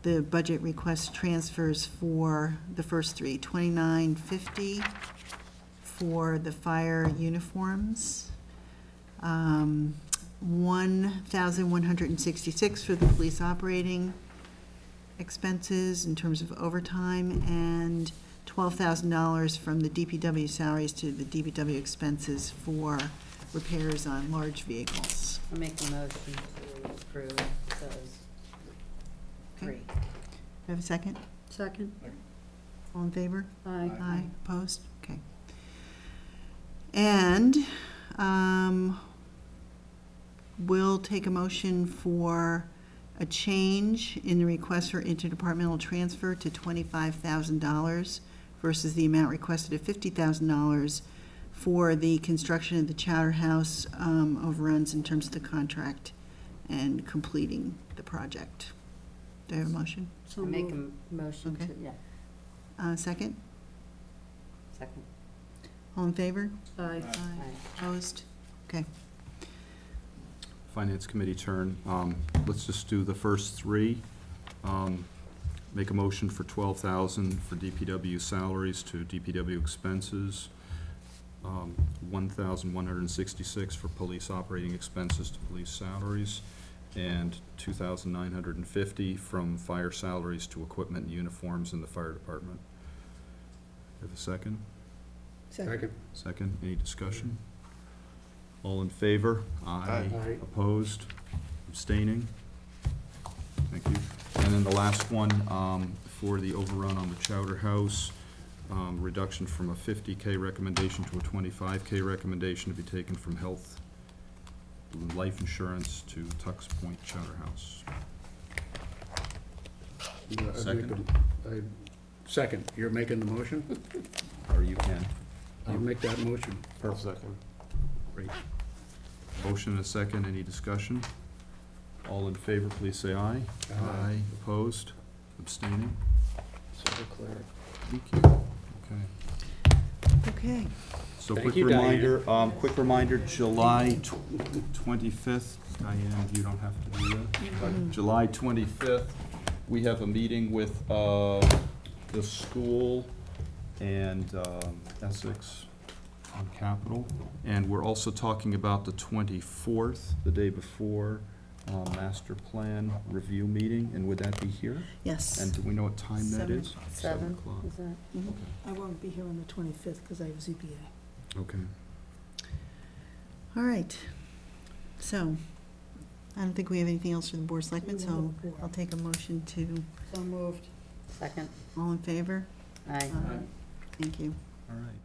the budget request transfers for the first three, $29.50 for the fire uniforms, $1,166 for the police operating expenses in terms of overtime, and $12,000 from the DPW salaries to the DPW expenses for repairs on large vehicles. I'll make a motion to approve those three. Do I have a second? Second? All in favor? Aye. Aye, opposed? Okay. And we'll take a motion for a change in the request for interdepartmental transfer to $25,000 versus the amount requested of $50,000 for the construction of the Chowder House overruns in terms of the contract and completing the project. Do I have a motion? So I'll make moved. a motion to, Okay. yeah, Second? second. All in favor? Aye. Aye. Opposed? Okay. Finance Committee turn. Let's just do the first three. Make a motion for 12,000 for DPW salaries to DPW expenses, 1,166 for police operating expenses to police salaries, and 2,950 from fire salaries to equipment and uniforms in the fire department. Have a second? second, Second, any discussion? All in favor? Aye. Aye. Opposed? Abstaining? Thank you. And then the last one, for the overrun on the Chowder House, reduction from a 50K recommendation to a 25K recommendation to be taken from health, life insurance to Tux Point Chowder House. Second? Second, you're making the motion? Or you can. I'll make that motion. I'll second. Great. Motion and a second, any discussion? All in favor, please say aye. Aye. Opposed? Abstaining? So clear. Thank you. Okay. Okay. So Thank quick you, Diane. reminder, July 25th, Diane, you don't have to do that. But July 25th, we have a meeting with the school and Essex on Capitol. And we're also talking about the 24th, the day before, master plan review meeting. And would that be here? Yes. And do we know what time that Seven. is? 7, o'clock. is that? Mhm. I won't be here on the 25th because I have ZBA. Okay. All right. So, I don't think we have anything else for the Board of Selectmen, We have so a report. I'll take a motion to, So moved. Second. all in favor? Aye. Thank you. All right.